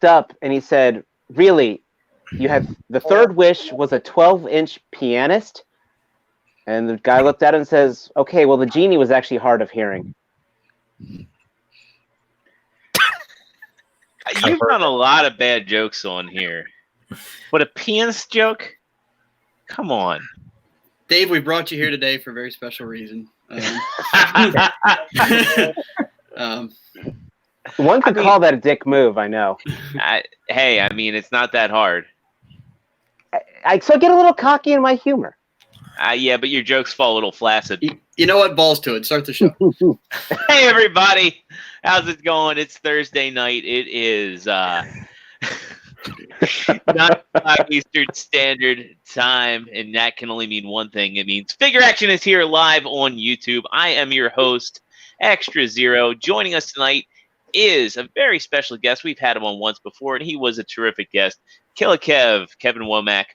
looked up and he said, "Really, you have the third wish was a 12-inch pianist?" And the guy looked at him and says, "Okay, well, the genie was actually hard of hearing." You've done a lot of bad jokes on here, but a pianist joke? Come on. Dave, we brought you here today for a very special reason. One could call that a dick move, I know. Hey, I mean, it's not that hard. So I get a little cocky in my humor. Yeah, but your jokes fall a little flaccid. You know what? Balls to it. Start the show. Hey, everybody. How's it going? It's Thursday night. It is 9 Eastern Standard Time, and that can only mean one thing. It means Figure Action is here live on YouTube. I am your host, Extra Zero. Joining us tonight is a very special guest. We've had him on once before, and he was a terrific guest. Killer Kev, Kevin Womack,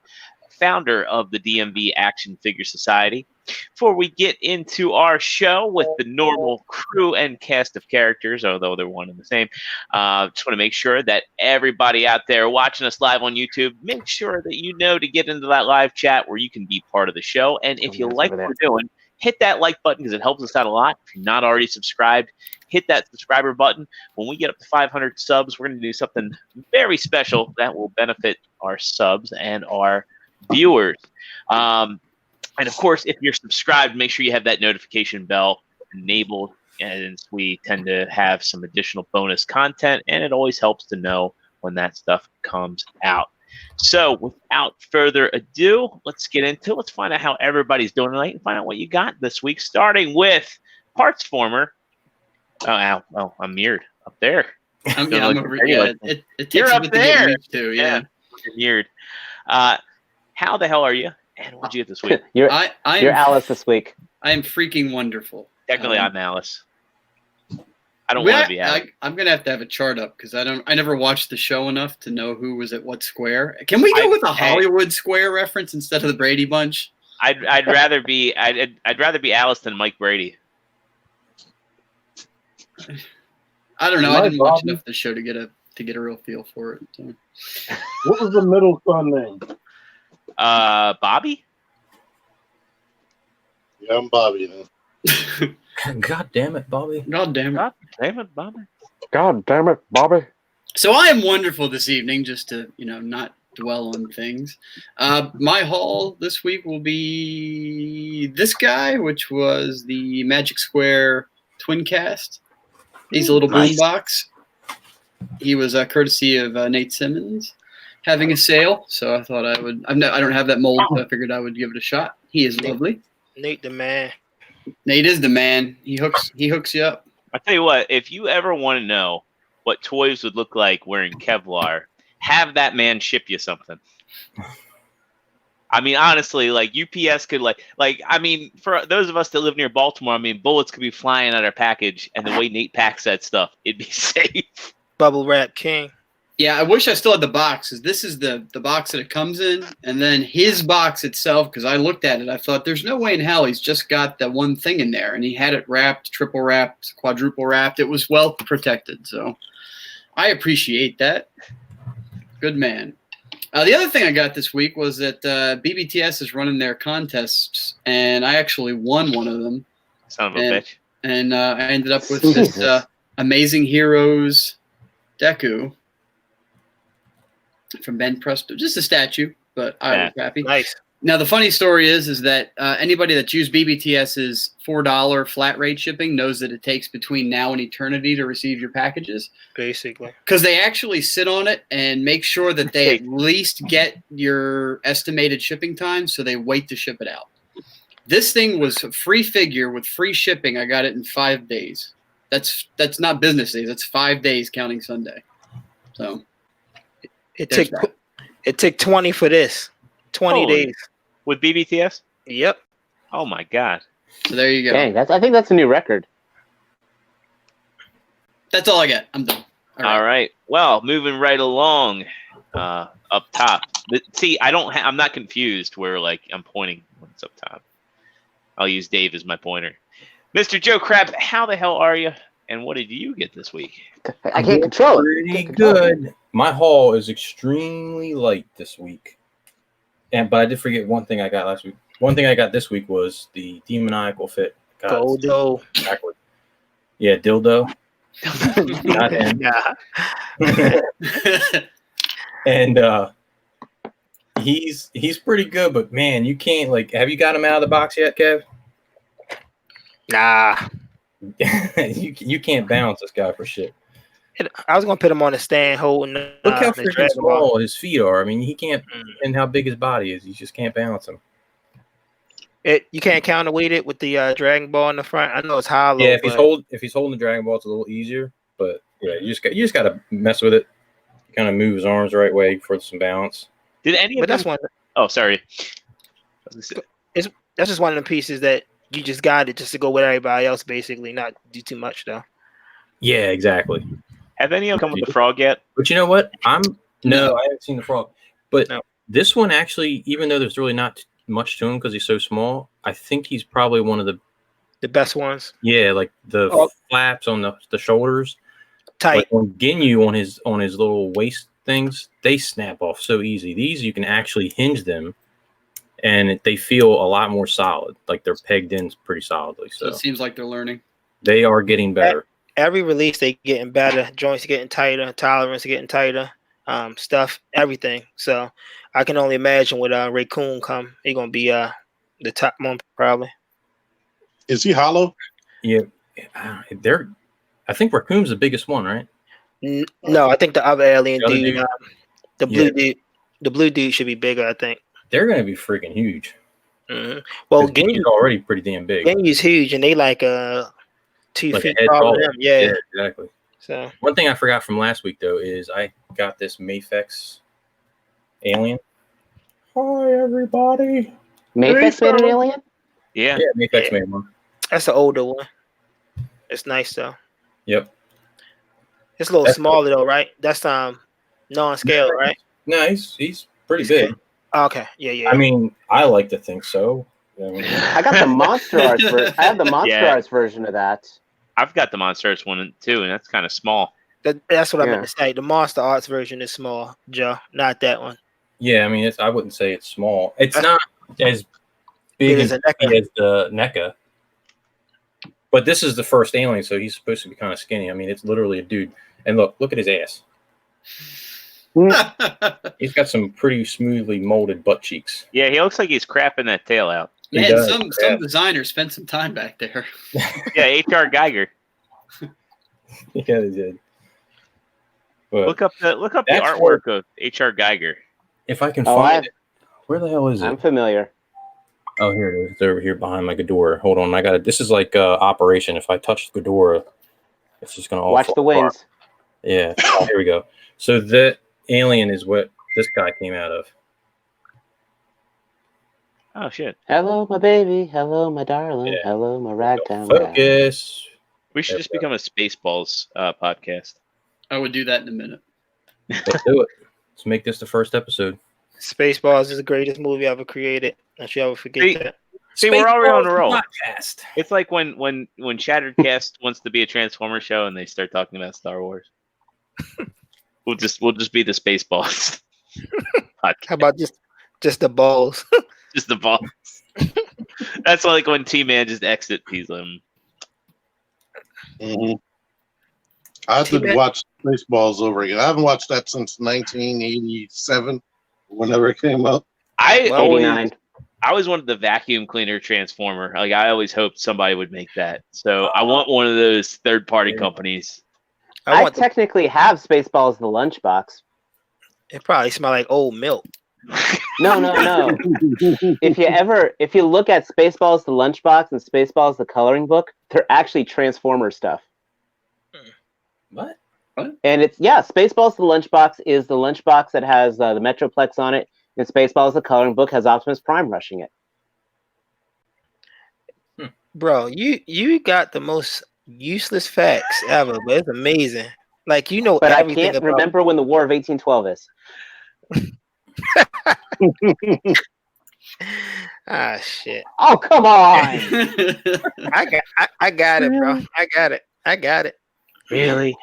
founder of the DMV Action Figure Society. Before we get into our show with the normal crew and cast of characters, although they're one and the same, just want to make sure that everybody out there watching us live on YouTube, make sure that you know to get into that live chat where you can be part of the show. And if you like what we're doing, hit that like button because it helps us out a lot. If you're not already subscribed, hit that subscriber button. When we get up to 500 subs, we're going to do something very special that will benefit our subs and our viewers. And of course, if you're subscribed, make sure you have that notification bell enabled, and we tend to have some additional bonus content, and it always helps to know when that stuff comes out. So without further ado, let's get into it. Let's find out how everybody's doing tonight and find out what you got this week, starting with Parts Former. Oh, I'm mirrored up there. I'm over here. It takes You're a up bit there. to get used to, yeah. Mirrored. How the hell are you? And what'd you get this week? You're Alice this week. I am freaking wonderful. Technically, I'm Alice. I don't want to be Alice. I'm gonna have to have a chart up because I never watched the show enough to know who was at what square. Can we go with a Hollywood Square reference instead of the Brady Bunch? I'd rather be Alice than Mike Brady. I don't know. I didn't watch enough of the show to get a real feel for it. So. What was the middle son name? Bobby? Yeah, I'm Bobby then. God damn it, Bobby. God damn it. God damn it, Bobby. God damn it, Bobby. So I am wonderful this evening, just to, not dwell on things. My haul this week will be this guy, which was the Magic Square Twincast. He's a little boombox. He was courtesy of Nate Simmons having a sale, so I thought I would. I don't have that mold, so I figured I would give it a shot. He is lovely. Nate the man. Nate is the man. He hooks you up. I tell you what, if you ever want to know what toys would look like wearing Kevlar, have that man ship you something. I mean, honestly, like UPS could I mean, for those of us that live near Baltimore, I mean, bullets could be flying out our package, and the way Nate packs that stuff, it'd be safe. Bubble Wrap King. Yeah, I wish I still had the box, because this is the box that it comes in, and then his box itself, because I looked at it, I thought, there's no way in hell he's just got that one thing in there, and he had it wrapped, triple wrapped, quadruple wrapped. It was well protected, so I appreciate that. Good man. The other thing I got this week was that BBTS is running their contests, and I actually won one of them. Son of a bitch. And I ended up with this Amazing Heroes Deku from Ben Presto. Just a statue, but I was happy. Nice. Now, the funny story is that anybody that's used BBTS's $4 flat rate shipping knows that it takes between now and eternity to receive your packages. Basically. Because they actually sit on it and make sure that they at least get your estimated shipping time, so they wait to ship it out. This thing was a free figure with free shipping. I got it in 5 days. That's not business days. That's 5 days counting Sunday. So it took 20 for this. 20 days. With BBTS? Yep. Oh my God. So there you go. Dang, I think that's a new record. That's all I got. I'm done. All right. Well, moving right along up top. See, I'm not confused where I'm pointing when it's up top. I'll use Dave as my pointer. Mr. Joe Crab, how the hell are you? And what did you get this week? I can't control it. Pretty good. My haul is extremely light this week, but I did forget one thing I got last week. One thing I got this week was the demoniacal fit. God, Goldo. backward. Yeah, dildo. Not him. And he's pretty good, but man, you can't have you got him out of the box yet, Kev? Nah. you can't balance this guy for shit. I was gonna put him on a stand holding. Look how the freaking Dragon Ball. small his feet are. I mean, he can't, and how big his body is. You just can't balance him. You can't counterweight it with the Dragon Ball in the front. I know it's hollow. Yeah, if but he's holding the Dragon Ball, it's a little easier. But yeah, you just got to mess with it. Kind of move his arms the right way for some balance. Did any of but them? that's one. Oh, sorry. That's just one of the pieces that you just got it just to go with everybody else, basically, not do too much though. Yeah, exactly. Have any of them come with the frog yet? But you know what? No, I haven't seen the frog. But No. this one actually, even though there's really not much to him because he's so small, I think he's probably one of The best ones. yeah, like the flaps on the shoulders. Tight. Like on Ginyu on his little waist things, they snap off so easy. These you can actually hinge them, and they feel a lot more solid. Like they're pegged in pretty solidly. So So it seems like they're learning. they are getting better. Every release they getting better. Joints getting tighter. Tolerance getting tighter. Stuff, everything. So I can only imagine with Raccoon come, he's gonna be the top one probably. Is he hollow? Yeah, I think Raccoon's the biggest one, right? No, I think the other alien The other dude, dude? the blue dude, the blue dude should be bigger. I think. They're gonna be freaking huge. Mm-hmm. Well, Ginyu's already pretty damn big. Ginyu's huge, and they 2 Like a feet head taller taller. than him. Yeah. Exactly. So One thing I forgot from last week though is I got this Mafex alien. Hi everybody. Mafex made an alien? Yeah. Yeah, Mafex Yeah. made one. that's the older one. It's nice though. Yep. It's a little That's smaller though, right? That's non-scale, right? No, he's pretty He's big. good. Okay. Yeah. I mean, I like to think so. I mean, I got the Monster Arts I have the Monster Yeah. Arts version of that. I've got the Monster Arts one too, and that's kind of small. That's what I Yeah. meant to say. The Monster Arts version is small, Joe, not that one. yeah, I mean, I wouldn't say it's small. It's not as big Big as as a NECA. the NECA. But this is the first alien, so he's supposed to be kind of skinny. I mean, it's literally a dude. And look at his ass. He's got some pretty smoothly molded butt cheeks. Yeah, he looks like he's crapping that tail out. He Man, does, some yeah. designers spent some time back there. Yeah, H.R. Geiger. Yeah, they did. But Look up the That's artwork of H.R. Geiger. if I can Oh, find it, where the hell is I'm it? familiar. Oh, here it is. It's over here behind my Ghidorah. Hold on, I got it. This is like Operation. If I touch Ghidorah, it's just gonna all Watch fall the apart. wings. Yeah, here we go. So the alien is what this guy came out of. Oh shit. Hello, my baby. Hello, my darling. Yeah. Hello, my ragtime guy. Focus. We should just become a Spaceballs podcast. I would do that in a minute. Let's do it. Let's make this the first episode. Spaceballs is the greatest movie ever created. Don't you ever forget See- that. See, we're already on a roll. Podcast. It's like when Shatteredcast wants to be a Transformer show and they start talking about Star Wars. We'll just be the Spaceballs podcast. How about just the balls? Just the balls. That's like when T-Man just exit. He's Mhm. I have to T-Man. watch Spaceballs over again. I haven't watched that since 1987, whenever it came out. I Well, always wanted the vacuum cleaner Transformer. Like I always hoped somebody would make that. So I want one of those third-party companies. I I want technically have Spaceballs the lunchbox. it probably smell like old milk. No. If you look at Spaceballs the lunchbox and Spaceballs the coloring book, they're actually Transformer stuff. What? And Spaceballs the lunchbox is the lunchbox that has the Metroplex on it, and Spaceballs the coloring book has Optimus Prime rushing it. Bro, you got the most useless facts ever, but it's amazing. Like But I everything can't about remember when the War of 1812 is. Ah shit. Oh, come on! I got it, bro. I got it. Really?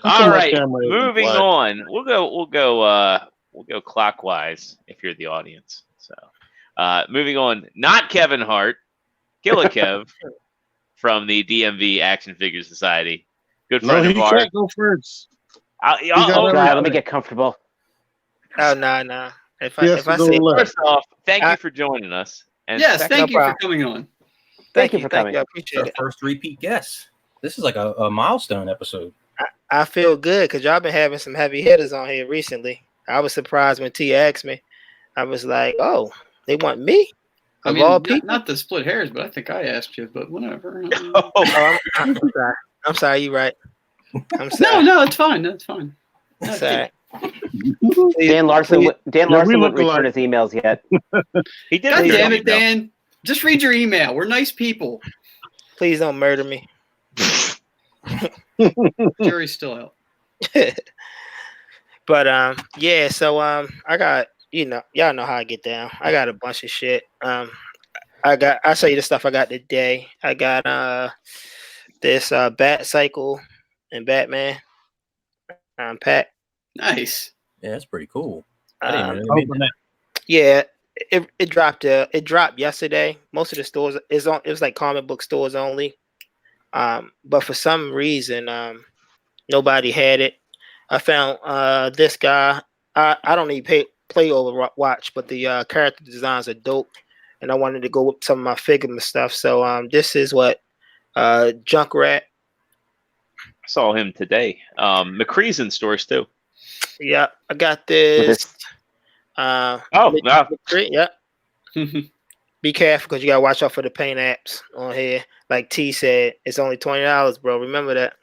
All right, camera is moving black. on. We'll go clockwise if you're the audience. So, moving on. Not Kevin Hart, Kev from the DMV Action Figure Society. Good No, friend he of ours. can't go first. I'll, got Oh, I'll- God, let me get comfortable. Oh no. If Yes, I go say left. First off, thank you for joining us. And Yes, second, thank no you for problem. coming on. Thank you for thank coming. you, I Our appreciate it. first repeat guest. This is like a milestone episode. I feel good because y'all been having some heavy hitters on here recently. I was surprised when T asked me. I was like, "Oh, they want me I of mean, all not, people." not to split hairs, but I think I asked you, but whatever. oh, Oh, I'm sorry. I'm sorry. You right. I'm sorry. No, it's fine. That's fine. I'm No, sorry. Dan Larson, please- Dan Yeah, Larson we wouldn't look return alike. his emails yet. he did. God read damn your it, email. Dan. Just read your email. We're nice people. Please don't murder me. Jury's still out. But yeah. So I got y'all know how I get down. I got a bunch of shit. I'll show you the stuff I got today. I got this Bat Cycle and Batman pack. Nice. Yeah, that's pretty cool. I didn't Um, even know they made Open that. Yeah, it dropped. It dropped yesterday. Most of the stores is on. It was like comic book stores only. But for some reason, nobody had it. I found this guy. I don't even play Overwatch, but the character designs are dope, and I wanted to go with some of my Figma stuff. So this is what Junkrat. I saw him today. McCree's in stores too. Yeah, I got With this. this- Oh, wow. Yeah. Be careful because you gotta watch out for the paint apps on here. Like T said, it's only $20, bro. Remember that.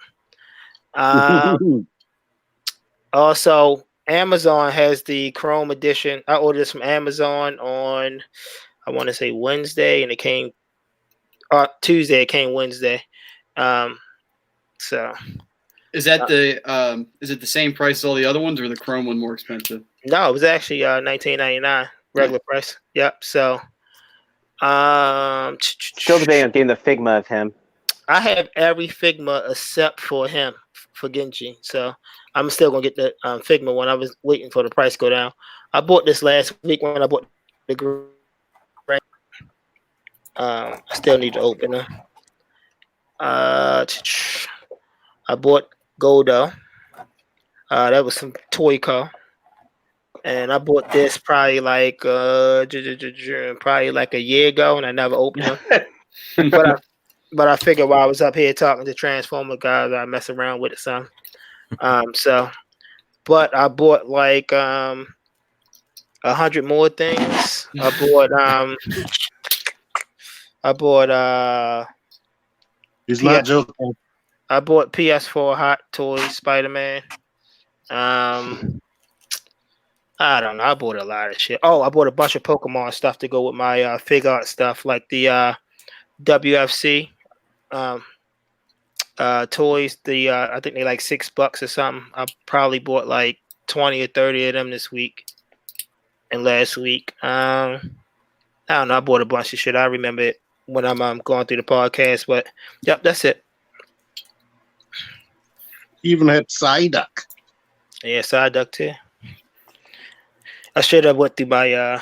Also, Amazon has the Chrome edition. I ordered this from Amazon on, I want to say Wednesday, and it came Tuesday. It came Wednesday. So Is that is it the same price as all the other ones, or the Chrome one more expensive? no, it was actually $19.99 regular price. Yep. So Still debating on getting the Figma of him. I have every Figma except for him, for Genji. So I'm still gonna get the Figma one. I was waiting for the price to go down. I bought this last week when I bought the green. I still need to open them. I bought Goldo. That was some Toyco. And I bought this probably like probably like a year ago, and I never opened them. But I figured while I was up here talking to Transformer guys, I mess around with it some. But I bought like 100 more things. I bought He's not joking. I bought PS4 Hot Toys Spider-Man. I don't know. I bought a lot of shit. Oh, I bought a bunch of Pokemon stuff to go with my fig art stuff, like the WFC toys. I think they're like $6 or something. I probably bought like 20 or 30 of them this week and last week. I don't know. I bought a bunch of shit. I remember it when I'm going through the podcast. But yep, that's it. He even had Psyduck. Yeah, side duck too. I should have went through my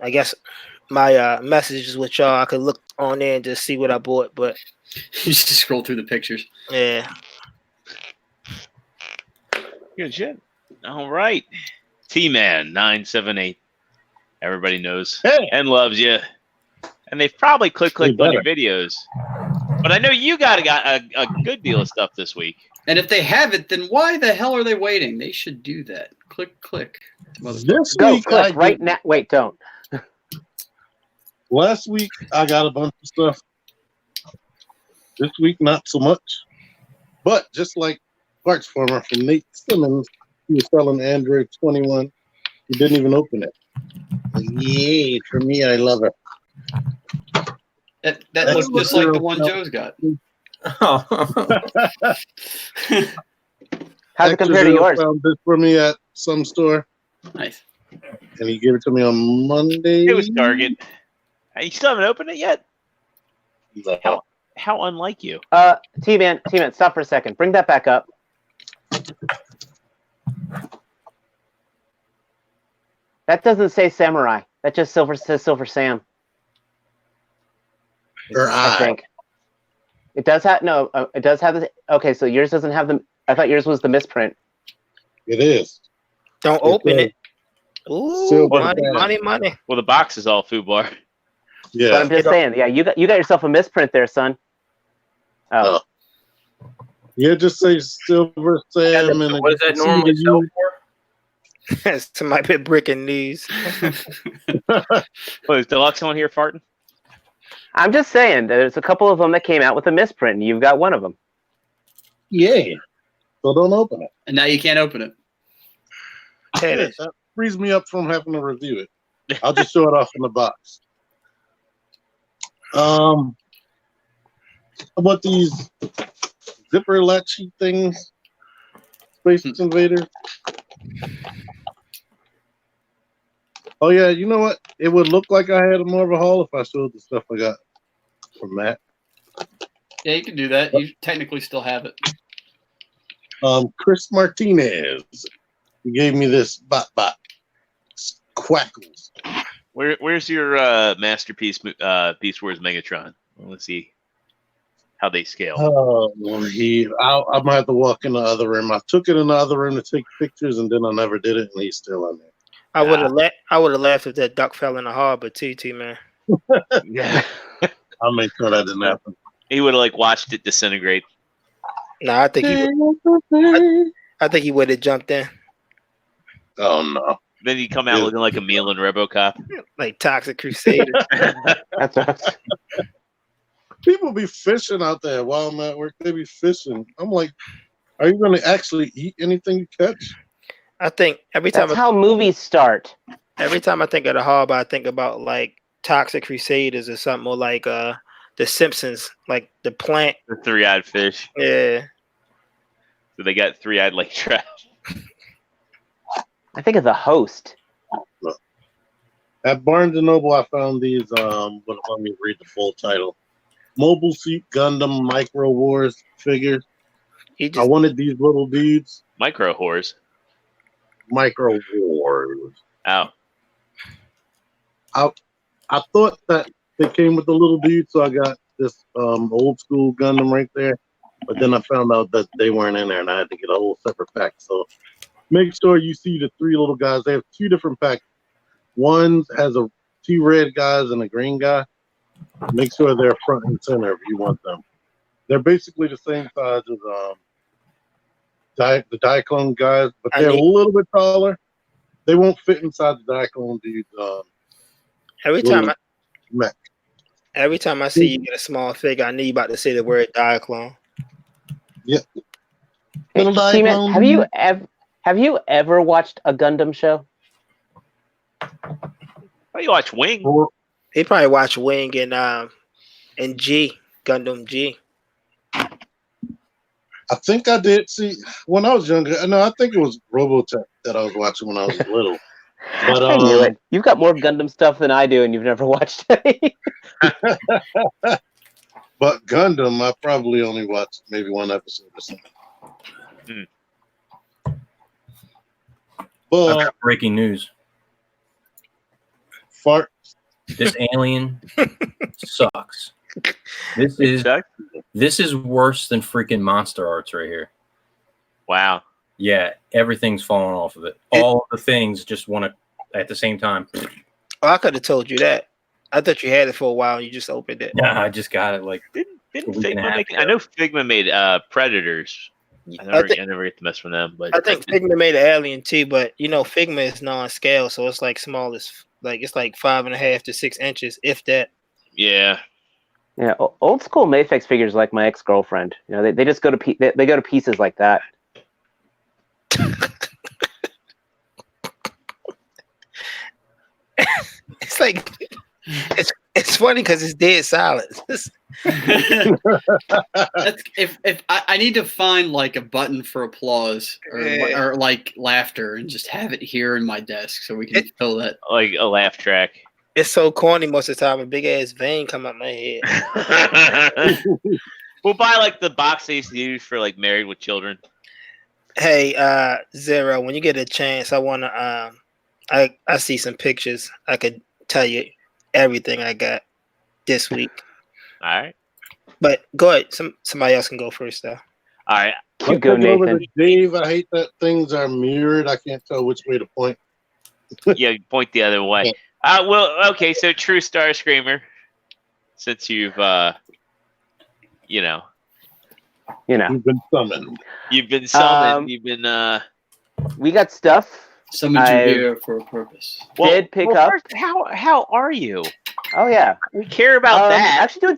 I guess my messages with y'all. I could look on there and just see what I bought, but You just scroll through the pictures. yeah. Good shit. All right. T-Man 978. Everybody knows Hey. and loves you. And they've probably clicked on your videos. But I know you got a good deal of stuff this week. And if they have it, then why the hell are they waiting? They should do that. Click, click. This Go week, I click right did- now. Wait, don't. Last week, I got a bunch of stuff. This week, not so much. But just like Parts Farmer from Nate Simmons, he was selling Android 21. He didn't even open it. Yay, for me, I love it. That looks just like the one Joe's got. How's it compare to Extra Zero yours? Found this for me at some store, Nice. and he gave it to me on Monday. It was Target. You still haven't opened it yet? No. How unlike you. T-Man, stop for a second. Bring that back up. That doesn't say samurai. That just says Silver Sam. Or I think it does have no. It does have the. Okay, so yours doesn't have the. I thought yours was the misprint. It is. Don't open it. Ooh, Silver money, Sam. money, money. Well, the box is all FUBAR. But Yeah. I'm just saying, yeah, you got yourself a misprint there, son. Oh, Yeah, just say Silver Sam and What does that normally sell for? Somebody been breaking news. Oh, is Deluxe on here farting? I'm just saying, there's a couple of them that came out with a misprint, and you've got one of them. Yeah. So don't open it. And now you can't open it. Hey, Yeah, that frees me up from having to review it. I'll just show it off in the box. How about these zipper latchy things? Space Invaders. Oh yeah, you know what? It would look like I had more of a haul if I showed the stuff I got from that. Yeah, you can do that. You technically still have it. Chris Martinez. He gave me this bot Quackles. Where's your masterpiece? Beast Wars Megatron. Let's see how they scale. Oh, I'm gonna have to walk in the other room. I took it in the other room to take pictures, and then I never did it, and he's still in there. I would have laughed if that duck fell in the harbor, TT, man. Yeah, I'll make sure that didn't happen. he would have like watched it disintegrate. No, I think he would have jumped in Oh no! Then you come out Yeah. looking like a meal in RoboCop. like Toxic Crusader. That's us. People be fishing out there while I'm at work. They be fishing. I'm like, are you going to actually eat anything you catch? I think every time That's how movies start. I think of the harbor, I think about like Toxic Crusaders or something, or like The Simpsons, like the plant. The three-eyed fish. Yeah. So they got three-eyed lake trout. I think of The Host. At Barnes & Noble, I found these, let me read the full title. Mobile Suit Gundam Micro Wars figures. He I just wanted these little dudes. Micro whores. Micro Wars. Ow. I thought that they came with the little dude, so I got this old school Gundam right there. But then I found out that they weren't in there, and I had to get a whole separate pack. So make sure you see the three little guys. They have two different packs. One has two red guys and a green guy. Make sure they're front and center if you want them. They're basically the same size as the Diaclone guys, but they're a little bit taller. They won't fit inside the Diaclone dude's every mech. time I see you get a small figure, I know you about to say the word Diaclone. Yep. Hey, Little Seaman, Diaclone. have you ever watched a Gundam show? Oh, you watch Wing? He probably watched Wing and G, Gundam G. I think I did see when I was younger. No, I think it was Robotech that I was watching when I was little. But I knew it. You've got more Gundam stuff than I do, and you've never watched any. But Gundam, I probably only watched maybe one episode or something. I've But got breaking news. fart. This alien sucks. This is worse than freaking Monster Arts right here. Wow. Yeah, everything's falling off of it. All the things just want to at the same time. Oh, I could have told you that. I thought you had it for a while and you just opened it. Yeah, I just got it like Didn't a week and a Figma half make it? ago. I know Figma made Predators. I never get to mess with them, but I think Figma made an alien too, but you know Figma is non-scale, so it's like small as it's like 5.5 to 6 inches, if that. yeah. Yeah, old school Mayfix figures like my ex-girlfriend. You know, they just go to they go to pieces like that. It's like it's funny because it's dead silent. That's, if I need to find like a button for applause or like laughter and just have it here in my desk so we can fill that. Like a laugh track. It's so corny most of the time. A big ass vein come out my head. We'll buy like the box they used to use for like Married with Children. Hey, Zero, when you get a chance, I wanna I see some pictures. I could tell you everything I got this week. All right. But go ahead. Somebody else can go first though. All right. You go, Take it over Nathan. to Dave. I hate that things are mirrored. I can't tell which way to point. Yeah, point the other way. Well, okay. So, True Star Screamer, since you've, you know, You've been summoned. you've been summoned. Um, You've been. We got stuff. Summoned you I- here for a purpose. Did pick up. First, how are you? Oh yeah. We care about that. Actually,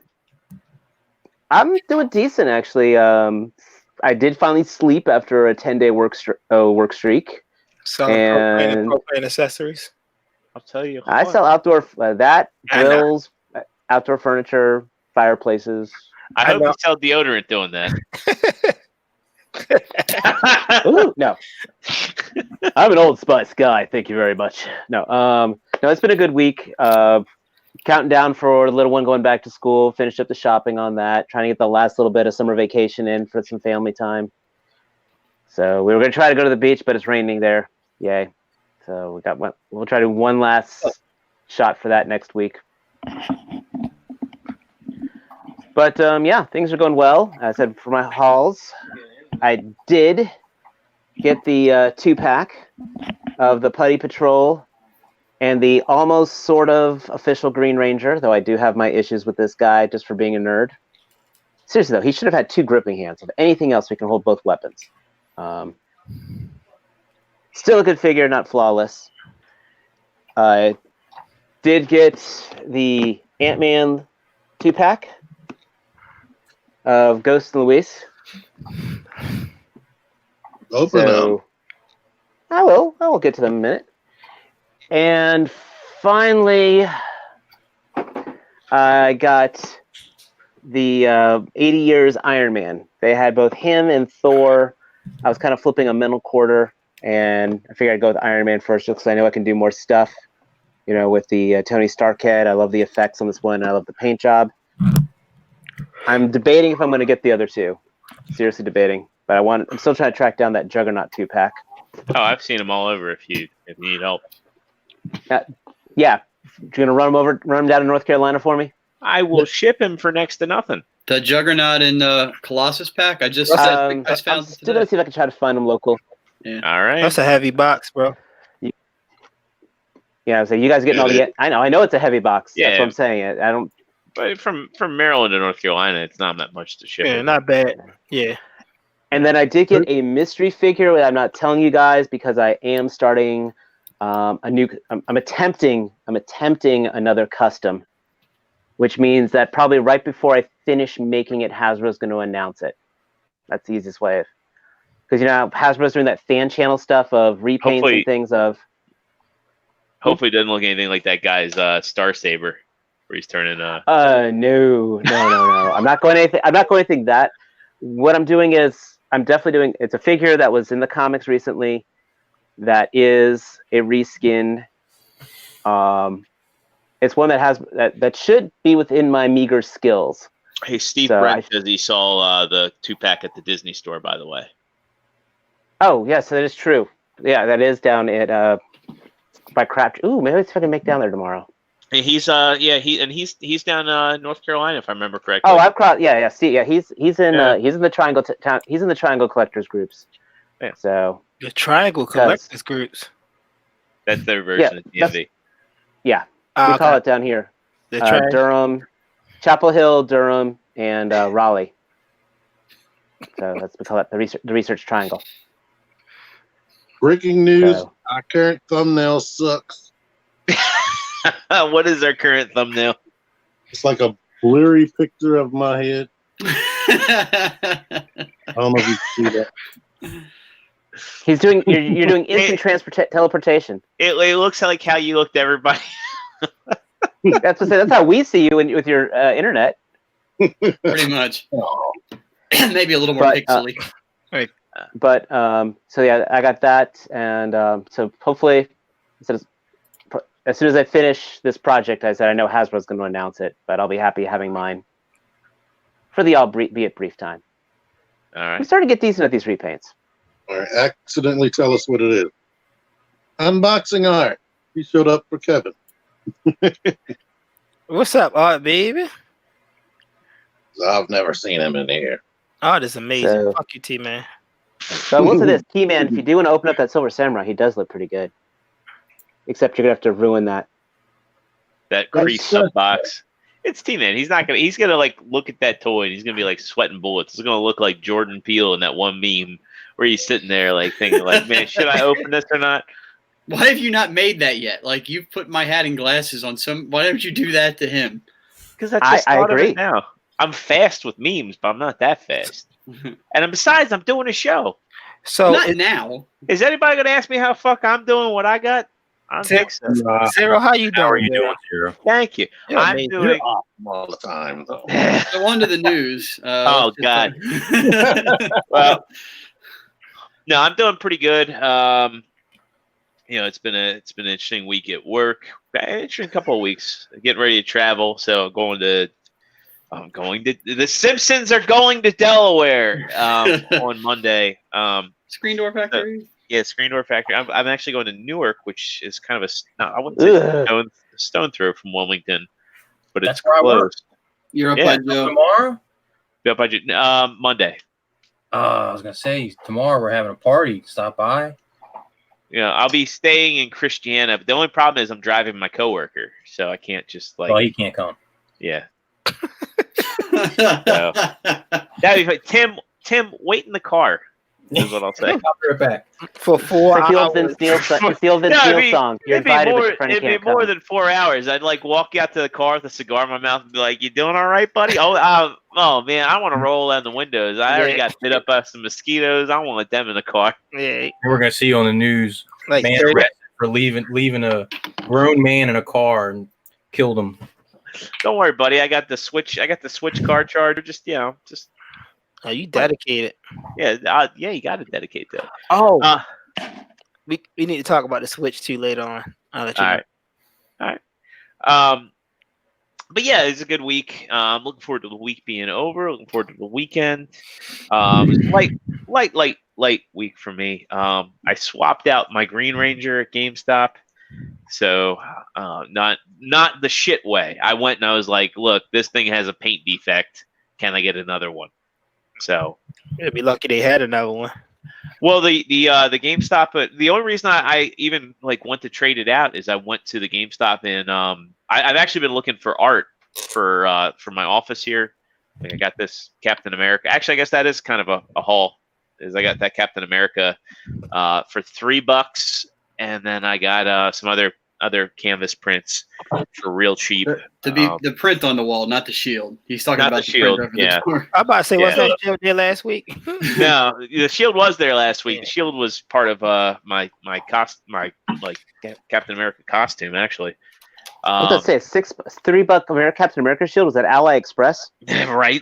I'm doing decent actually. I did finally sleep after a 10-day work streak. Selling And- propane accessories. I'll tell you. I what. sell outdoor I know. grills, outdoor furniture, fireplaces. I I hope know. you sell deodorant doing that. Ooh, no. I'm an Old Spice guy. Thank you very much. No, it's been a good week. Counting down for the little one going back to school. Finished up the shopping on that. Trying to get the last little bit of summer vacation in for some family time. So we were gonna try to go to the beach, but it's raining there. Yay! So we'll try to do one last shot for that next week. But yeah, things are going well. As I said, for my hauls, I did get the 2-pack of the Putty Patrol and the almost sort of official Green Ranger, though I do have my issues with this guy just for being a nerd. Seriously, though, he should have had 2 gripping hands. If anything else, we can hold both weapons. Still a good figure, not flawless. I did get the Ant-Man 2-pack of Ghost and Luis. Open up. I will get to them in a minute. And finally, I got the 80 Years Iron Man. They had both him and Thor. I was kind of flipping a mental quarter, and I figured I'd go with Iron Man first just because I know I can do more stuff, with the Tony Stark head. I love the effects on this one. I love the paint job. I'm debating if I'm going to get the other 2. Seriously debating. But I'm still trying to track down that Juggernaut 2-pack. Oh, I've seen them all over. If you need help, Yeah. You're going to run them down to North Carolina for me? I will ship him for next to nothing. The Juggernaut and Colossus pack. I just I'm found still it going to today. see if I can try to find them local. All right. That's a heavy box, bro. Yeah, so you guys getting all the... I know it's a heavy box. Yeah. That's what I'm saying. I don't... But from Maryland to North Carolina, it's not that much to ship. Yeah, not bad. Yeah. And then I did get a mystery figure that I'm not telling you guys because I am starting a new... I'm attempting another custom, which means that probably right before I finish making it, Hasbro's going to announce it. That's the easiest way. Because, Hasbro's doing that fan channel stuff of repaints Hopefully- and things of... Hopefully, it doesn't look anything like that guy's Star Saber, where he's turning. No. I'm not going anything that. What I'm doing is I'm definitely doing. It's a figure that was in the comics recently. That is a reskin. It's one that has that should be within my meager skills. Hey, Steve So Brett says he saw the 2-pack at the Disney store. By the way. Oh yes, that is true. Yeah, that is down at by Crap. Ooh, maybe let's fucking make down there tomorrow. Hey, he's he's down North Carolina if I remember correctly. Oh, I've crossed. Yeah. See, yeah, he's in Yeah. he's in the Triangle town. He's in the Triangle Collectors groups. Yeah. So The Triangle Collectors groups. That's their version of D&D. we call it down here. The Triangle. Durham, Chapel Hill, Durham, and Raleigh. So we call it the Research Triangle. Breaking news. So, Our current thumbnail sucks. What is our current thumbnail? It's like a blurry picture of my head. I don't know if you can see that. he's doing. You're doing instant teleportation. It looks like how you look to everybody. That's how we see you with your internet. Pretty much. Maybe a little more But, pixely. But so yeah, I got that, and so hopefully, as soon as I finish this project, I said I know Hasbro's going to announce it, but I'll be happy having mine for the be it brief time. All We right. started to get decent at these repaints. All right, accidentally tell us what it is. Unboxing Art. He showed up for Kevin. What's up, Art, baby? I've never seen him in here. Art is amazing. So- Fuck you, T-Man. So I will say this, T-Man, if you do want to open up that Silver Samurai, he does look pretty good. Except you're gonna have to ruin that. That That's crease such- up box. It's T-Man. He's gonna like look at that toy and he's gonna be like sweating bullets. It's gonna look like Jordan Peele in that one meme where he's sitting there like thinking like, man, should I open this or not? Why have you not made that yet? Like you've put my hat and glasses on some. Why don't you do that to him? Because I just I thought of agree. it now. I'm fast with memes, but I'm not that fast. And besides, I'm doing a show. So, Not now. Is anybody gonna ask me how fuck I'm doing what I got? I don't think so. Zero, how you doing? How are you Zero? doing, Zero? Thank you. You're I'm amazing. doing. You're awesome all the time, though. So on to the news. Oh, God. Well, no, I'm doing pretty good. It's been an interesting week at work. Interesting couple of weeks. Getting ready to travel, so I'm going to. The Simpsons are going to Delaware on Monday. Screen Door Factory. Yeah, Screen Door Factory. I'm actually going to Newark, which is kind of I wouldn't say Ugh. a stone throw from Wilmington, but it's That's where I close. work. You're up Yeah. by Joe. Tomorrow? Be up by Monday. I was gonna say tomorrow we're having a party. Stop by. Yeah, I'll be staying in Christiana, but the only problem is I'm driving my coworker, so I can't just like Well, he can't come. yeah. That'd be fun. Tim, wait in the car. Is what I'll say. I'll be right back. For 4 It's the hours. old Vince Neil, it's the old Vince No, it'd Neil be- song. You're It'd be invited, but more. your friend It'd be can't more come. than 4 hours. I'd like walk out to the car with a cigar in my mouth and be like, "You doing all right, buddy?" Oh man, I want to roll down the windows. I already Yeah. got bit up by some mosquitoes. I want them in the car. Yeah, And we're gonna see you on the news. like Man 30 arrested for leaving a grown man in a car and killed him. Don't worry, buddy. I got the switch car charger. Just Oh, you dedicated. yeah. You got to dedicate that. Oh, Uh, we need to talk about the Switch too later on. I'll let you All know. right. But yeah, it's a good week. I'm looking forward to the week being over. Looking forward to the weekend. Light week for me. I swapped out my Green Ranger at GameStop. So not the shit way. I went and I was like, look, this thing has a paint defect. Can I get another one? So You'll be lucky they had another one. well, the GameStop. The only reason I even like went to trade it out is I went to the GameStop and I've actually been looking for art for my office here. Like I got this Captain America. Actually, I guess that is kind of a haul. Is I got that Captain America for $3, and then I got some other canvas prints for real cheap. To be the print on the wall, not the shield. He's talking Not about the print shield, over yeah. the door. I'm about to say, what's Yeah. that shield there last week? No, the shield was there last week. Yeah. The shield was part of my Captain America costume actually. What did I say? $3 Captain America shield? Was that Ally Express? Right?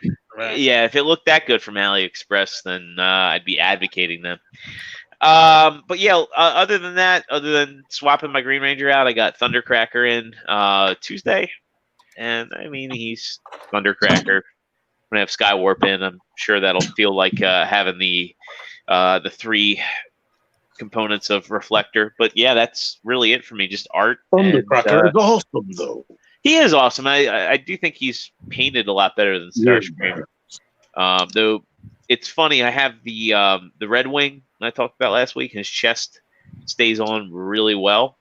Yeah, if it looked that good from AliExpress, then I'd be advocating them. But yeah, other than that, other than swapping my Green Ranger out, I got Thundercracker in Tuesday, and I mean he's Thundercracker. I'm gonna have Skywarp in. I'm sure that'll feel like having the 3 components of Reflector. But yeah, that's really it for me. Just art. and, Thundercracker is awesome, though. he is awesome. I do think he's painted a lot better than Starscream. Though it's funny, I have the Red Wing I talked about last week. His chest stays on really well,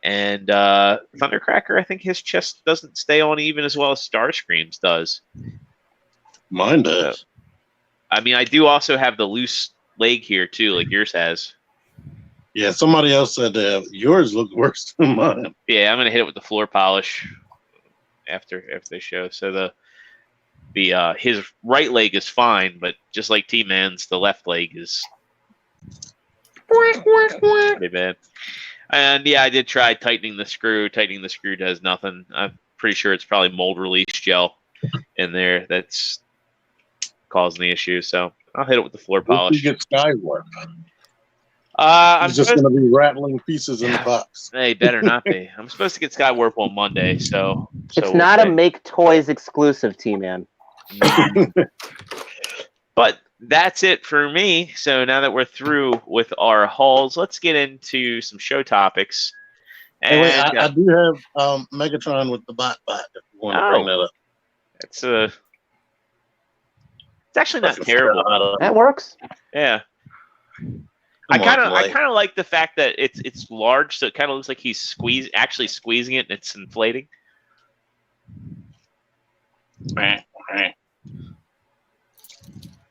and Thundercracker, I think his chest doesn't stay on even as well as Starscream's does. Mine does. I mean, I do also have the loose leg here too, like yours has. Yeah, somebody else said yours look worse than mine. Yeah, I'm gonna hit it with the floor polish after the show. So the his right leg is fine, but just like T-Man's, the left leg is pretty bad. And yeah, I did try tightening the screw. Tightening the screw does nothing. I'm pretty sure it's probably mold release gel in there that's causing the issue. So I'll hit it with the floor Once you polish. get Skywarp, I'm it's just supposed going to be rattling pieces in the box. Hey, better not be. I'm supposed to get Skywarp on Monday, so It's we'll not a see. Make Toys exclusive, T-Man. But that's it for me. So now that we're through with our hauls, let's get into some show topics. Hey, wait, And I do have Megatron with the bot if you want to bring that up. it's actually not terrible. That works. Yeah. I kind of like the fact that it's large, so it kind of looks like he's squeezing it, and it's inflating.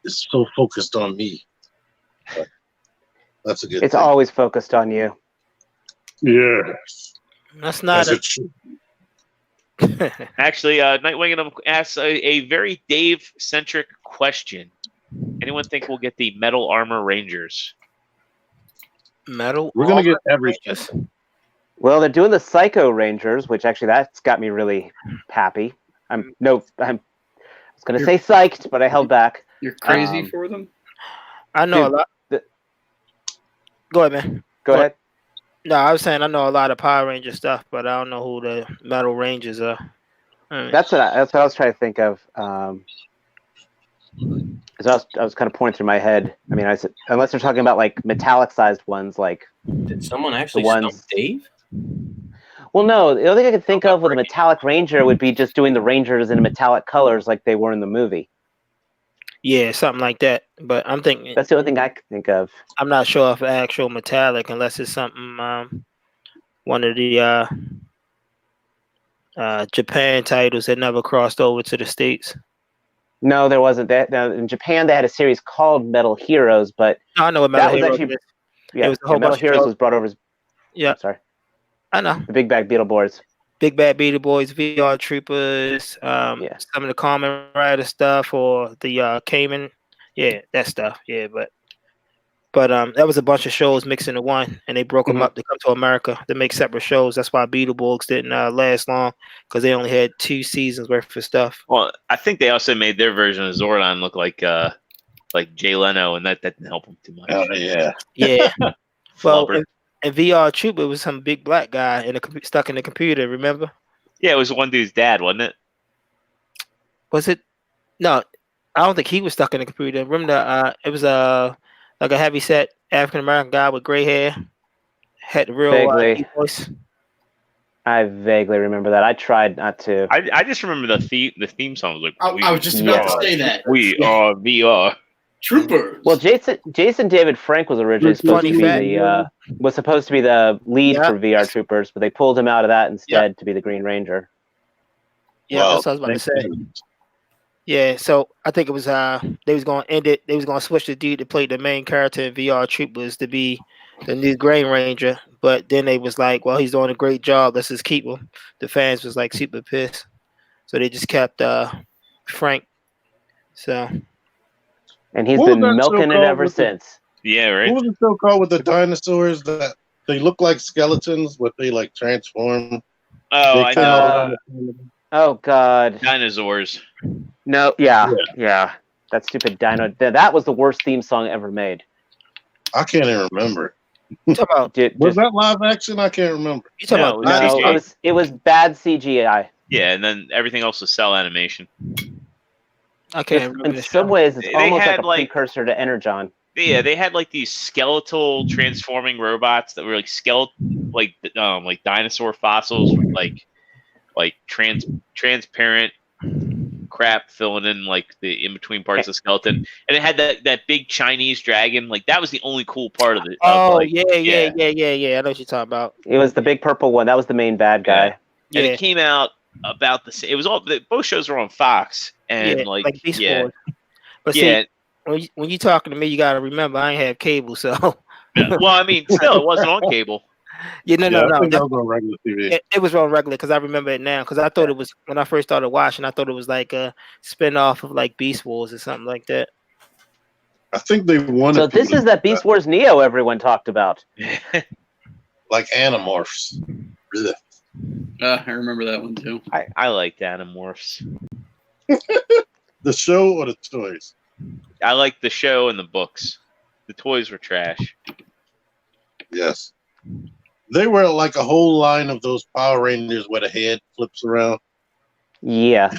It's so focused on me. But that's a good It's thing. always focused on you. Yes. That's not As it should. Actually, Nightwing and asks a very Dave-centric question. Anyone think we'll get the Metal Armor Rangers? metal. We're gonna get armor everything. Rangers. Well, they're doing the Psycho Rangers, which actually that's got me really happy. I was gonna say psyched, but I held back. You're crazy Um, for them. I know Dude, a lot. Go ahead, man. Go ahead. No, I was saying I know a lot of Power Ranger stuff, but I don't know who the Metal Rangers are. That's what I was trying to think of. Because I was kind of pointing through my head. I mean, I said unless they're talking about like metallic-sized ones, like Did someone actually ones- stump Dave? well, no, the only thing I could think of with a metallic ranger would be just doing the Rangers in metallic colors like they were in the movie. Yeah, something like that. But I'm thinking That's the only thing I could think of. I'm not sure if actual metallic, unless it's something one of the Japan titles that never crossed over to the States. No, there wasn't that. Now, in Japan, they had a series called Metal Heroes, but No, I know what That Metal was Hero actually- is. yeah, was a whole Metal bunch of Heroes shows. was brought over as Yeah, I'm sorry, I know. the Big Bad Beetleborgs. Big Bad Beater Boys, VR Troopers, Yeah. some of the Kamen Rider stuff, or the Cayman, yeah, that stuff, yeah. But that was a bunch of shows mixed into one, and they broke them Mhm. up to come to America to make separate shows. That's why Beetleborgs didn't last long, because they only had 2 seasons worth of stuff. Well, I think they also made their version of Zordon look like Jay Leno, and that didn't help him too much. Oh yeah. Yeah. Well, Flubber. and VR Trooper was some big black guy stuck in the computer. Remember? Yeah, it was one dude's dad, wasn't it? Was it? No, I don't think he was stuck in the computer. Remember, it was like a heavy set African American guy with gray hair, had the real Vaguely. deep voice. I vaguely remember that. I tried not to. I just remember the theme song was like. I was just about to say that. We are VR. Troopers. Well, Jason David Frank was originally supposed to Funny be the lead Yeah. for VR Troopers, but they pulled him out of that instead to be the Green Ranger. Yeah, that's what I was about to say. Yeah, so I think it was they was gonna end it. They was gonna switch the dude to play the main character in VR Troopers to be the new Green Ranger, but then they was like, well, he's doing a great job. Let's just keep him. The fans was like super pissed, so they just kept Frank. So And he's What been was that show milking it called ever with the- since. Yeah, right. What was the show called with the dinosaurs that they look like skeletons, but they like transform? Oh, They I came know. out with- Oh God, Dinosaurs. no, yeah. That stupid Dino. That was the worst theme song ever made. I can't even remember. you talk about Was that live action? I can't remember. you talk No, about it was dinosaurs. CGI. it was bad CGI. Yeah, and then everything else was cell animation. I can't remember In the some show. ways, it's They almost had, like a like- precursor to Energon. Yeah, they had like these skeletal transforming robots that were like like dinosaur fossils, with, like transparent crap filling in like the in between parts of the skeleton, and it had that big Chinese dragon. Like that was the only cool part of it. Oh yeah. yeah. I know what you're talking about. It was the big purple one. That was the main bad guy. And Yeah, it came out about the same. It was both shows were on Fox, and yeah, like Beast yeah, Boys. But yeah. see, when you talking to me, you gotta remember I ain't have cable, so Well, I mean, still, it wasn't on cable. yeah, no, I think no. that was on regular TV. It was on regular because I remember it now. Because I thought it was when I first started watching. I thought it was like a spin-off of like Beast Wars or something like that. I think they wanted. So this people is to that do Beast Wars Neo everyone talked about. like Animorphs. Ugh. I remember that one too. I liked Animorphs. The show or the toys? I liked the show and the books. The toys were trash. Yes. They were like a whole line of those Power Rangers where the head flips around. Yeah,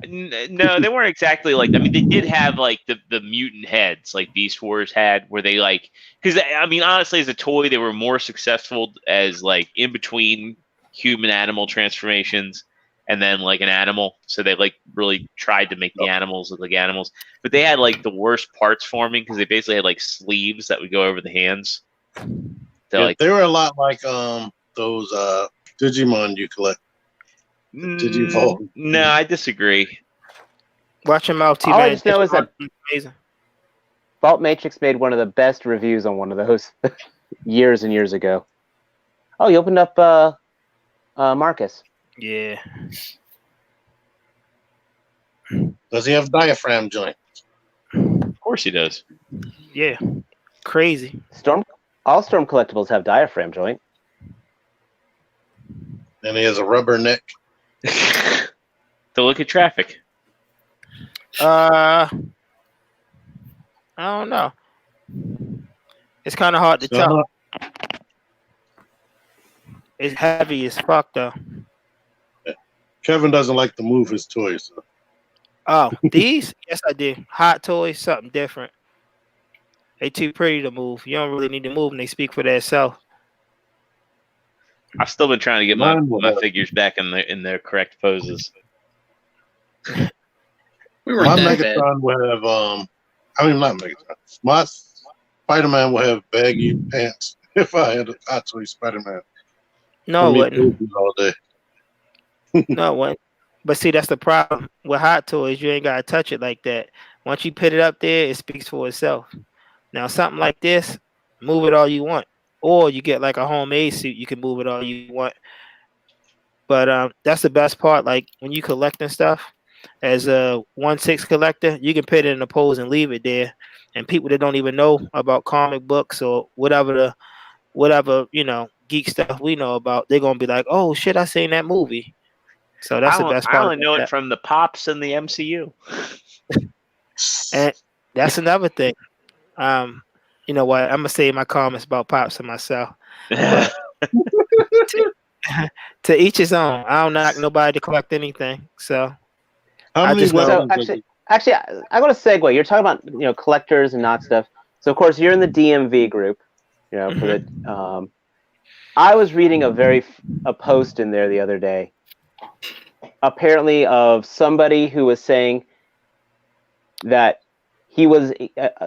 No, they weren't exactly like. I mean, they did have like the mutant heads, like Beast Wars had, where they like. Because I mean, honestly, as a toy, they were more successful as like in between human animal transformations, and then like an animal. So they like really tried to make the animals look like animals, but they had like the worst parts forming because they basically had like sleeves that would go over the hands. So, like, they were a lot like those Digimon you collect. Digivolve. No, I disagree. Watch your mouth, T All I man. just know is that Amazing. Vault Matrix made one of the best reviews on one of those years and years ago. Oh, you opened up Marcus. Yeah. Does he have diaphragm joint? Of course he does. Yeah. Crazy. All Storm collectibles have diaphragm joint. And he has a rubber neck. To look at traffic. I don't know. It's kind of hard to tell. It's heavy as fuck though. Kevin doesn't like to move his toys. So. Oh, these? Yes, I do. Hot toys, something different. They too pretty to move. You don't really need to move them. They speak for themselves. I've still been trying to get my figures back in their correct poses. We weren't My that bad. Megatron would have not Megatron. My Spider-Man would have baggy pants if I had a Hot Toy Spider-Man. No, it wouldn't. All day. No, it wouldn't. But see, that's the problem with hot toys. You ain't gotta touch it like that. Once you put it up there, it speaks for itself. Now, something like this, move it all you want, or you get like a homemade suit. You can move it all you want. But that's the best part. Like when you collecting stuff, as a 1/6 collector, you can put it in a pose and leave it there, and people that don't even know about comic books or whatever geek stuff we know about, they're gonna be like, "Oh shit, I seen that movie." So that's the best part. I only know it from the pops and the MCU. And that's another thing. You know what? I'm gonna say my comments about pops and myself. To each his own. I don't knock nobody to collect anything. So How many actually, I'm going to segue. You're talking about collectors and not stuff. So of course you're in the DMV group. For the. I was reading a post in there the other day, apparently of somebody who was saying that he was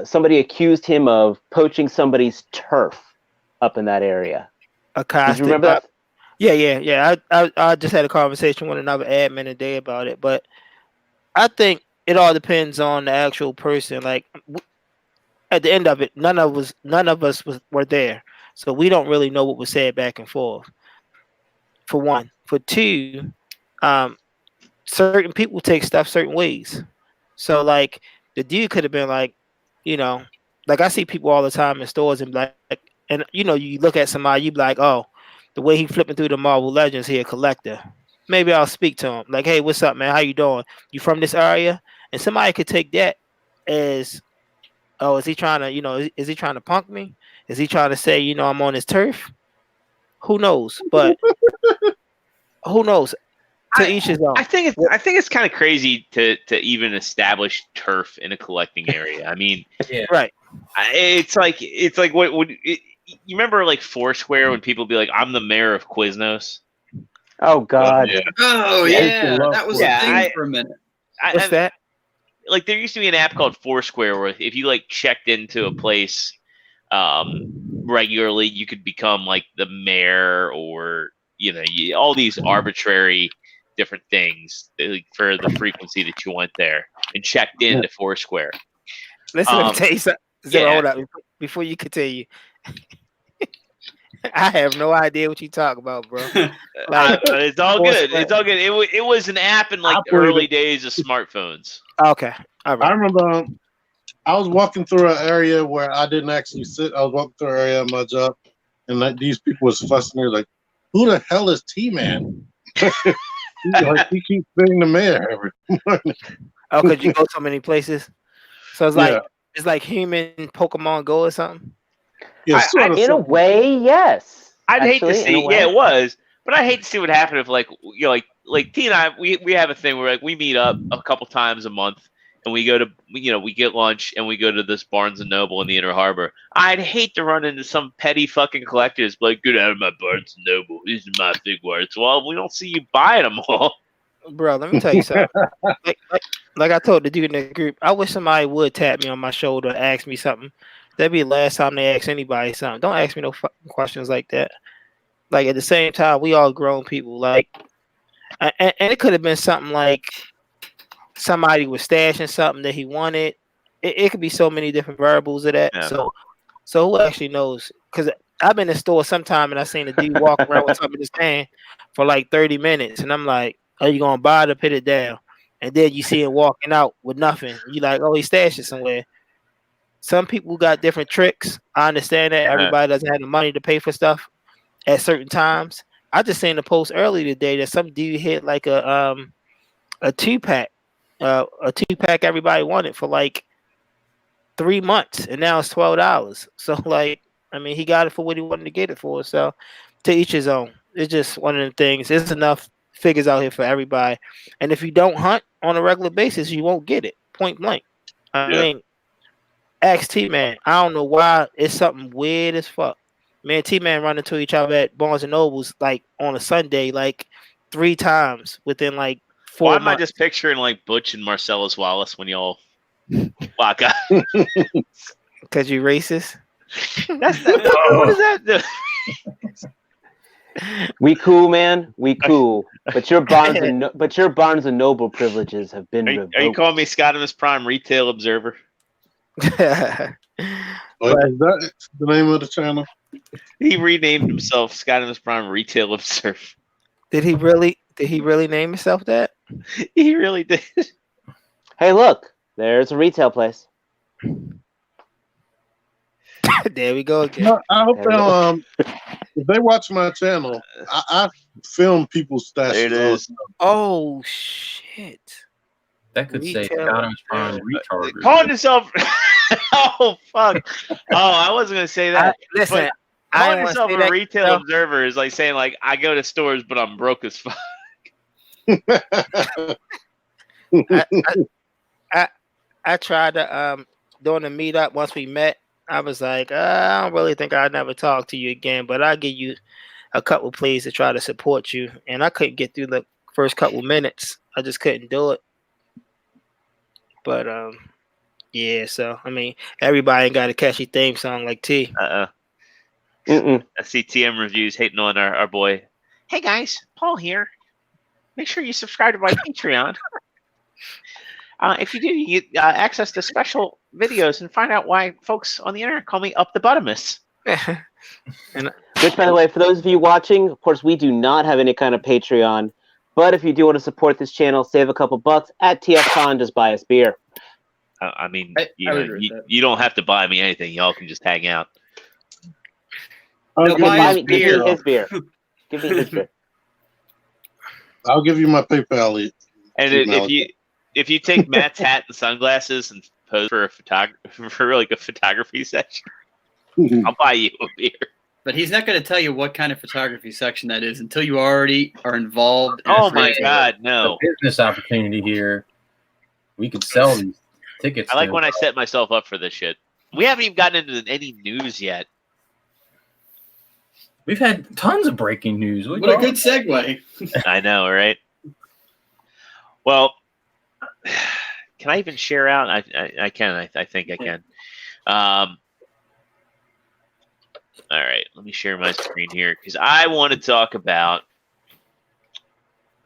somebody accused him of poaching somebody's turf up in that area. Did you remember that? Yeah. I just had a conversation with another admin today about it, but I think it all depends on the actual person. Like at the end of it, none of us were there, so we don't really know what was said back and forth. For one, for two, certain people take stuff certain ways. So like the dude could have been like, like I see people all the time in stores and like, and you look at somebody, you be like, oh, the way he flipping through the Marvel Legends, he a collector. Maybe I'll speak to him like, hey, what's up, man? How you doing? You from this area? And somebody could take that as, oh, is he trying to, is he trying to punk me? Is he trying to say, I'm on his turf? Who knows? But who knows? To each his own. I think it's kind of crazy to even establish turf in a collecting area. I mean, yeah. Right. It's like what would you remember like Foursquare when people be like, I'm the mayor of Quiznos? Oh God. Oh yeah, that was a thing for a minute. What's that? Like there used to be an app called Foursquare where if you like checked into a place regularly, you could become like the mayor or all these arbitrary different things for the frequency that you went there and checked into Foursquare. Listen, let me tell you something. Hold up before you continue. I have no idea what you talk about, bro. It's all good. It's all good. It was an app in like the early days of smartphones. Okay. All right. I remember I was walking through an area where I didn't actually sit. I was walking through an area of my job, and these people was fussing. They're like, "Who the hell is T-Man?" He keeps being the mayor every morning. Oh, because you go so many places. So it's like it's like human Pokemon Go or something. Yeah, in a way, yes. I'd hate to see. Yeah, it was, but I hate to see what happened if like like T and I, we have a thing where like we meet up a couple times a month and we go to we get lunch and we go to this Barnes and Noble in the Inner Harbor. I'd hate to run into some petty fucking collectors like, get out of my Barnes and Noble. These are my Figuarts. Well, we don't see you buying them all. Bro, let me tell you something. like I told the dude in the group, I wish somebody would tap me on my shoulder and ask me something. That'd be the last time they ask anybody something. Don't ask me no fucking questions like that. Like at the same time, we all grown people. Like, and it could have been something like somebody was stashing something that he wanted. It could be so many different variables of that. Yeah. So who actually knows? Because I've been in the store sometime and I seen a dude walk around with something in his hand for like 30 minutes, and I'm like, are you gonna buy it or put it down? And then you see him walking out with nothing. You like, oh, he stashed it somewhere. Some people got different tricks. I understand that everybody doesn't have the money to pay for stuff at certain times. I just seen a post earlier today that some dude hit like a 2-pack, a 2-pack everybody wanted for like 3 months, and now it's $12. So like, I mean, he got it for what he wanted to get it for. So to each his own. It's just one of the things. There's enough figures out here for everybody, and if you don't hunt on a regular basis, you won't get it. Point blank. I mean, ask T-Man. I don't know why it's something weird as fuck. Me and T-Man run into each other at Barnes and Nobles like on a Sunday, like 3 times within like 4 Why months. am I just picturing like Butch and Marcellus Wallace when y'all walk out? Because you racist. What does that do? We cool, man. We cool. But your Barnes and Noble privileges have been revoked. Are you calling me Scottimus Prime Retail Observer? Is that the name of the channel? He renamed himself Scottimus Prime Retail Observer. Did he really name himself that? He really did. Hey, look, there's a retail place. There we go again. No, I hope if they watch my channel, I film people's stashes. There it is. Oh shit! That could say Retail. Scottimus Prime retard. Calling himself. Oh fuck! Oh, I wasn't gonna say that. Listen, Calling I yourself a retail observer is like saying like I go to stores, but I'm broke as fuck. I tried to during the meetup once we met. I was like, I don't really think I'd never talk to you again, but I'll give you a couple plays to try to support you. And I couldn't get through the first couple minutes. I just couldn't do it. But yeah. So I mean, everybody ain't got a catchy theme song like T. I see TM reviews hating on our boy. Hey guys, Paul here. Make sure you subscribe to my Patreon. If you do, you get access to special videos and find out why folks on the internet call me Up the Buttimus. Which, by the way, for those of you watching, of course, we do not have any kind of Patreon. But if you do want to support this channel, save a couple bucks at TFCon, just buy us beer. I mean, I agree with that. you don't have to buy me anything. Y'all can just hang out. No, buy his Give me beer. his beer. Give me his beer. I'll give you my PayPal. And if you take Matt's hat and sunglasses and pose for a photography session, I'll buy you a beer. But he's not going to tell you what kind of photography section that is until you already are involved. In Oh a my trade. God, no! The business opportunity here. We could sell these tickets. I like to- when I set myself up for this shit. We haven't even gotten into any news yet. We've had tons of breaking news. What a good segue. I know, right? Well, can I even share out? I can. I think I can. All right, let me share my screen here because I want to talk about.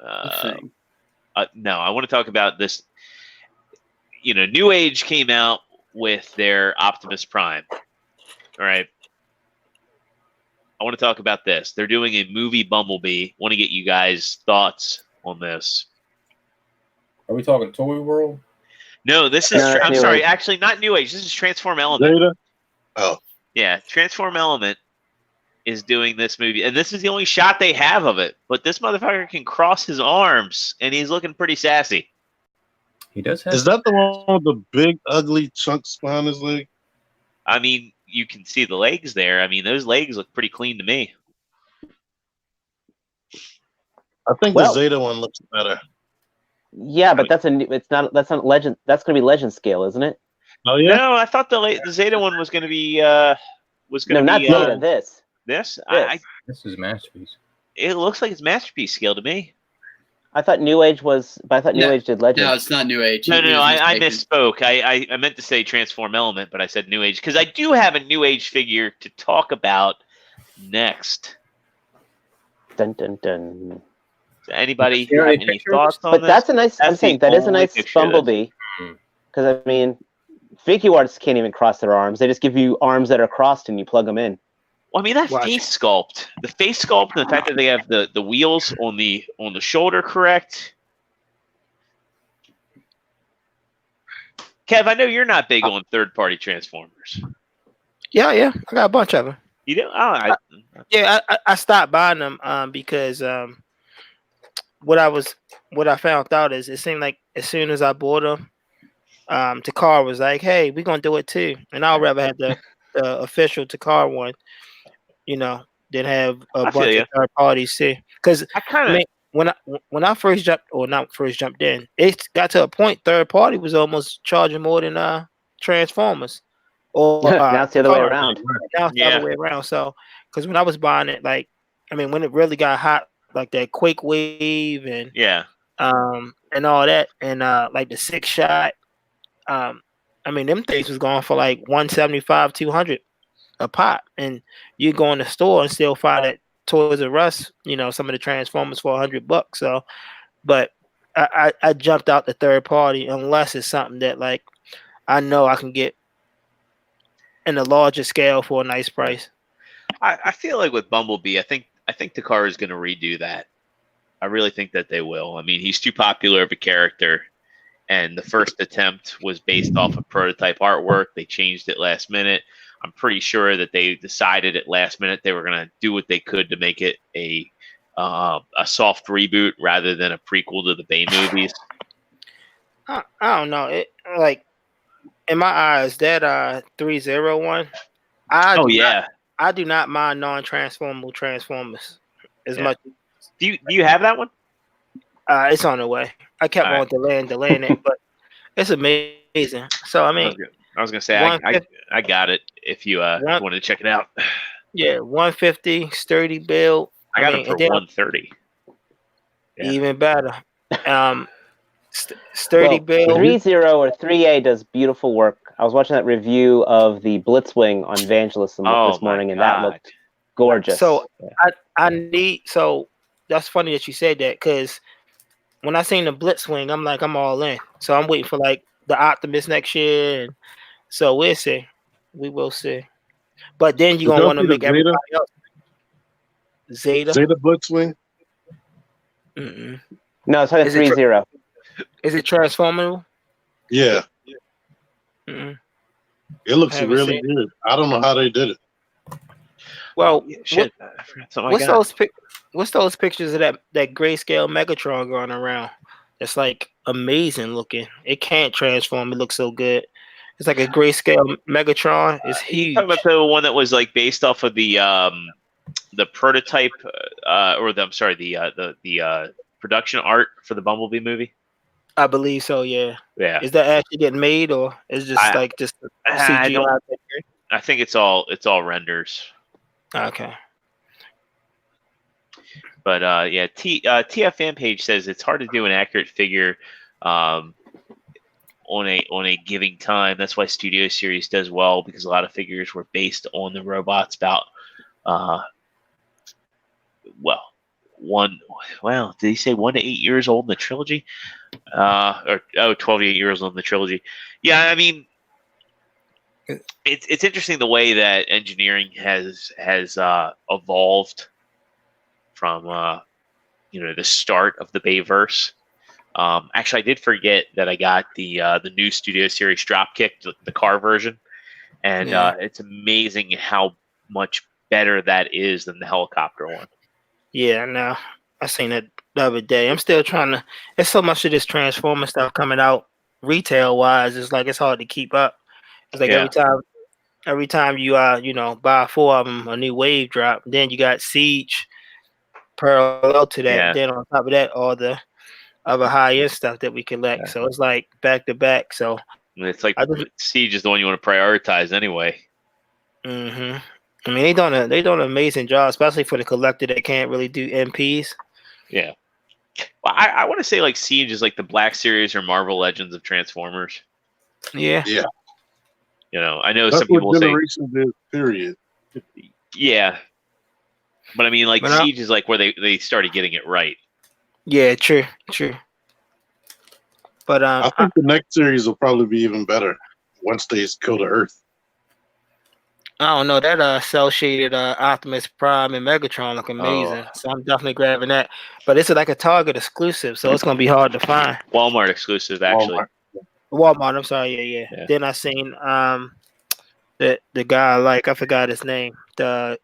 No, I want to talk about this. You know, New Age came out with their Optimus Prime. All right. I want to talk about this. They're doing a movie Bumblebee. Want to get you guys' thoughts on this. Are we talking Toy World? No, this is. No, I'm New sorry. Age. Actually, not New Age. This is Transform Element. Data? Oh. Yeah, Transform Element is doing this movie, and this is the only shot they have of it. But this motherfucker can cross his arms, and he's looking pretty sassy. He does have. Is that the one with the big, ugly chunks behind his leg? I mean, you can see the legs there. I mean, those legs look pretty clean to me. I think Well- the Zeta one looks better. Yeah, but that's not legend. That's going to be legend scale, isn't it? Oh yeah. No, I thought the Zeta one was going to be No, not be Zeta. This. this. This is masterpiece. It looks like it's masterpiece scale to me. I thought New Age was, but I thought New No, Age did legend. No, it's not New Age. No, He was I mistaken. misspoke. I meant to say Transform Element, but I said New Age because I do have a New Age figure to talk about next. Dun dun dun. Anybody There are have any any pictures? thoughts on But this? that's a nice. I'm That's saying the that is a only nice picture that's- Bumblebee. Hmm. Because I mean, figure artists can't even cross their arms. They just give you arms that are crossed and you plug them in. Well, I mean that Watch. face sculpt, the face sculpt, and the fact that they have the wheels on the shoulder correct. Kev, I know you're not big on third-party Transformers. Yeah, I got a bunch of them. You do? Oh, Yeah, I stopped buying them because what I found out is it seemed like as soon as I bought them, Takara was like, "Hey, we're gonna do it too," and I'd rather have the official Takara one, than have I a feel bunch ya. of third parties too. Because I kind of. I mean, when I first jumped, or not first jumped in, it got to a point third party was almost charging more than Transformers. Or Now it's the other way Takara. around. Now it's the Yeah. other way around. So, because when I was buying it, when it really got hot, like that Quake Wave and Yeah. and all that, and like the 6-shot, them things was going for like 175, 200 a pop, and you go in the store and still find at Toys R Us, some of the Transformers for $100. So, but I jumped out the third party unless it's something that like I know I can get in a larger scale for a nice price. I feel like with Bumblebee, I think Takara is going to redo that. I really think that they will. I mean, he's too popular of a character, and the first attempt was based off of prototype artwork. They changed it last minute. I'm pretty sure that they decided at last minute they were going to do what they could to make it a soft reboot rather than a prequel to the Bay movies. I don't know. It like in my eyes that 301. I do not mind non-transformable Transformers as Yeah. much. Do you have that one? It's on the way. I kept All on delaying it, but it's amazing. So I mean, I was gonna say I got it if you wanted to check it out. yeah, 150 sturdy build. I got it mean, for and then 130. Yeah. even better. Sturdy build. 3-0 or 3A does beautiful work. I was watching that review of the Blitzwing on Evangelism this morning, and that looked gorgeous. So so that's funny that you said that because when I seen the Blitzwing, I'm like, I'm all in. So I'm waiting for like the Optimus next year, and so we'll see. We will see. But then you're gonna want to make everybody else Zeta. Zeta Blitzwing. Mm-mm. no, it's like a Is it 3-0. Is it transformable? Yeah, Mm-mm. it looks Haven't really seen good. I don't know how they did it. Well, Shit, I forgot something I what's got. what's those pictures of that grayscale Megatron going around? It's like amazing looking. It can't transform. It looks so good. It's like a grayscale Megatron. It's huge. Talking about the one that was like based off of the prototype, the production art for the Bumblebee movie. I believe so. Yeah. Yeah, Is that actually getting made, or is just I- like just I CGI? don't- I think it's all renders. Okay. But TF fan page says it's hard to do an accurate figure on a giving time. That's why Studio Series does well because a lot of figures were based on the robots about did he say 1 to 8 years old in the trilogy? 12 to 8 years old in the trilogy. Yeah, I mean it's interesting the way that engineering has evolved from the start of the Bayverse. Actually, I did forget that I got the new Studio Series Dropkick, the car version, and Yeah. it's amazing how much better that is than the helicopter one. Yeah. No, I seen it the other day. I'm still trying to. There's so much of this Transformer stuff coming out retail wise. It's like it's hard to keep up. It's like Yeah. every time you buy 4 of them, a new wave drop. Then you got Siege, parallel to that. Yeah. Then on top of that, all the other high end stuff that we collect. Yeah. So it's like back to back. So And it's like I just- Siege is the one you want to prioritize anyway. I mean, they done an amazing job, especially for the collector that can't really do MPs. Yeah. Well, I want to say like Siege is like the Black Series or Marvel Legends of Transformers. Yeah. You know, I know That's some people what say, Generation did, period. yeah. But I mean, like, But I- Siege is like where they started getting it right. Yeah, true. But I think the next series will probably be even better once they go to Earth. I don't know, that cell shaded Optimus Prime and Megatron look amazing. So I'm definitely grabbing that. But it's like a Target exclusive, so it's gonna be hard to find. Walmart exclusive, actually. Walmart. Walmart, I'm sorry, yeah. Yeah. Then I seen the guy I forgot his name. The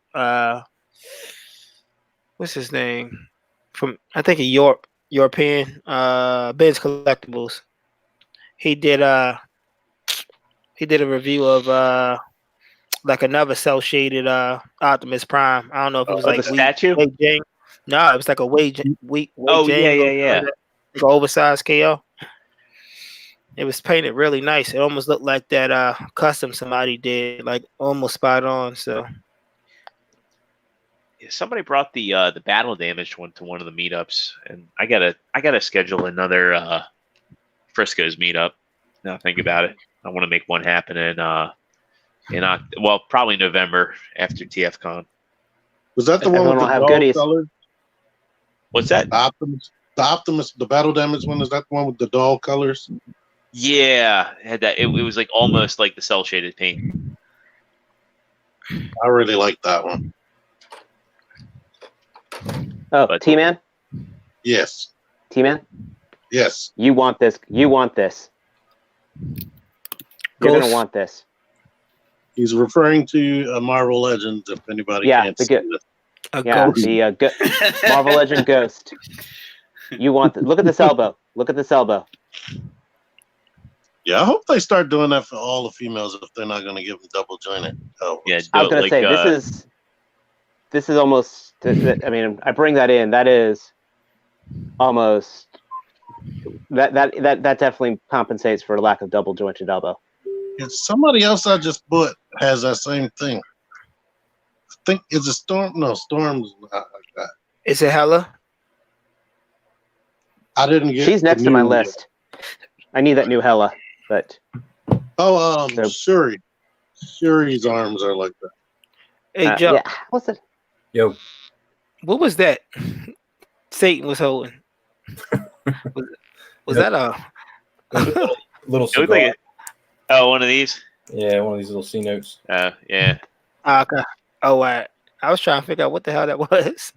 what's his name? From I think European Ben's Collectibles. He did a review of like another cell shaded Optimus Prime. I don't know if it was Oh, like the statue? Wei Jing. No, it was like a Wei Jing. Oh, yeah. Like an oversized KO. It was painted really nice. It almost looked like that custom somebody did, like almost spot on. So Yeah, somebody brought the battle damaged one to one of the meetups, and I gotta schedule another Frisco's meetup. Now think about it. I want to make one happen well, probably November after TFCon. Was that the one Everyone with will the have doll goodies. colors? What's that? The Optimus, the battle damage one, is that the one with the doll colors? Yeah, it had that. It was like almost like the cell shaded paint. I really like that one. Oh, But- T-Man? Yes. T-Man? Yes. You want this. You're going to Ghost. want this. He's referring to a Marvel Legends, if anybody Yeah, can't the see good- it. a Yeah, ghost. the Marvel Legend Ghost. You want look at this elbow. Look at this elbow. Yeah, I hope they start doing that for all the females if they're not going to give them double jointed elbows. Yeah, I was do it going to like, say this is almost. I mean, I bring that in. That is almost that definitely compensates for a lack of double jointed elbow. And somebody else I just bought has that same thing. I think it's a Storm. No, Storm's not like that. Is it Hella? I didn't get. She's the next to my new- list. I need that new Hella, but Oh, So- Shuri. Shuri's arms are like that. Hey Joe, yeah. What's it? Yo, what was that? Satan was holding. Was that a? little it looked cigar. like one of these. Yeah, one of these little C notes. Yeah. Okay. Oh, I was trying to figure out what the hell that was.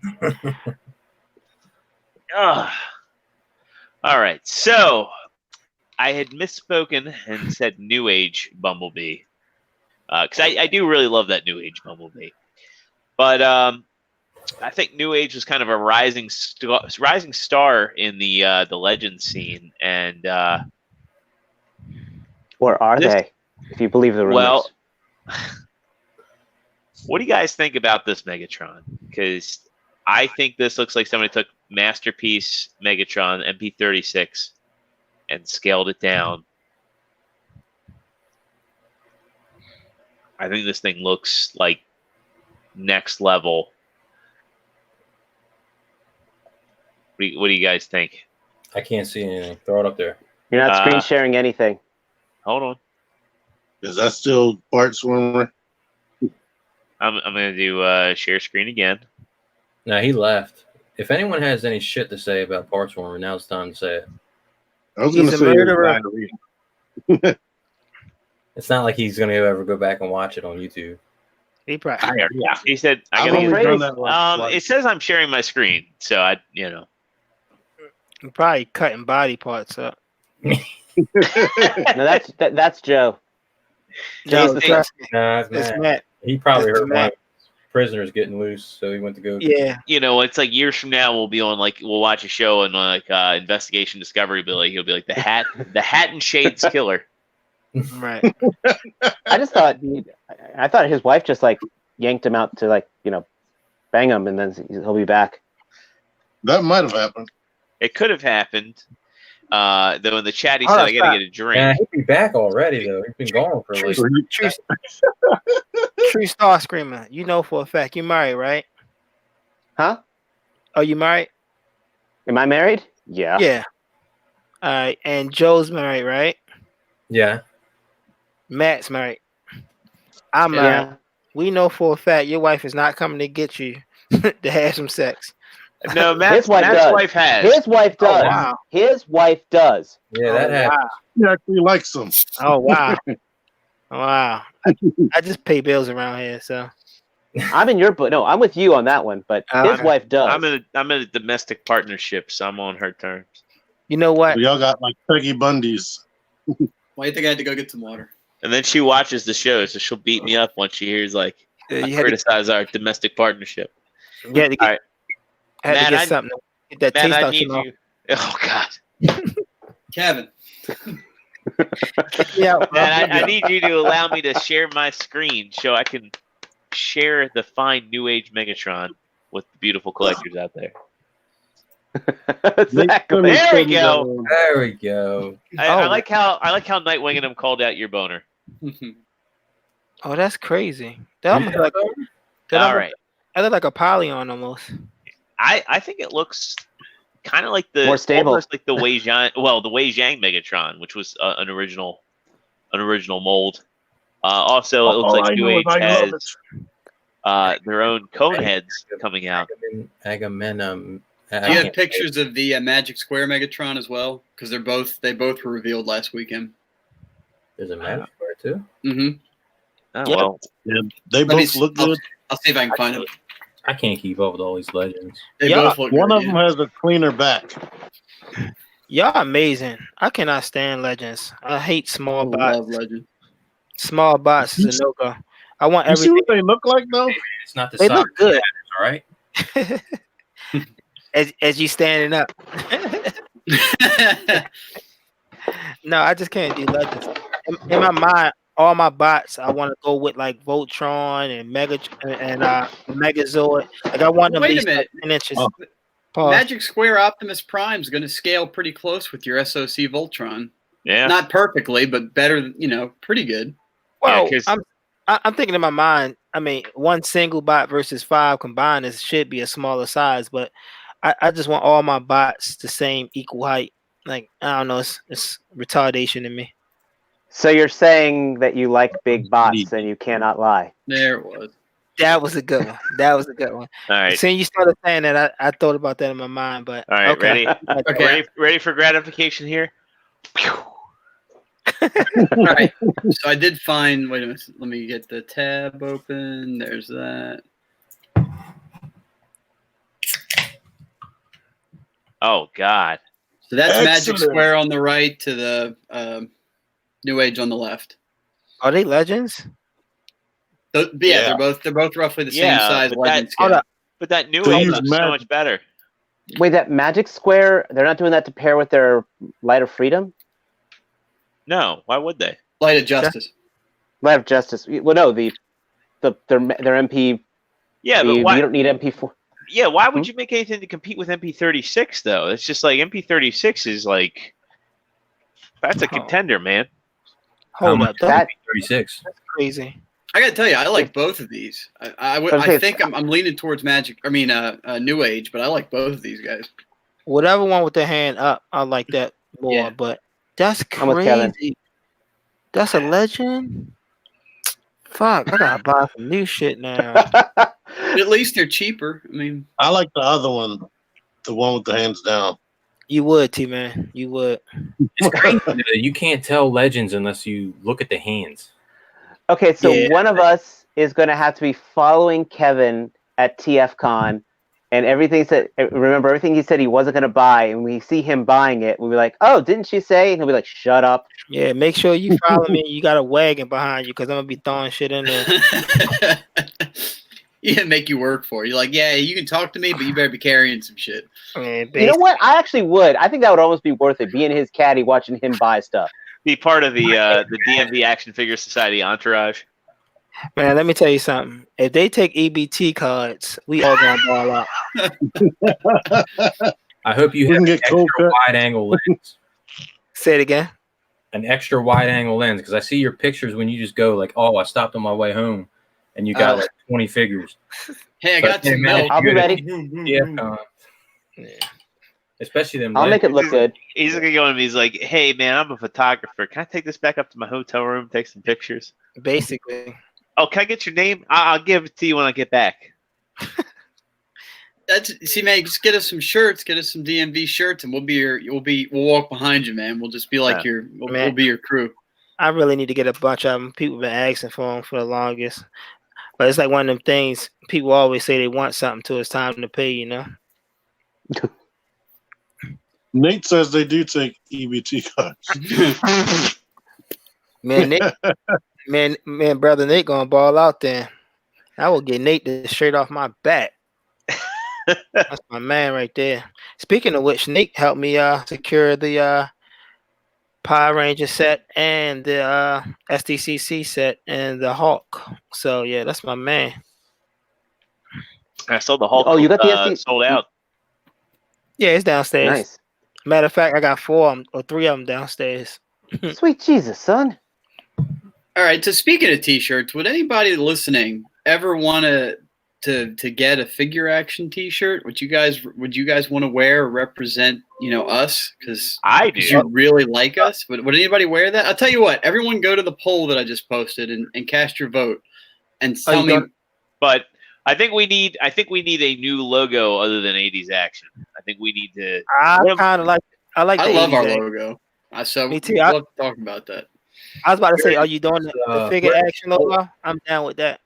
All right. So I had misspoken and said New Age Bumblebee because I do really love that New Age Bumblebee, but I think New Age was kind of a rising star in the Legends scene, and Or are This- they? If you believe the rumors. well, what do you guys think about this Megatron? Because I think this looks like somebody took Masterpiece Megatron MP36 and scaled it down. I think this thing looks like next level. What do you guys think? I can't see anything. Throw it up there. You're not screen sharing anything. Hold on. Is that still Bart Swimmer? I'm gonna do share screen again. No, he left. If anyone has any shit to say about Parts Warmer, now it's time to say it. I was going to He's a say murderer. diarrhea. It's not like he's gonna ever go back and watch it on YouTube. He probably. Yeah. He said I I've gotta only get. done that once. It says I'm sharing my screen, so He probably cutting body parts up. No, that's Joe. No, the trust me, Nah, it's it's Matt. Matt. He probably It's heard one Matt. of his prisoners getting loose, so he went to go. Yeah, it's like years from now we'll be on we'll watch a show and Investigation Discovery Billy. He'll be like the hat and shades killer. right. I just thought I thought his wife just yanked him out to bang him, and then he'll be back. That might have happened. It could have happened. Though in the chat he Oh, said, I that's got to not- get a drink. Yeah, he'd be back already though. He's been gone for like. True Star Screamer. You know for a fact you married, right? Huh? Are you married? Am I married? Yeah. Yeah. All right. And Joe's married, right? Yeah. Matt's married. I'm married. Yeah. We know for a fact your wife is not coming to get you to have some sex. No, Matt's wife does. wife has. His wife Oh, does. wow. His wife does. Yeah, that Oh, happened. He actually likes them. wow. Oh, wow. Wow. I just pay bills around here, so. I'm in your book. No, I'm with you on that one, but his Okay. wife does. I'm in a domestic partnership, so I'm on her terms. You know what? We all got like Peggy Bundy's. Why do you think I had to go get some water? And then she watches the show, so she'll beat me up once she hears like I You had to, criticize our domestic partnership. you had to get, All right. had to Matt, get something to get that Matt, taste I out need your mouth. you. Oh God, Kevin. Yeah. Matt, I need you to allow me to share my screen so I can share the fine New Age Megatron with the beautiful collectors out there. Exactly. There we go. There we go. I Oh. like how Nightwing and him called out your boner. Oh, that's crazy. That almost like All right, that look like a polyon almost. I think it looks kind of like the More stable. almost like the Wei Zhang, the Wei Zhang Megatron, which was an original mold. Also, it looks like New Age has their own cone heads coming out. Agamemnon. Do you have pictures of the Magic Square Megatron as well? Because they both were revealed last weekend. There's a Magic Square too. Mm-hmm. Oh, Yeah. well, Yeah, they Let me both look good. I'll see if I can find them. I can't keep up with all these legends. They Yeah, both look One good, of them has a cleaner back. Y'all amazing. I cannot stand legends. I hate small bots. Love Legend. Small bots is a no go. I want You see everything. what they look like though? It's not the They size look good all right? as you standing up. No, I just can't do legends. In my mind, all my bots, I want to go with like Voltron and Megazord. Like I want them to Wait be a minute. 10 inches. Oh. Pause. Magic Square Optimus Prime is going to scale pretty close with your SOC Voltron. yeah. Not perfectly, but better. Pretty good. Well, 'cause- I'm thinking in my mind. I mean, one single bot versus 5 combined should be a smaller size, but I just want all my bots the same equal height. Like I don't know, it's retardation in me. So you're saying that you like big bots and you cannot lie. There it was. That was a good one. That was a good one. All right. Since you started saying that, I thought about that in my mind. But All right. okay. Ready? Okay. Ready for gratification here? All right. So I did find. Wait a minute. Let me get the tab open. There's that. Oh God. So that's Magic Excellent. Square on the right to the New Age on the left. Are they legends? Yeah, they're both roughly the same Yeah, size. but Legend that- scale. Hold up. But that new They one use looks so magic. much better. Wait, that Magic Square, they're not doing that to pair with their Light of Freedom? No, why would they? Light of Justice. Light of Justice. Well, no, their MP. Yeah, but we why? don't need MP4. Yeah, why would you make anything to compete with MP36 though? It's just like MP36 is like that's a Oh. contender, man. Hold much? up. That's 36. crazy. I gotta tell you, I like both of these. I Okay. think I'm leaning towards Magic. I mean, New Age, but I like both of these guys. Whatever one with the hand up, I like that more. Yeah. But that's I'm with Kevin. crazy. That's a legend. Fuck, I gotta buy some new shit now. But at least they're cheaper. I mean, I like the other one, the one with the hands down. You would, T-Man. You would. It's crazy that you can't tell legends unless you look at the hands. Okay, so Yeah. one of us is going to have to be following Kevin at TFCon, and remember everything he said he wasn't going to buy, and we see him buying it, we'll be like, "Oh, didn't she say?" And he'll be like, "Shut up." Yeah, make sure you follow me. You got a wagon behind you because I'm gonna be throwing shit in there. yeah, make you work for it. You're like, yeah, you can talk to me, but you better be carrying some shit. Man, You know what? I actually would. I think that would almost be worth it, being his caddy, watching him buy stuff. Be part of the DMV Action Figure Society entourage. Man, let me tell you something. If they take EBT cards, we all gonna ball out. I hope you We have can an get cold extra cut. wide angle lens. Say it again. An extra wide angle lens, because I see your pictures when you just go like, "Oh, I stopped on my way home," and you got like 20 figures. Hey, I So got can't some imagine milk. I'll be you had ready. DFCon, Yeah. especially them. I'll make it look good. He's gonna go and he's like, "Hey man, I'm a photographer. Can I take this back up to my hotel room, take some pictures? Basically. Oh, can I get your name? I'll give it to you when I get back." See, man, just get us some shirts, get us some DMV shirts, and we'll walk behind you, man. We'll just be like we'll be your crew. I really need to get a bunch of them. People been asking for them for the longest. But it's like one of them things people always say they want something till it's time to pay, you know? Nate says they do take EBT cards. Man, Nick, brother Nick gonna ball out there. I will get Nate this straight off my back. That's my man right there. Speaking of which, Nick helped me secure the Power Ranger set and the SDCC set and the Hulk. So yeah, that's my man. I saw the Hulk. Oh, you got the SD sold out. Yeah, it's downstairs. Nice. Matter of fact, I got 4 of them or 3 of them downstairs. Sweet Jesus, son. All right. So speaking of T-shirts, would anybody listening ever want to get a figure action T-shirt? Would you guys want to wear or represent us? Because I do. you really like us. Would anybody wear that? I'll tell you what. Everyone, go to the poll that I just posted and cast your vote and tell me. But I think we need a new logo other than 80s action. I think we need to. I kind of like. I like. I the love 80s our act. logo. So Me too. we'd love to talk about that. I was about to say, are you doing the figure where- action logo? I'm down with that.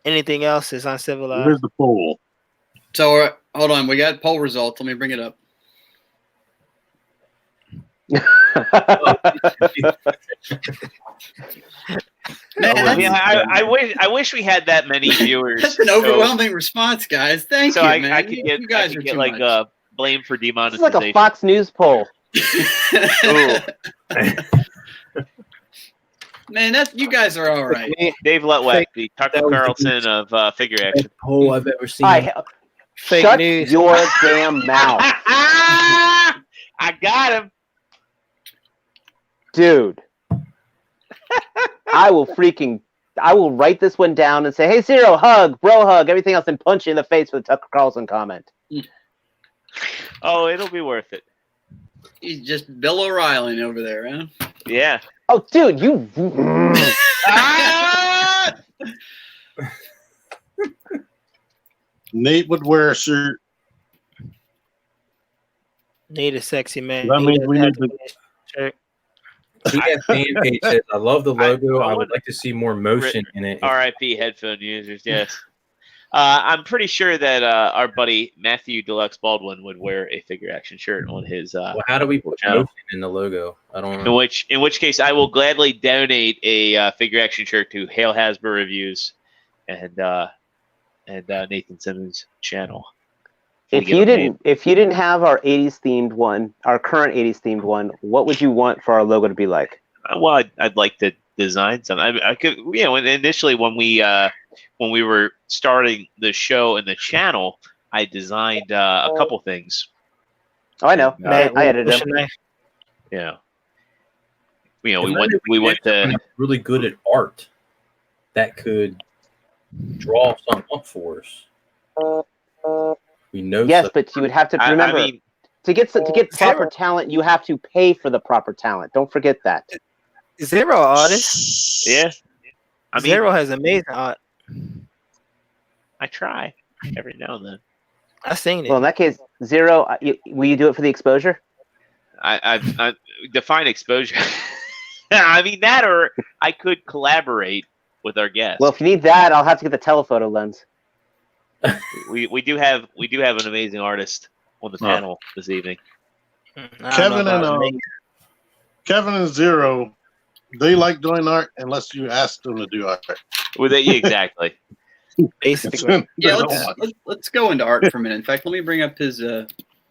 Anything else is uncivilized. Where's the poll? So hold on, we got poll results. Let me bring it up. Man, I wish we had that many viewers. that's an overwhelming response, guys. Thank So you, I man. could You get guys are get too like much. blame for This is demonetization. like a Fox News poll. Man, you guys are all right. Dave Letwak, Fake- the Tucker that was the Carlson of figure action. poll I've ever seen. Fake Shut news. your damn mouth, I got him. dude. I will write this one down and say, "Hey, Zero, hug, bro, hug, everything else," and punch you in the face with a Tucker Carlson comment. Oh, it'll be worth it. He's just Bill O'Reilly over there, huh? Yeah. Oh, dude, you. Ah! Nate would wear a shirt. Need a sexy man. That He means doesn't we have need to to- wear a shirt. TF fan page says, "I love the logo. I would wonder- like to see more motion in it." RIP headphone users, yes. I'm pretty sure that our buddy Matthew Deluxe Baldwin would wear a figure action shirt on his. Well, how do we put channel. motion in the logo? I don't In know. which case, I will gladly donate a figure action shirt to Hale Hasbro Reviews and Nathan Simmons' channel. If you didn't have our 80s themed one, our current 80s themed one, what would you want for our logo to be like? Well, I'd like to design something. I could, initially when we were starting the show and the channel, I designed a couple things. Oh, I know. Matt, I edited what's them. your name? Yeah. If We went someone to. that's really good at art that could draw something up for us. We know. Yes, such- but you would have to I remember mean, to get proper Zero. talent. You have to pay for the proper talent. Don't forget that. Zero artist. yeah. I mean, Zero has amazing art. I try every now and then. I seen it. Well, in that case, Zero, will you do it for the exposure? I define exposure. I mean that, or I could collaborate with our guests. Well, if you need that, I'll have to get the telephoto lens. we do have an amazing artist on the panel this evening. I don't know Kevin about and amazing. Kevin and Zero, they like doing art unless you ask them to do art. With it, exactly. Basically. They Yeah, don't want let's go into art for a minute. In fact, let me bring up his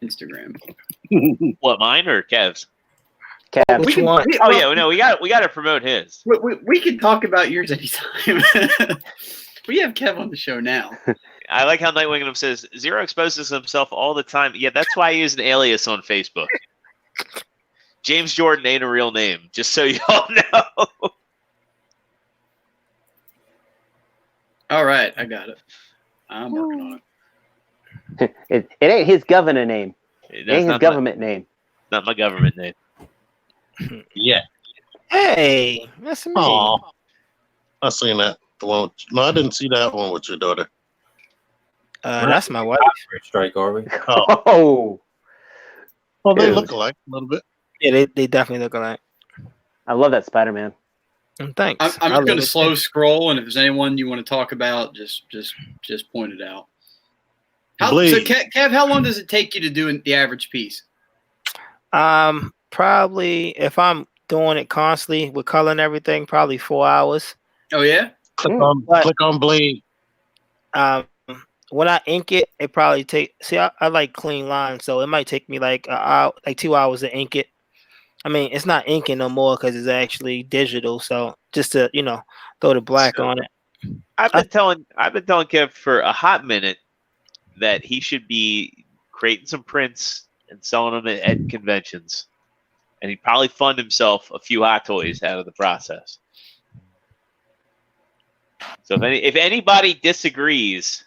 Instagram. What, mine or Kev's? Kev. Which one? Oh yeah, no, we got to promote his. We can talk about yours anytime. We have Kev on the show now. I like how Nightwing says Zero exposes himself all the time. Yeah, that's why I use an alias on Facebook. James Jordan ain't a real name, just so y'all know. All right, I got it. I'm working on it. It ain't his governor name. It That's ain't his not government name. not my government name. Yeah. Hey, that's me. Oh, I seen that. The one. No, I didn't see that one with your daughter. That's my wife. Strike, are we? Oh, Oh, well, they Dude. look alike a little bit. Yeah, they definitely look alike. I love that Spider-Man. Thanks. I'm I just love going to it. slow scroll, and if there's anyone you want to talk about, just point it out. So, Blade. Kev, how long does it take you to do the average piece? Probably if I'm doing it constantly with color and everything, probably 4 hours. Oh yeah. Click But- on Blade. When I ink it, it probably take. See, I like clean lines, so it might take me like an hour, like 2 hours to ink it. I mean, it's not inking no more because it's actually digital. So just to throw the black on it. I've been telling Kev for a hot minute that he should be creating some prints and selling them at conventions, and he'd probably fund himself a few Hot Toys out of the process. So if anybody disagrees,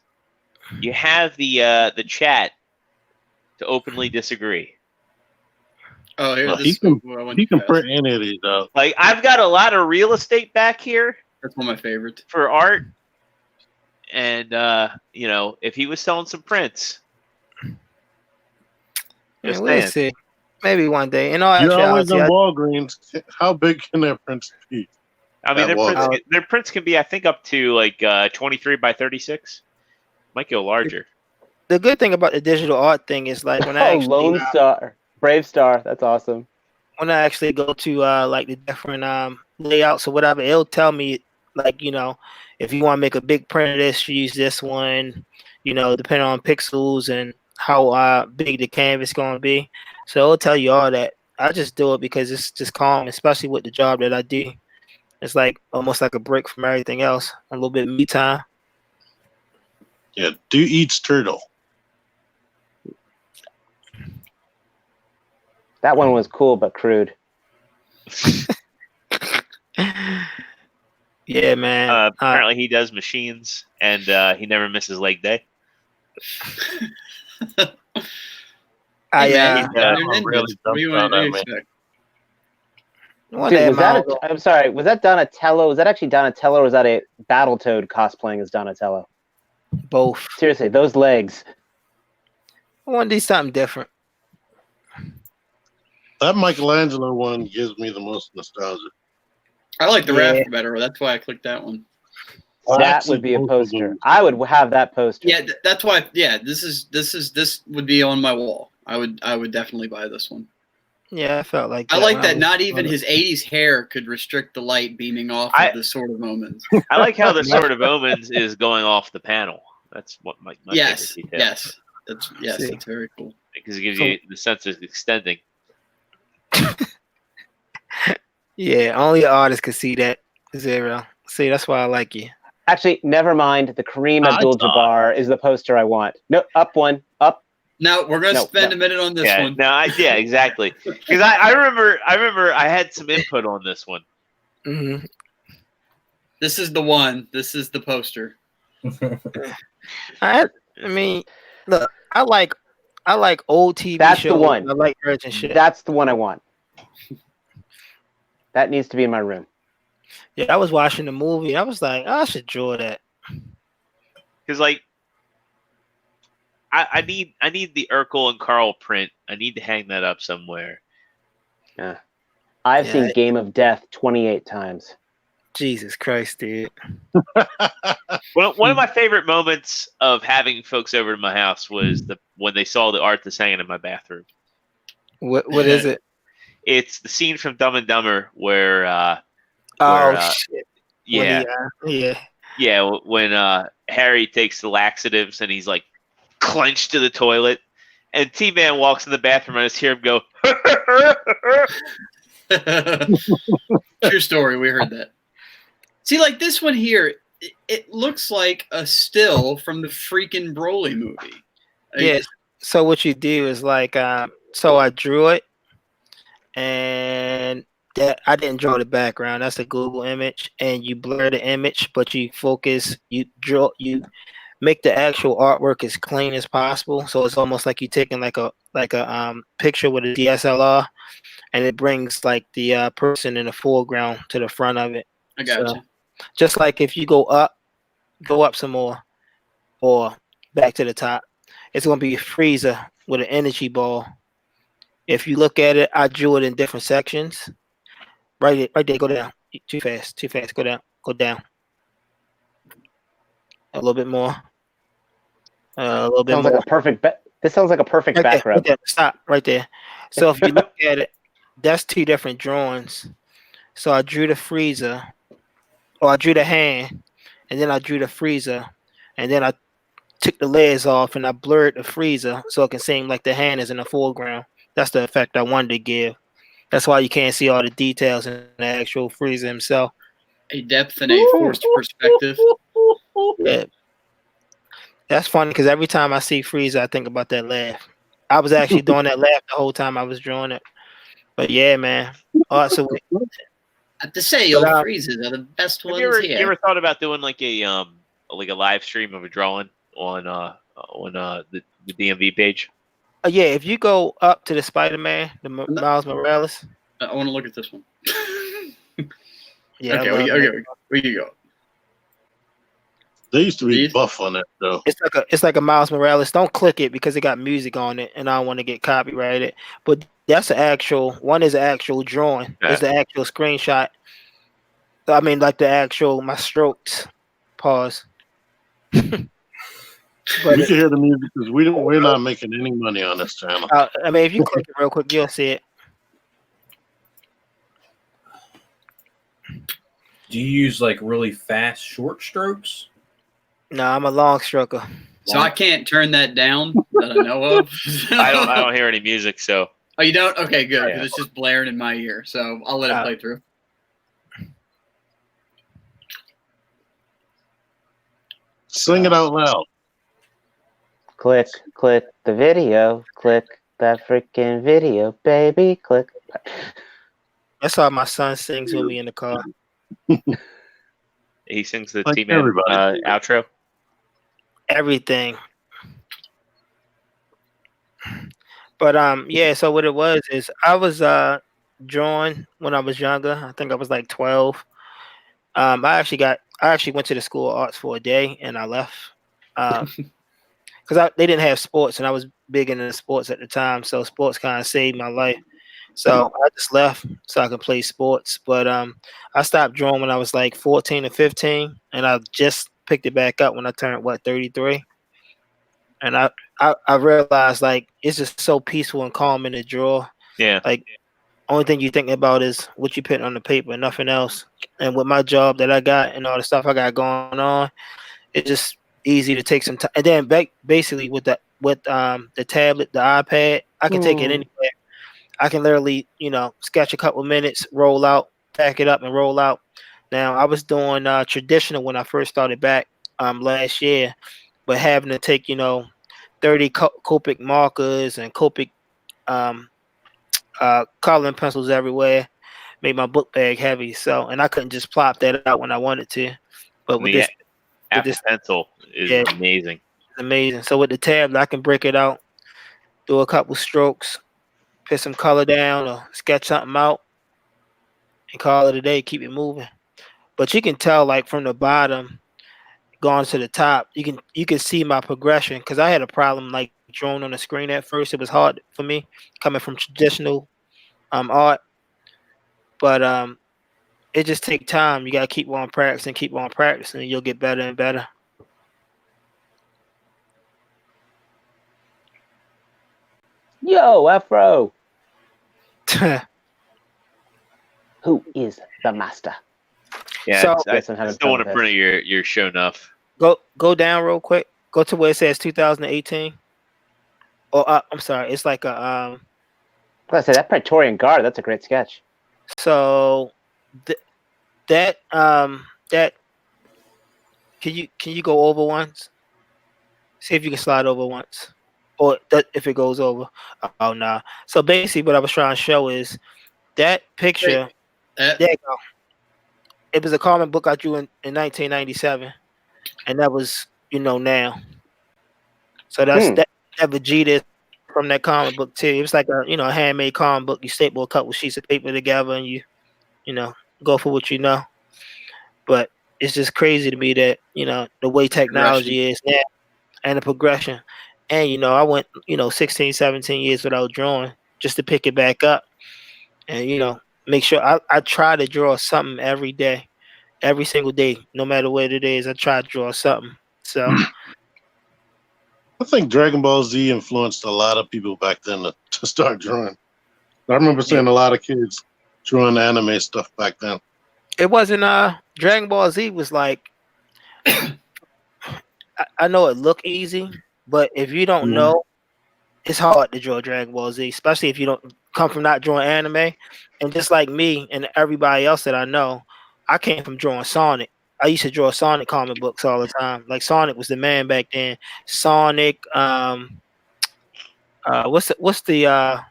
you have the chat to openly disagree. Oh, here. Well, This he is can- where I went He too can fast. print any of these out. Like I've got a lot of real estate back here That's one of my favorites. for art, and if he was selling some prints, Yeah, just we'll saying. see. Maybe one day. In all You're always actuality, in Walgreens. How big can their prints be? I mean, That was- their prints can be, I think, up to like 23 by 36. Might go larger. the good thing about the digital art thing is like when I Oh, actually Lone Star, Brave Star. That's awesome. when I actually go to like the different layouts or whatever, it'll tell me like if you want to make a big print of this, use this one. Depending on pixels and how big the canvas going to be. So it'll tell you all that. I just do it because it's just calm, especially with the job that I do. It's like almost like a break from everything else. A little bit of me time. Yeah, do eats turtle. That one was cool but crude. Yeah, man. Apparently, he does machines, and he never misses leg day. I Hey, man, yeah, you're I'm ninjas. really What do you want dumped to on that, man. expect? one Dude, day was that Mao- I'm sorry. Was that Donatello? Was that actually Donatello, or was that a Battletoad cosplaying as Donatello? both. Seriously, those legs. I want to do something different. That Michelangelo one gives me the most nostalgia. I like the Yeah. raft better. That's why I clicked that one. That Actually, would be a both of poster. them. I would have that poster. Yeah, that's why. Yeah, this would be on my wall. I would definitely buy this one. Yeah, I felt like I that like when that. was Not even on it. his '80s hair could restrict the light beaming off I- of the Sword of Omens. I like how the Sword of Omens is going off the panel. That's what my Yes, favorite detail. yes, See. that's very cool. Because it gives you the sense of extending. Yeah, only an artist could see that. Zero. See, that's why I like you. Actually, never mind. The Kareem I Abdul-Jabbar is the poster I want. No, up one, up. Now we're gonna No, spend no. a minute on this Yeah, one. no, yeah, exactly. Because I remember I had some input on this one. hmm This is the one. This is the poster. I mean, look, I like old TV That's the shows. one. I like virgin shit. That's the one I want. That needs to be in my room. Yeah, I was watching the movie. I was like, I should draw that. Because like I need the Urkel and Carl print. I need to hang that up somewhere. I've Yeah, seen Game of Death 28 times. Jesus Christ, dude. One of my favorite moments of having folks over to my house was when they saw the art that's hanging in my bathroom. What is it? It's the scene from Dumb and Dumber where Oh uh, shit. yeah, When he, yeah. yeah, when Harry takes the laxatives and he's like clenched to the toilet, and T-Man walks in the bathroom and I just hear him go, True story. We heard that. See, like this one here, it looks like a still from the freaking Broly movie. Like, Yes. So what you do is like, so I drew it, and that I didn't draw the background. That's a Google image, and you blur the image, but you focus. You make the actual artwork as clean as possible. So it's almost like you're taking like a picture with a DSLR, and it brings like the person in the foreground to the front of it. I got So, you. just like if you go up some more, or back to the top, it's going to be a Frieza with an energy ball. If you look at it, I drew it in different sections. Right there, go down. Too fast. Go down. A little bit more. A little bit Sounds more. like a perfect This sounds like a perfect Right there, background. right there. Stop right there. So if you look at it, that's two different drawings. So I drew the Frieza, or I drew the hand, and then I drew the Frieza, and then I took the layers off and I blurred the Frieza so it can seem like the hand is in the foreground. That's the effect I wanted to give. That's why you can't see all the details in the actual Frieza himself. A depth and a forced perspective. Yeah. That's funny because every time I see Frieza, I think about that laugh. I was actually doing that laugh the whole time I was drawing it. But yeah, man. All right, so I have to say, old freezes are the best Have ones you here. ever thought about doing like a live stream of a drawing on the DMV page? yeah, if you go up to the Spider-Man, the Miles Morales. I want to look at this one. Yeah. Okay, we can go. They used to be buff on that though. It's like a Miles Morales. Don't click it because it got music on it, and I don't want to get copyrighted. But that's the actual one. Is the actual drawing. Yeah. Is the actual screenshot. I mean, like the actual my strokes. Pause. We can hear the music because we're not making any money on this channel. I mean, if you click it real quick, you'll see it. Do you use like really fast short strokes? No, I'm a long stroker. So I can't turn that down that I know of. I don't hear any music, so. Oh, you don't? Okay, good. Yeah. Because it's just blaring in my ear. So I'll let it play through. Sing it out loud. Click the video. Click that freaking video, baby. Click. That's how my son sings when we in the car. He sings the Like T-Man everybody. outro. Everything. But yeah, so what it was is I was drawing when I was younger. I think I was like 12. I actually went to the School of Arts for a day and I left. Because they didn't have sports and I was big into sports at the time, so sports kind of saved my life. So I just left so I could play sports. But I stopped drawing when I was like 14 or 15, and I just picked it back up when I turned 33. And I realized like it's just so peaceful and calming to draw. Yeah. Like only thing you think about is what you put on the paper, nothing else. And with my job that I got and all the stuff I got going on, it's just easy to take some time. And then basically with the tablet, the iPad, I can take it anywhere. I can literally, sketch a couple minutes, roll out, pack it up, and roll out. Now, I was doing traditional when I first started back last year, but having to take, 30 Copic markers and Copic coloring pencils everywhere made my book bag heavy. So, and I couldn't just plop that out when I wanted to. But with this Apple Pencil is amazing. It's amazing. So with the tablet, I can break it out, do a couple strokes, put some color down or sketch something out and call it a day, keep it moving. But you can tell like from the bottom going to the top, you can see my progression because I had a problem like drawing on the screen at first. It was hard for me coming from traditional art. But it just takes time. You gotta keep on practicing, and you'll get better and better. Yo, Afro. Who is the master? Yeah, So- I Guess I'm having still fun want to with print your show enough. Go down real quick. Go to where it says 2018. Or I'm sorry, it's like a I say that Praetorian Guard. That's a great sketch. So that that can you go over once? See if you can slide over once, or that if it goes over. Oh nah. So basically, what I was trying to show is that picture. Uh, There you go. It was a comic book I drew in 1997, and that was now. So that's that Vegeta from that comic book too. It was like a handmade comic book. You staple a couple sheets of paper together, and you go for what you know. But it's just crazy to me that the way technology is now and the progression. And I went 16, 17 years without drawing just to pick it back up, and make sure I try to draw something every day, every single day, no matter what it is. I try to draw something. So I think Dragon Ball Z influenced a lot of people back then to start drawing. I remember seeing a lot of kids drawing anime stuff back then. it wasn't Dragon Ball Z was like I know it look easy, but if you don't know, it's hard to draw Dragon Ball Z, especially if you don't come from not drawing anime. And just like me and everybody else that I know, I came from drawing Sonic. I used to draw Sonic comic books all the time. Like Sonic was the man back then. Sonic, what's the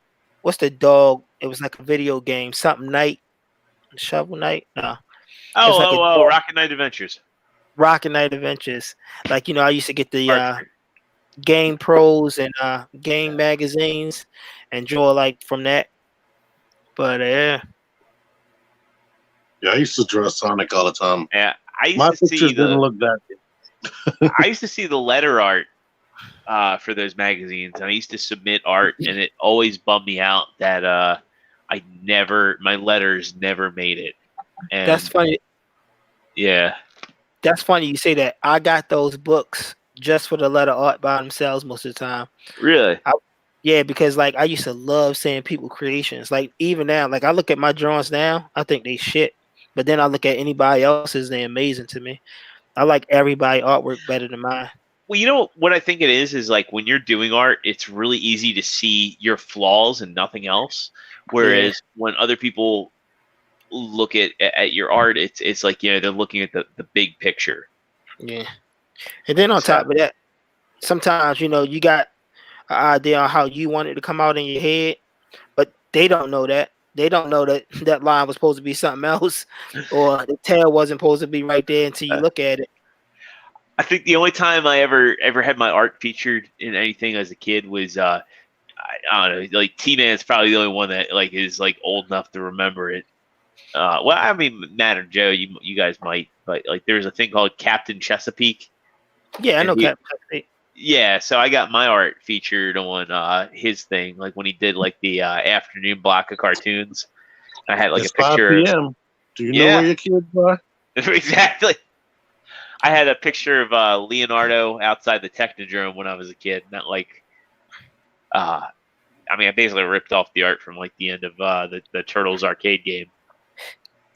dog? It was like a video game, something Knight, Shovel Knight. No, Rocket Knight Adventures. Rocket Knight Adventures. Like I used to get the Game Pros and game magazines and draw like from that. But Yeah, I used to draw Sonic all the time. Yeah, My pictures didn't look that good. I used to see the letter art for those magazines, and I used to submit art, and it always bummed me out that my letters never made it. And that's funny. Yeah, That's funny you say that. I got those books just for the letter art by themselves most of the time. really. Yeah, because like I used to love seeing people creations. Like even now, like I look at my drawings now, I think they shit. But then I look at anybody else's, they're amazing to me. I like everybody artwork better than mine. Well, you know what I think it is like when you're doing art, it's really easy to see your flaws and nothing else. Whereas when other people look at your art, it's like they're looking at the big picture. Yeah. And then on top of that, sometimes you got an idea on how you want it to come out in your head, but they don't know that. They don't know that that line was supposed to be something else, or the tail wasn't supposed to be right there until you look at it. I think the only time I ever had my art featured in anything as a kid was I don't know, like T-Man's probably the only one that like is like old enough to remember it. Well, I mean, Matt or Joe, you guys might, but like there's a thing called Captain Chesapeake. Yeah, I know Captain Chesapeake. Yeah, so I got my art featured on his thing, like when he did like the afternoon block of cartoons. I had like It's a picture. 5 p.m. Do you know where your kids are? Exactly. I had a picture of Leonardo outside the Technodrome when I was a kid. Not like, I basically ripped off the art from like the end of the Turtles arcade game.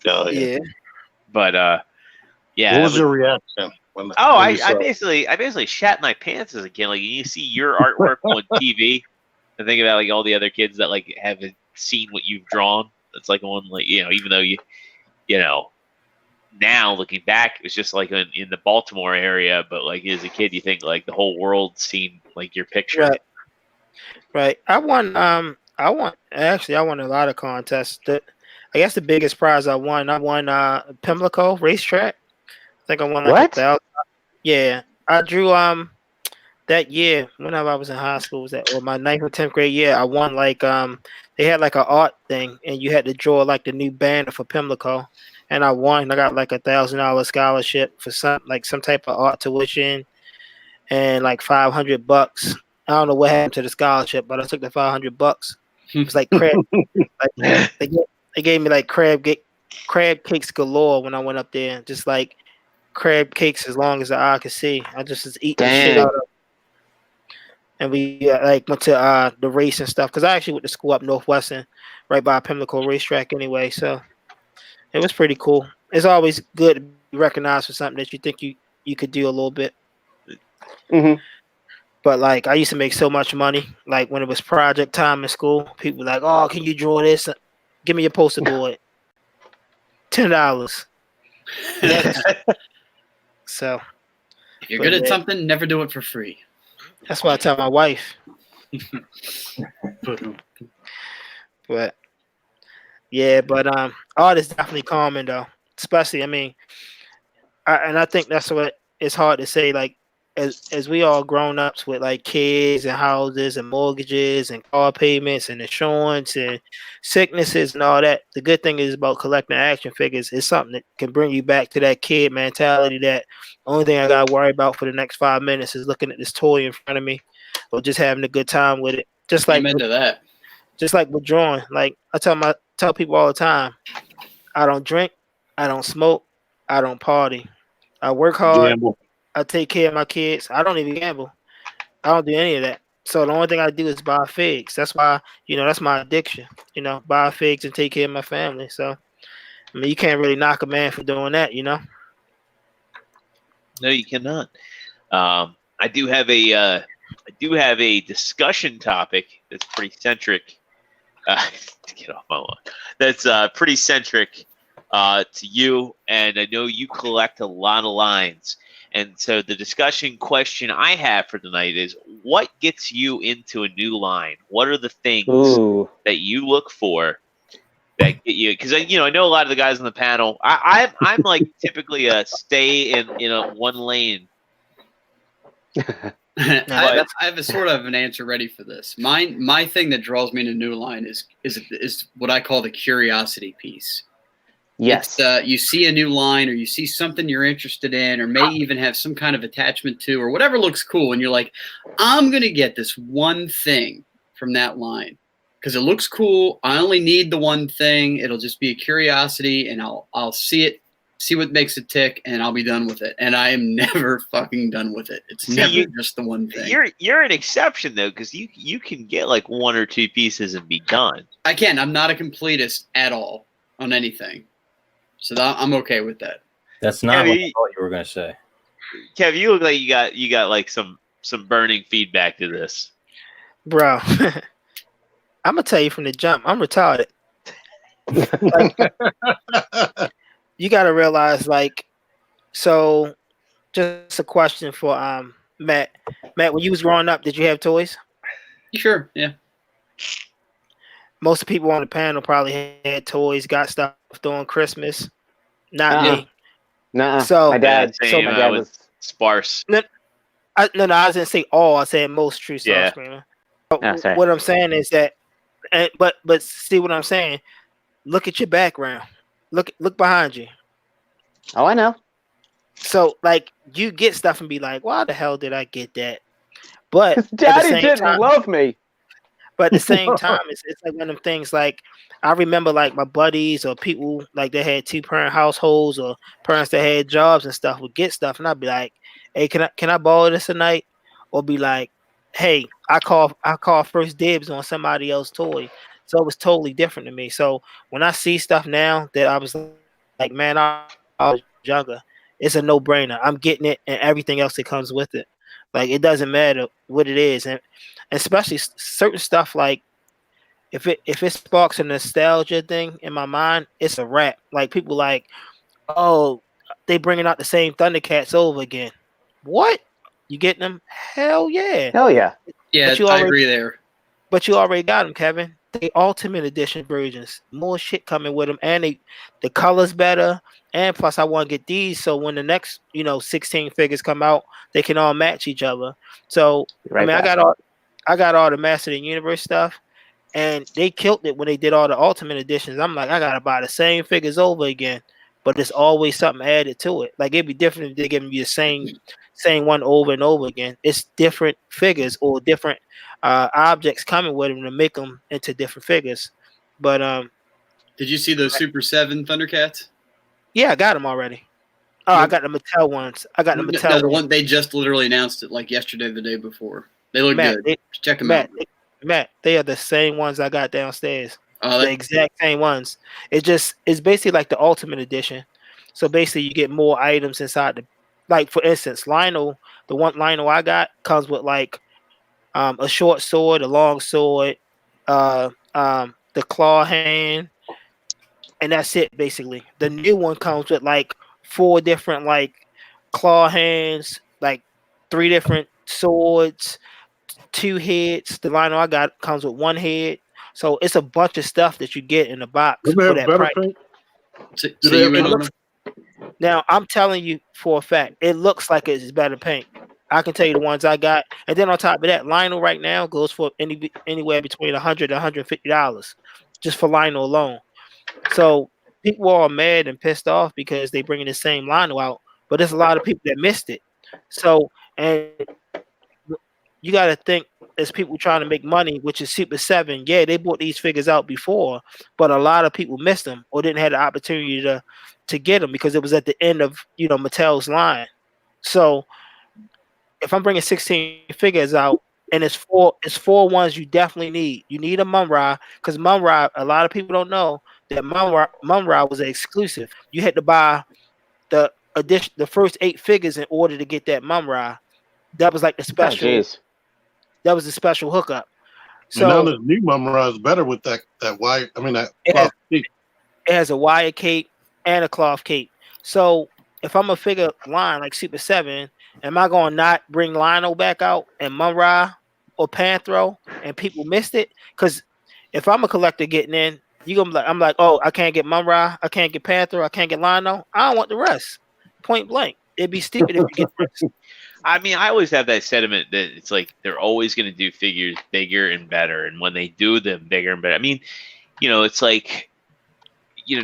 Oh yeah. But yeah. What was your reaction? I basically shat my pants as a kid. Like you see your artwork on TV, and think about like all the other kids that like haven't seen what you've drawn. It's like on like even though you now looking back, it was just like in the Baltimore area, but like as a kid, you think like the whole world seen like your picture. Right. I won a lot of contests. I guess the biggest prize I won Pimlico racetrack. I think I won like What? 1,000. Yeah, I drew that year whenever I was in high school. Was that or my 9th or 10th grade year? I won like they had like an art thing, and you had to draw like the new banner for Pimlico, and I won. I got like $1,000 scholarship for some type of art tuition, and like $500. I don't know what happened to the scholarship, but I took the $500. It was like crab. Like, they gave me like crab cakes galore when I went up there, just like crab cakes as long as the eye could see. I just was eating the shit out of them. And we like went to the race and stuff because I actually went to school up Northwestern, right by Pimlico racetrack anyway. So it was pretty cool. It's always good to be recognized for something that you think you could do a little bit. Mm-hmm. But like I used to make so much money. Like when it was project time in school, people were like, "Oh, can you draw this? Give me your poster board." $10. So If you're good But at yeah. something, never do it for free. that's what I tell my wife. But yeah, but art is definitely calming though. Especially, I mean, I think that's what it's hard to say. Like as we all grown ups with like kids and houses and mortgages and car payments and insurance and sicknesses and all that. The good thing is about collecting action figures is something that can bring you back to that kid mentality. That only thing I gotta worry about for the next 5 minutes is looking at this toy in front of me, or just having a good time with it. Just like Amen to that. just like with drawing. Like I tell people all the time, I don't drink, I don't smoke, I don't party. I work hard. Gamble. I take care of my kids. I don't even gamble. I don't do any of that. So the only thing I do is buy figs. That's why, that's my addiction. Buy figs and take care of my family. So I mean, you can't really knock a man for doing that. No, you cannot. I do have a discussion topic that's pretty centric. Get off my lawn. That's pretty centric to you, and I know you collect a lot of lines. And so the discussion question I have for tonight is, what gets you into a new line? What are the things Ooh. that you look for that get you? Because I know a lot of the guys on the panel. I'm like typically a stay in a one lane. I have a sort of an answer ready for this. My thing that draws me to New Line is what I call the curiosity piece. Yes. You see a new line, or you see something you're interested in, or may even have some kind of attachment to, or whatever looks cool, and you're like, I'm gonna get this one thing from that line because it looks cool. I only need the one thing. It'll just be a curiosity, and I'll see it, see what makes it tick, and I'll be done with it. And I am never fucking done with it. It's never just the one thing. You're an exception though, because you can get like one or two pieces and be done. I can. I'm not a completist at all on anything. So I'm okay with that. That's not what I thought you were going to say. Kev, you look like you got like some burning feedback to this. Bro, I'm gonna tell you from the jump, I'm retarded. You gotta realize, so just a question for Matt. Matt, when you was growing up, did you have toys? Sure, yeah. Most people on the panel probably had toys, got stuff during Christmas. Not me. Nuh-uh. So my dad. Yeah, So same, my dad was. sparse. No, I didn't say all. I said most. True Soul Yeah. Screamer. Sorry. What I'm saying is that, but see what I'm saying. Look at your background. Look behind you. Oh, I know. So you get stuff and be like, why the hell did I get that? But at the Daddy same didn't time, love me. but at the same time, it's like one of them things. Like I remember, like my buddies or people like that had 2-parent households or parents that had jobs and stuff would get stuff, and I'd be like, "Hey, can I borrow this tonight?" Or be like, "Hey, I call first dibs on somebody else's toy." So it was totally different to me. So when I see stuff now that I was like, man, I was younger, it's a no-brainer. I'm getting it and everything else that comes with it. Like it doesn't matter what it is, and especially certain stuff like if it sparks a nostalgia thing in my mind, it's a wrap. Like people like, oh, they bringing out the same Thundercats over again. What? You getting them? Hell yeah. Hell yeah. Yeah, But you I already- agree there. But you already got them, Kevin. They Ultimate Edition versions. More shit coming with them, and the colors better. And plus, I want to get these so when the next 16 figures come out, they can all match each other. So Right I back. got all the Master of the Universe stuff, and they killed it when they did all the Ultimate Editions. I'm like, I gotta buy the same figures over again, but there's always something added to it. Like it'd be different if they give me the same one over and over again. It's different figures or different objects coming with them to make them into different figures. But Did you see those Super 7 Thundercats? yeah, I got them already. Oh, I got the Mattel ones. I got the No, Mattel the ones. one they just literally announced it like yesterday, the day before. They look Matt, good. Check them out. Matt, they are the same ones I got downstairs. Oh, The exact same ones. It's basically like the Ultimate Edition. So basically, you get more items inside the. Like for instance, Lionel, the one Lionel I got comes with like a short sword, a long sword, the claw hand, and that's it basically. The new one comes with like 4 different like claw hands, like 3 different swords, 2 heads. The Lionel I got comes with 1 head. So it's a bunch of stuff that you get in the box Do they for have that better price. paint? So Do they you in have- on them? Now I'm telling you for a fact, it looks like it's better paint. I can tell you the ones I got, and then on top of that, Lionel right now goes for anywhere between $100 to $150 just for Lionel alone. So people are mad and pissed off because they bringing the same Lionel out, but there's a lot of people that missed it. So and you got to think as people trying to make money, which is Super 7. Yeah, they bought these figures out before, but a lot of people missed them or didn't have the opportunity to get them because it was at the end of Mattel's line. So if I'm bringing 16 figures out and it's four ones you definitely need. You need a Mum-Ra because Mum-Ra, a lot of people don't know that Mum-Ra was an exclusive. You had to buy the first 8 figures in order to get that Mum-Ra. That was like the Oh, special. jeez. That was the special hookup. And now So the new Mum-Ra is better with that wire. I mean, that It has- cloth cape. it has a wire cape and a cloth cape. So if I'm a figure line like Super 7, am I going to not bring Lionel back out and Mum-Ra or Panthro and people missed it? Because if I'm a collector getting in, I'm like, oh, I can't get Mum-Ra, I can't get Panthro, I can't get Lionel. I don't want the rest. Point blank. It'd be stupid if you get the rest. I mean, I always have that sentiment that it's like they're always going to do figures bigger and better, and when they do them bigger and better, I mean, it's like,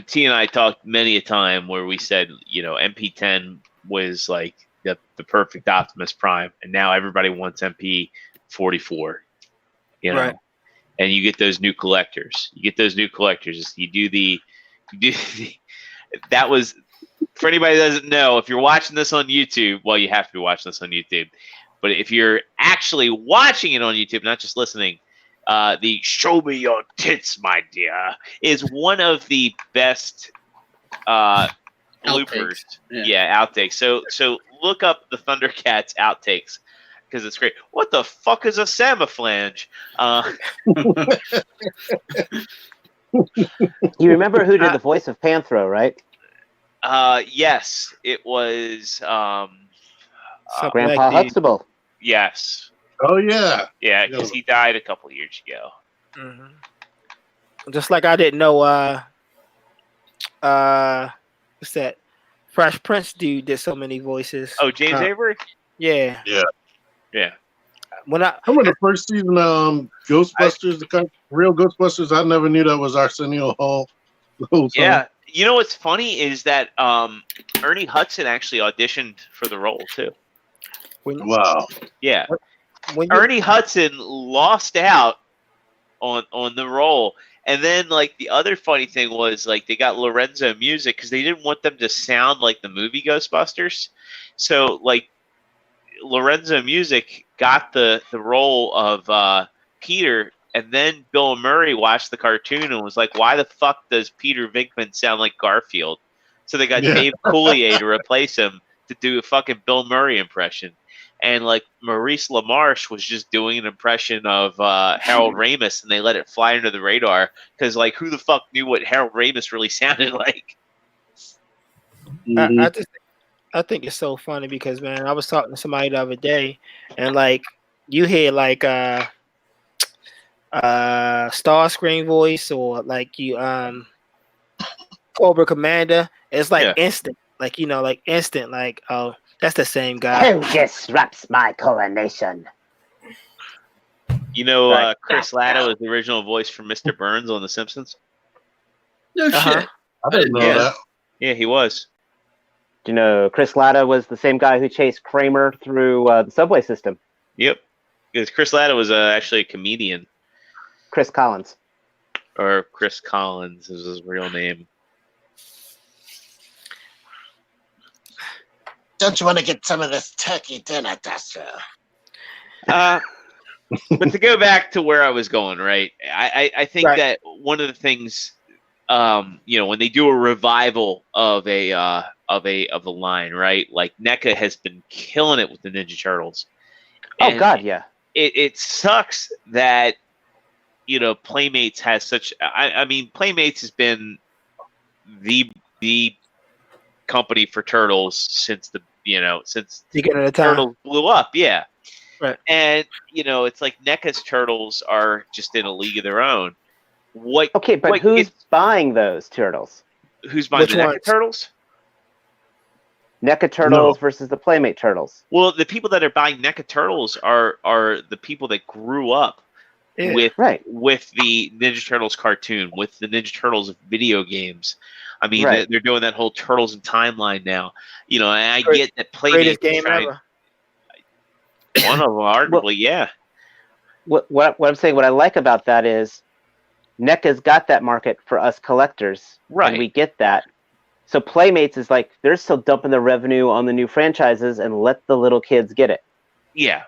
T and I talked many a time where we said, MP10 was like the perfect Optimus Prime, and now everybody wants MP44, Right. and you get those new collectors. That was, for anybody that doesn't know, if you're watching this on YouTube, well, you have to be watching this on YouTube, but if you're actually watching it on YouTube, not just listening, the "Show Me Your Tits, My Dear" is one of the best bloopers. Yeah. Outtakes. So look up the Thundercats outtakes because it's great. What the fuck is a Samaflange? You remember who did the voice of Panthro, right? Yes, it was Something Grandpa like the- Huxtable. yes. Oh yeah. Yeah, because he died a couple years ago. Mhm. Just like I didn't know what's that? Fresh Prince dude did so many voices. Oh, James Avery? Yeah. Yeah. When I Remember the first season, Ghostbusters, the real Ghostbusters? I never knew that was Arsenio Hall. the whole time. Yeah. You know what's funny is that Ernie Hudson actually auditioned for the role too. Wow. Yeah. when you, Ernie Hudson lost out on the role. And then, like, the other funny thing was, like, they got Lorenzo Music because they didn't want them to sound like the movie Ghostbusters. So, like, Lorenzo Music got the role of Peter, and then Bill Murray watched the cartoon and was like, why the fuck does Peter Venkman sound like Garfield? So they got Yeah. Dave Coulier to replace him to do a fucking Bill Murray impression. And, like, Maurice LaMarche was just doing an impression of Harold Ramis, and they let it fly under the radar because, like, who the fuck knew what Harold Ramis really sounded like? Mhm. I think it's so funny because, man, I was talking to somebody the other day, and like you hear like Starscream voice or like you Cobra Commander. It's like Yeah. instant, like like instant, like oh, that's the same guy. Who disrupts my coronation? You know, Right. Chris Latta was the original voice for Mr. Burns on The Simpsons. No Uh-huh. shit. I didn't know Yeah. that. Yeah, he was. Do you know Chris Latta was the same guy who chased Kramer through the subway system? Yep. Because Chris Latta was actually a comedian, Chris Collins. or Chris Collins is his real name. Don't you want to get some of this turkey dinner, Duster? But to go back to where I was going, right? I think Right. that one of the things, when they do a revival of a line, right? Like NECA has been killing it with the Ninja Turtles. Oh And God, yeah. it sucks that Playmates has such. I mean, Playmates has been the company for turtles since Beginning of the time. turtles blew up. Yeah. Right. And it's like NECA's turtles are just in a league of their own. Okay, but who's buying those turtles? Who's buying Which the NECA ones? turtles? NECA turtles versus the Playmate turtles. Well, the people that are buying NECA turtles are the people that grew up Yeah. with the Ninja Turtles cartoon, with the Ninja Turtles video games. I mean, Right. they're doing that whole Turtles in timeline now. And I Great- get that Playmate Greatest game tried ever. one of them, arguably, yeah. What I'm saying, what I like about that is NECA's got that market for us collectors. Right. And we get that. So Playmates is like, they're still dumping the revenue on the new franchises and let the little kids get it. Yeah.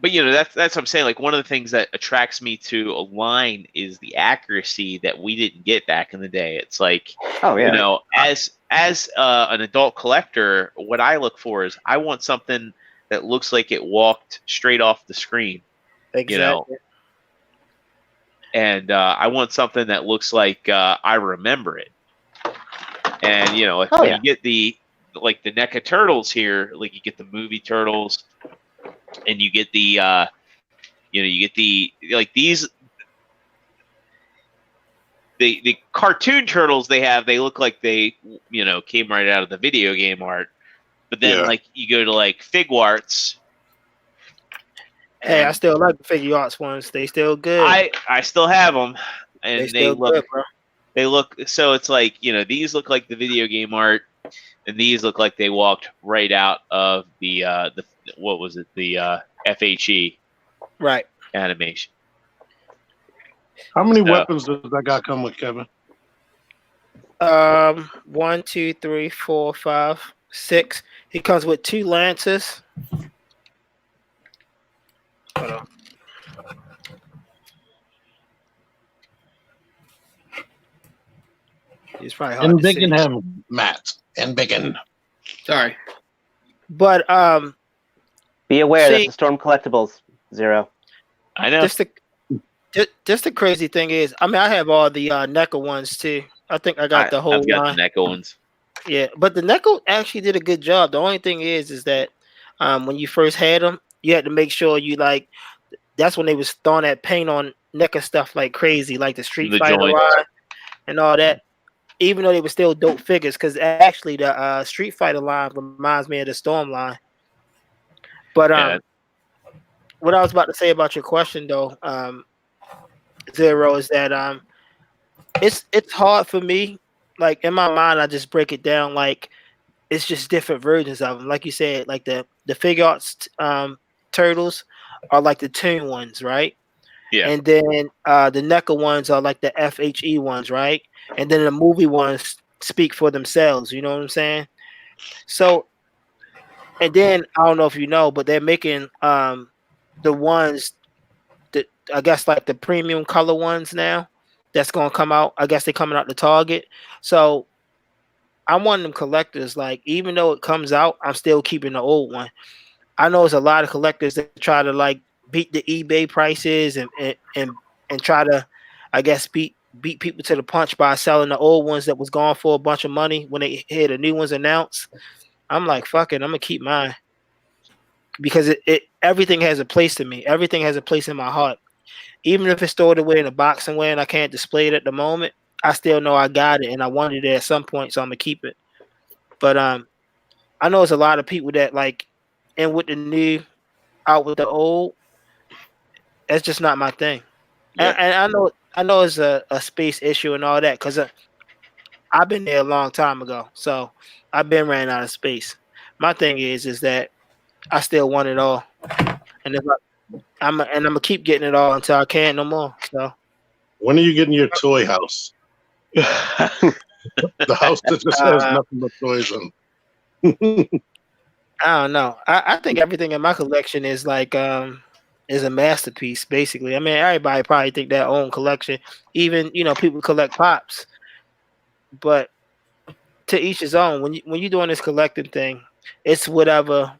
But that's what I'm saying. Like, one of the things that attracts me to a line is the accuracy that we didn't get back in the day. It's like, Oh yeah. as an adult collector, what I look for is I want something that looks like it walked straight off the screen. Exactly. And I want something that looks like I remember it. And if Oh, you yeah. get the NECA turtles here, like you get the movie turtles, and you get the these the cartoon turtles they look like they came right out of the video game art. But then like you go to like Figuarts. Hey, I still like the figure arts ones. They still good. I still have them, and they still good, bro. they look so it's like these look like the video game art, and these look like they walked right out of the what was it, the FHE Right. animation. How many weapons does that guy come with, Kevin? 1, 2, 3, 4, 5, 6. He comes with 2 lances. Hold on. It's probably hard And to see. biggin him, Matt. And biggin. Sorry. But Be aware See- that's the Storm Collectibles, Zero. I know. just the crazy thing is, I mean, I have all the NECA ones too. I think I got the whole I've got line. the NECA ones. Yeah, but the NECA actually did a good job. The only thing is that when you first had them, you had to make sure you like. That's when they was throwing that paint on NECA stuff like crazy, like the Street The Fighter joints. line and all that. Even though they were still dope figures, because actually the Street Fighter line reminds me of the Storm line. But Yeah. what I was about to say about your question though, Zero, is that it's hard for me. Like in my mind, I just break it down like it's just different versions of them. Like you said, like the figure arts turtles are like the toon ones, right? Yeah. And then the NECA ones are like the FHE ones, right? And then the movie ones speak for themselves. You know what I'm saying? So, and then I don't know if you know, but they're making the ones that I guess like the premium color ones now. That's gonna come out. I guess they're coming out to Target. So I'm one of them collectors. Like even though it comes out, I'm still keeping the old one. I know there's a lot of collectors that try to like beat the eBay prices and try to, I guess, beat people to the punch by selling the old ones that was gone for a bunch of money when they hear the new ones announced. I'm like, fuck it, I'm gonna keep mine because it everything has a place to me. Everything has a place in my heart. Even if it's stored away in a box somewhere and I can't display it at the moment, I still know I got it and I wanted it at some point, so I'm gonna keep it. But I know there's a lot of people that like in with the new, out with the old. That's just not my thing. Yeah. And I know it's a space issue and all that because I've been there a long time ago, so I've been ran out of space. My thing is that I still want it all, and if I'm gonna keep getting it all until I can't no more. So When are you getting your toy house? The house that just has nothing but toys in. I don't know. I think everything in my collection is like is a masterpiece, basically. I mean, everybody probably think their own collection. Even people collect pops, but to each his own. When you're doing this collecting thing, it's whatever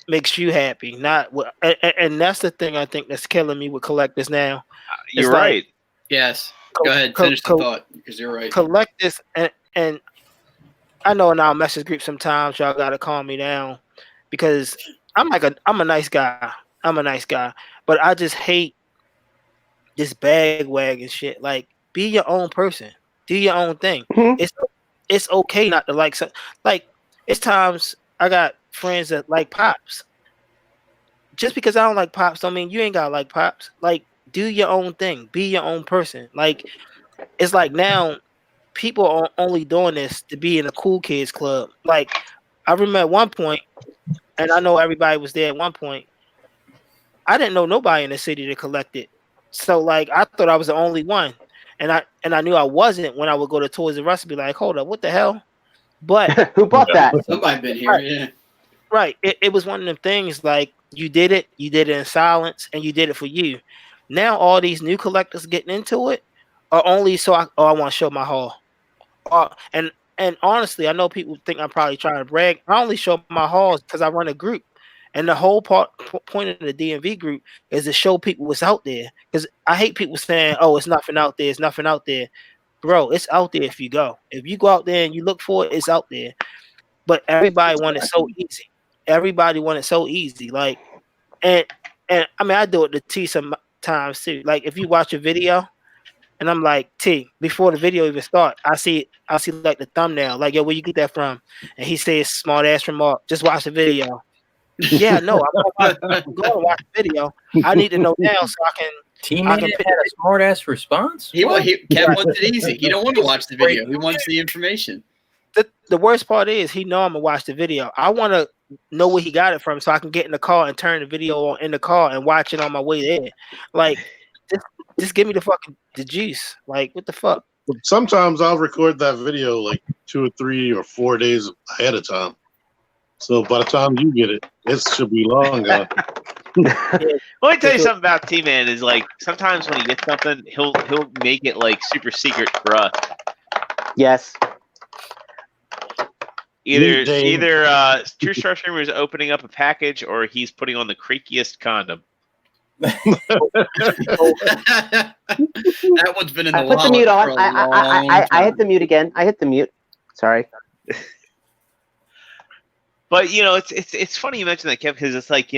makes you happy. Not what, and that's the thing I think that's killing me with collectors now. You're like- right. Yes. Go ahead, finish the thought because you're right. collect this, and I know in our message group sometimes y'all gotta calm me down because I'm a nice guy. I'm a nice guy, but I just hate this bag wagging shit. Like, be your own person, do your own thing. Mhm. It's okay not to like some. Like, it's times I got friends that like Pops. Just because I don't like Pops, don't mean you ain't gotta like Pops. Like, do your own thing, be your own person. Like, it's like now people are only doing this to be in a cool kids club. Like, I remember at one point, and I know everybody was there at one point. I didn't know nobody in the city to collect it, so like I thought I was the only one, and I knew I wasn't when I would go to Toys R Us and be like, hold up, what the hell? But Who bought that? Somebody been here, Right. yeah. right, it was one of them things like you did it in silence, and you did it for you. Now all these new collectors getting into it are only so I want to show my haul. And honestly, I know people think I'm probably trying to brag. I only show my hauls because I run a group, and the whole point of the DMV group is to show people what's out there. Because I hate people saying, "Oh, it's nothing out there. It's nothing out there." Bro, it's out there if you go. If you go out there and you look for it, it's out there. But everybody want it so easy. Everybody want it so easy. Like, and I mean, I do it to T sometimes too. Like, if you watch a video. And I'm like, T, before the video even start, I see like the thumbnail, like, yo, where you get that from? And he says, smart ass remark, just watch the video. Yeah, no, I'm going to watch the video. I need to know now so I can. Teammate had a smart ass response. Kev wants it easy. He don't want to watch the video. He wants the information. The worst part is he know I'm gonna watch the video. I want to know where he got it from so I can get in the car and turn the video on in the car and watch it on my way there. Like, just give me the juice. Like, what the fuck? Sometimes I'll record that video like 2 or 3 or 4 days ahead of time. So by the time you get it, it should be long gone. Let me tell you something about T-Man is like sometimes when he gets something, he'll make it like super secret for us. Yes. Either True Star Streamer is opening up a package or he's putting on the creakiest condom. That one's been in the I put the mute on. I hit the mute again. I hit the mute. Sorry. But you know, it's funny you mentioned that, Kev, because it's like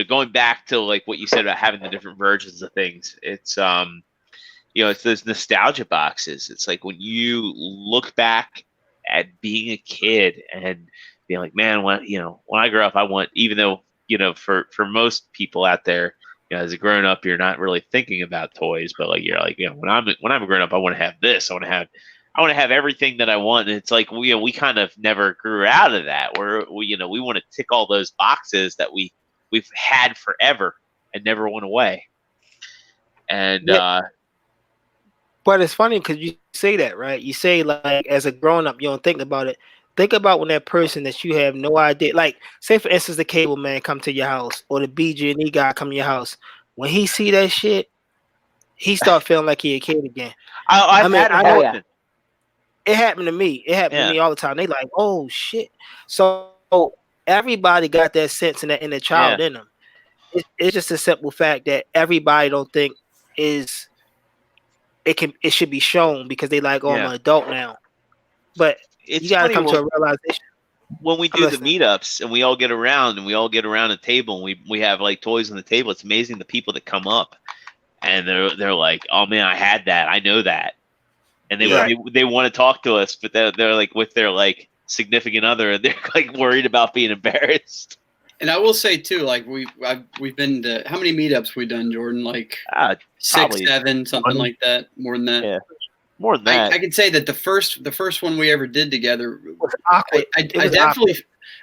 going back to like what you said about having the different versions of things. It's it's those nostalgia boxes. It's like when you look back at being a kid and being like, man, when I grow up, I want, even though for most people out there, as a grown up, you're not really thinking about toys, but like you're like, when I'm a grown up, I want to have this. I want to have everything that I want. And it's like we kind of never grew out of that. We want to tick all those boxes that we've had forever and never went away. And but it's funny because you say that, right? You say, like, as a grown up, you don't think about it. Think about when that person that you have no idea, like, say for instance, the cable man come to your house or the BG&E guy come to your house. When he see that shit, he start feeling like he a kid again. I know it happened to me. It happened to me all the time. They like, oh shit. So everybody got that sense in the child in them. It's just a simple fact that everybody don't think it should be shown because they like, I'm an adult now. But you gotta come to a realization. When we do the meetups and we all get around a table and we have like toys on the table, it's amazing the people that come up and they're like, oh man, I had that, I know that, and they want to talk to us, but they're like with their like significant other and they're like worried about being embarrassed. And I will say too, like we've been to, how many meetups we done, Jordan? Like 6, 7, something like that. More than that. Yeah. More than that. I could say that the first one we ever did together was awkward.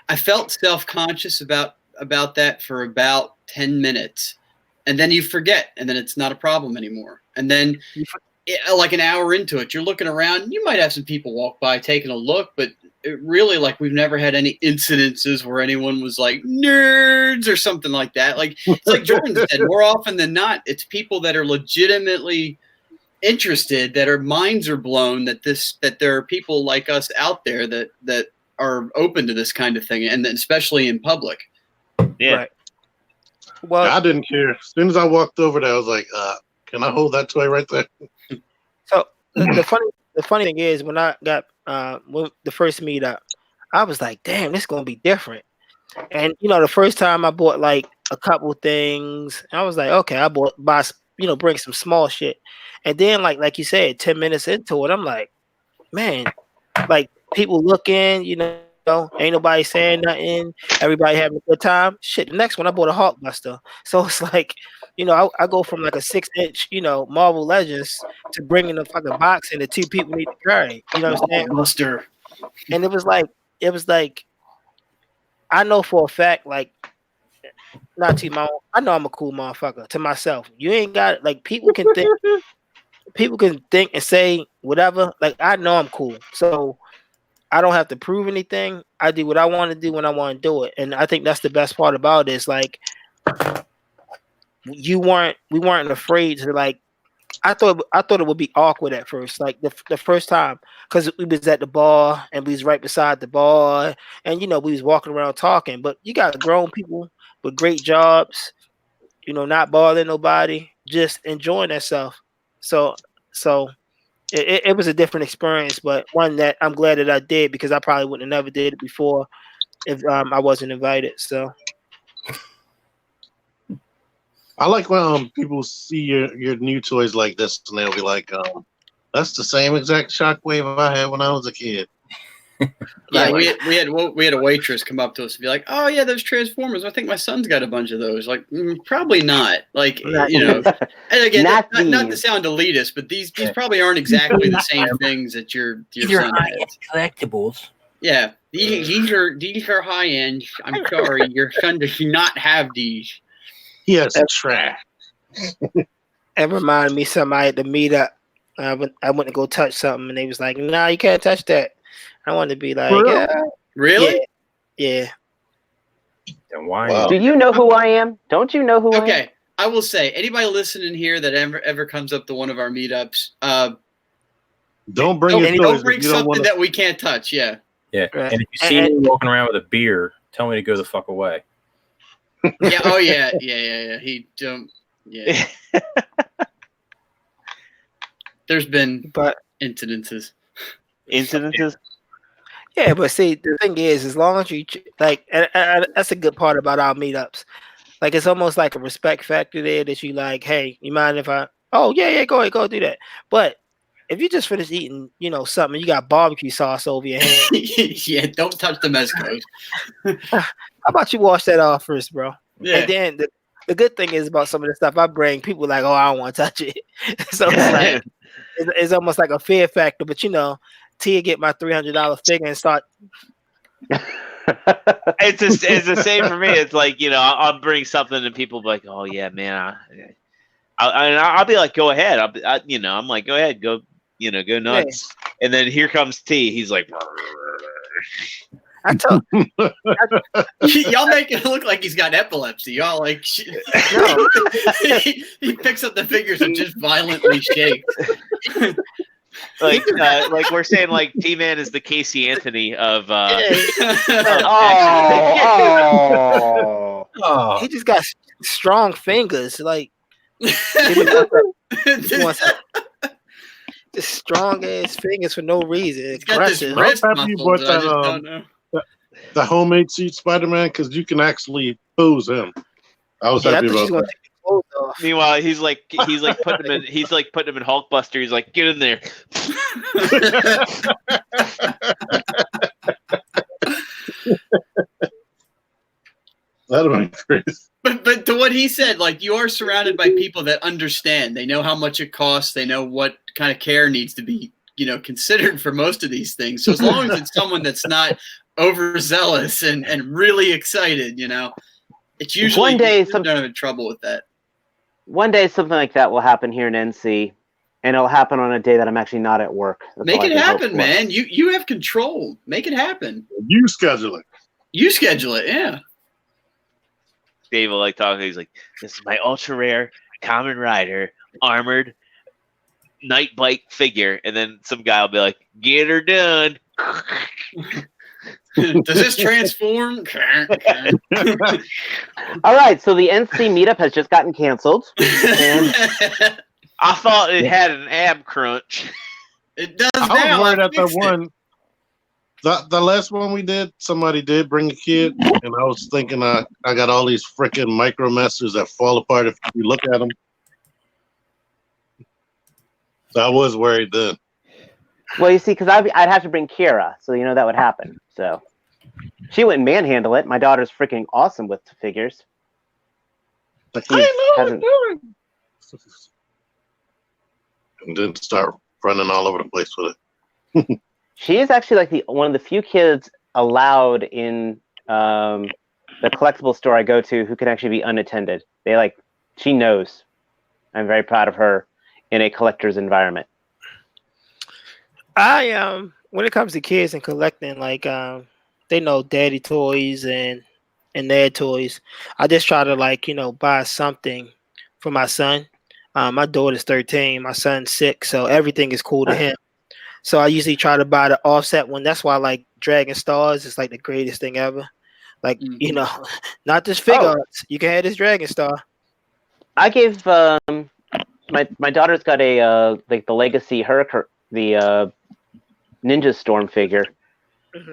I felt self-conscious about that for about 10 minutes. And then you forget, and then it's not a problem anymore. And then like an hour into it, you're looking around, you might have some people walk by taking a look, but it really, like, we've never had any incidences where anyone was like nerds or something like that. Like, it's like Jordan said, more often than not, it's people that are legitimately interested, that our minds are blown, that there are people like us out there that are open to this kind of thing, and especially in public. Yeah. Right. Well, I didn't care. As soon as I walked over there, I was like, Can I hold that toy right there? So the funny thing is, when I got the first meetup, I was like, damn, this is gonna be different. And the first time I bought like a couple things, I was like, okay, bring some small shit. And then like you said, 10 minutes into it, I'm like, man, like people looking, ain't nobody saying nothing, everybody having a good time. Shit, the next one I bought a Hulkbuster. So it's like, I go from like a 6-inch, Marvel Legends to bringing a fucking box and the two people need to carry. You know what I'm saying? Buster. And it was like, I know for a fact, like, not to my own, I know I'm a cool motherfucker to myself. You ain't got like people can think and say whatever. Like I know I'm cool, so I don't have to prove anything. I do what I want to do when I want to do it, and I think that's the best part about it. Is like we weren't afraid to like. I thought it would be awkward at first, like the first time, because we was at the bar and we was right beside the bar, and we was walking around talking. But you got grown people with great jobs, not bothering nobody, just enjoying themselves. So it was a different experience, but one that I'm glad that I did because I probably wouldn't have never did it before if I wasn't invited. So. I like when people see your new toys like this and they'll be like, that's the same exact Shockwave I had when I was a kid. Yeah, we had a waitress come up to us and be like, "Oh yeah, those Transformers. I think my son's got a bunch of those." Like, probably not. Like, And again, not to sound elitist, but these probably aren't exactly the same things that your son has. Collectibles. Yeah, these are high end. I'm sorry, your son does not have these. He has trash. It reminded me somebody at the meetup. I went to go touch something, and they was like, "Nah, you can't touch that." I wanted to be like, Really? Yeah. Then why? Wow. Do you know who I am? Don't you know who I am? Okay, I will say, anybody listening here that ever comes up to one of our meetups, don't bring your toys. Don't bring something that we can't touch. Yeah. Yeah. Right. And if you see me walking around with a beer, tell me to go the fuck away. Yeah. Oh yeah. He don't. Yeah. There's been incidences. Yeah, but see, the thing is, as long as you like, and that's a good part about our meetups. Like, it's almost like a respect factor there that you like. Hey, you mind if I? Oh yeah, go ahead, go do that. But if you just finished eating, something, you got barbecue sauce over your hand. Yeah, don't touch the mezcos. How about you wash that off first, bro? Yeah. And then the good thing is about some of the stuff I bring, people like, oh, I don't want to touch it. So it's like it's almost like a fear factor. But Tia get my $300 figure and start. It's the same for me. It's like I'll bring something and people be like, "Oh yeah, man." I'll be like, "Go ahead." I'm like, "Go ahead, go nuts." Yeah. And then here comes T. He's like, I told y'all make it look like he's got epilepsy. Y'all like no. he picks up the figures and just violently shakes. Like we're saying, like T-Man is the Casey Anthony of. He just got strong fingers, like. Just strong ass fingers for no reason. He's got this wrist muscle, the homemade suit Spider-Man, because you can actually pose him. I was happy about that. Meanwhile, he's like putting him in Hulkbuster. He's like, get in there. That'll be crazy. But to what he said, like, you are surrounded by people that understand. They know how much it costs. They know what kind of care needs to be, considered for most of these things. So as long as it's someone that's not overzealous and really excited, it's usually one day don't have trouble with that. One day something like that will happen here in NC, and it'll happen on a day that I'm actually not at work. That's Make it happen, man. You have control. Make it happen. You schedule it. Yeah. Dave will like talking. He's like, "This is my ultra rare Kamen Rider armored night bike figure," and then some guy will be like, "Get her done." Does this transform? All right, so the NC meetup has just gotten canceled. And I thought it had an ab crunch. It does I now. was worried I at the fixed it. one. The last one we did, somebody did bring a kid, and I was thinking I got all these freaking micromasters that fall apart if you look at them. So I was worried then. Well, you see, because I'd have to bring Kira, so you know that would happen. So she wouldn't manhandle it. My daughter's freaking awesome with figures. But she hasn't. And then start running all over the place with it. She is actually like one of the few kids allowed in the collectible store I go to who can actually be unattended. She knows. I'm very proud of her in a collector's environment. When it comes to kids and collecting, they know daddy toys and their toys. I just try to buy something for my son. My daughter's 13, my son's 6, so everything is cool to him. So I usually try to buy the offset one. That's why I like Dragon Stars. It's like the greatest thing ever. Not just figure arts. You can have this Dragon Star. I gave my daughter's got a the Legacy the Ninja Storm figure,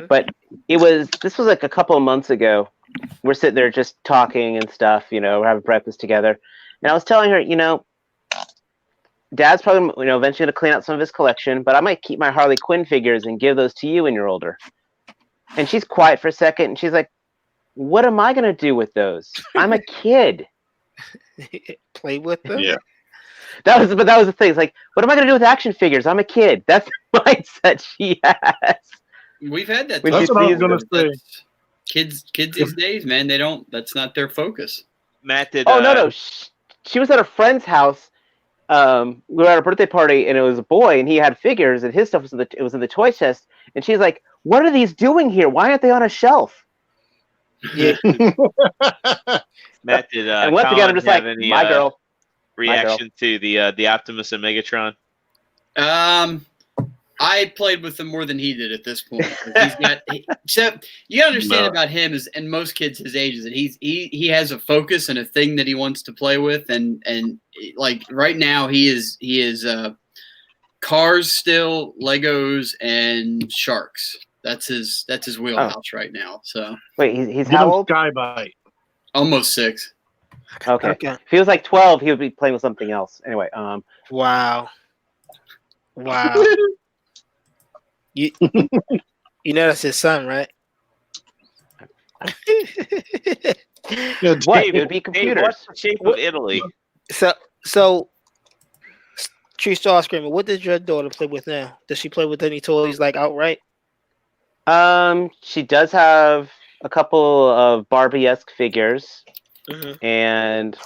but this was like a couple of months ago. We're sitting there just talking and stuff, we're having breakfast together, and I was telling her, Dad's probably eventually going to clean out some of his collection, but I might keep my Harley Quinn figures and give those to you when you're older. And she's quiet for a second, and she's like, "What am I going to do with those? I'm a kid." Play with them. Yeah. That was the thing. It's like, what am I going to do with action figures? I'm a kid. That's the mindset she has. We've had that. That's what I was gonna say. Kids these days, man, they don't. That's not their focus. Matt did. Oh no! She was at a friend's house. We were at a birthday party, and it was a boy, and he had figures, and his stuff was in the toy chest. And she's like, "What are these doing here? Why aren't they on a shelf?" Yeah. Matt did. And once again, I'm just like, any, my girl. reaction to the Optimus and Megatron? I played with him more than he did at this point. Except you gotta understand about him and most kids his age is that he has a focus and a thing that he wants to play with, and like right now he is cars still, Legos, and sharks. That's his wheelhouse right now. So wait, he's how old? Skybite. Almost 6. Okay. If he was like 12, he would be playing with something else. Anyway, Wow. You that's his son, right? Yeah, what? Dave, It would be Dave, computers. what's the shape of Italy? So True Star Screamer, what does your daughter play with now? Does she play with any toys outright? She does have a couple of Barbie-esque figures, and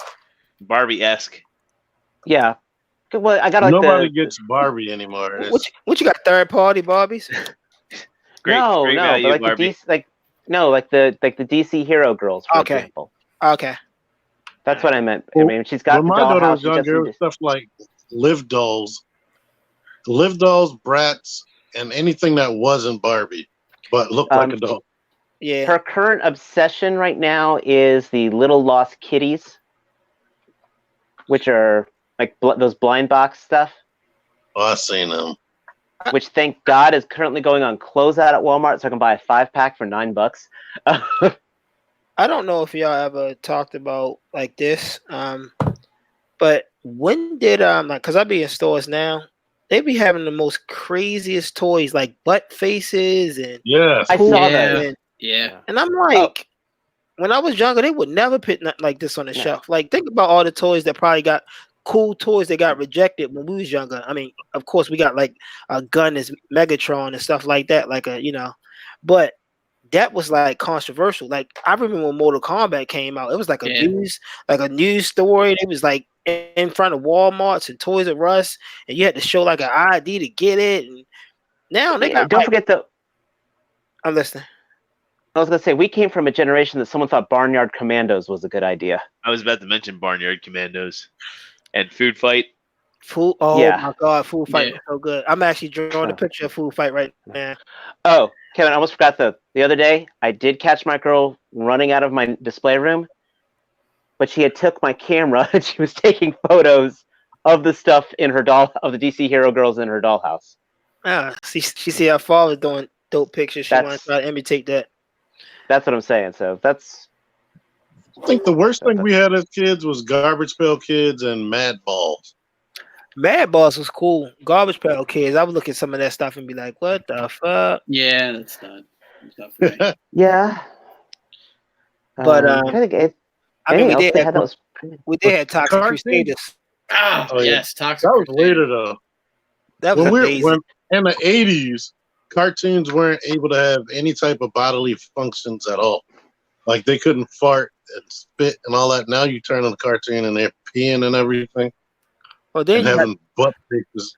Barbie-esque. yeah. Well, I got nobody gets Barbie anymore. What you got? Third party Barbies? Great value, but Barbie. the DC Hero Girls, for example. Okay. That's what I meant. I mean, she's got When the my daughter was dollhouse. younger, it was stuff like Live Dolls, Bratz, and anything that wasn't Barbie but looked like a doll. Yeah. Her current obsession right now is the Little Lost Kitties, which are like those blind box stuff. Oh, I've seen them. Which, thank God, is currently going on closeout at Walmart, so I can buy a 5-pack for $9. I don't know if y'all ever talked about this, but when did because I be in stores now, they be having the most craziest toys like butt faces and yes, I saw that. And I'm like, when I was younger, they would never put nothing like this on the shelf. Like, think about all the toys that probably got cool toys that got rejected when we was younger. I mean, of course, we got like a gun as Megatron and stuff like that, but that was like controversial. Like, I remember when Mortal Kombat came out, it was like a news story. It was like in front of Walmarts and Toys R Us, and you had to show like an ID to get it. And now they got. Don't forget I'm listening. I was gonna say, we came from a generation that someone thought Barnyard Commandos was a good idea. I was about to mention Barnyard Commandos and Food Fight. My God, Food Fight was so good. I'm actually drawing a picture of Food Fight right now. Oh, Kevin, I almost forgot the other day, I did catch my girl running out of my display room, but she had took my camera and she was taking photos of the stuff in her of the DC hero girls in her dollhouse. She see her father doing dope pictures. She want That's- to try to imitate that. That's what I'm saying. So that's I think the worst thing we had as kids was Garbage Pail Kids and Mad Balls. Mad Balls was cool. Garbage Pail Kids. I would look at some of that stuff and be like, "What the fuck?" Yeah, that's not for me. yeah. But, I think I mean, we else did they have had that was pretty. Toxic Cartoons? Crusaders. Ah, Oh, yeah. yes, Toxic. That was Crusader. later though. That was amazing. When in the 80s, cartoons weren't able to have any type of bodily functions at all. Like they couldn't fart and spit and all that. Now you turn on the cartoon and they're peeing and everything Well, then and you got, having butt pictures.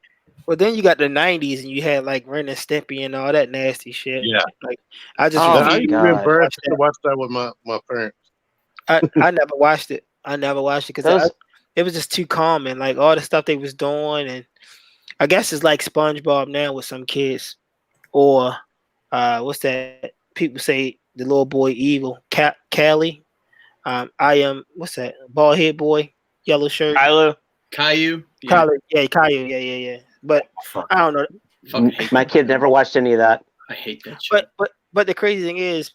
then you got the '90s, and you had like Ren and Stimpy and all that nasty shit. Yeah. Like I just Oh, I my used to be God. embarrassed to watch that with my parents. I never watched it. I never watched it because Those- it was just too common. Like all the stuff they was doing, and I guess it's like SpongeBob now with some kids, or what's that? People say the little boy evil, Callie. I am what's that? Bald head boy, yellow shirt. Kylo. Caillou. Caillou, yeah. But I don't know. Fucking hate My that kid show. never watched any of that. I hate that shit. But the crazy thing is,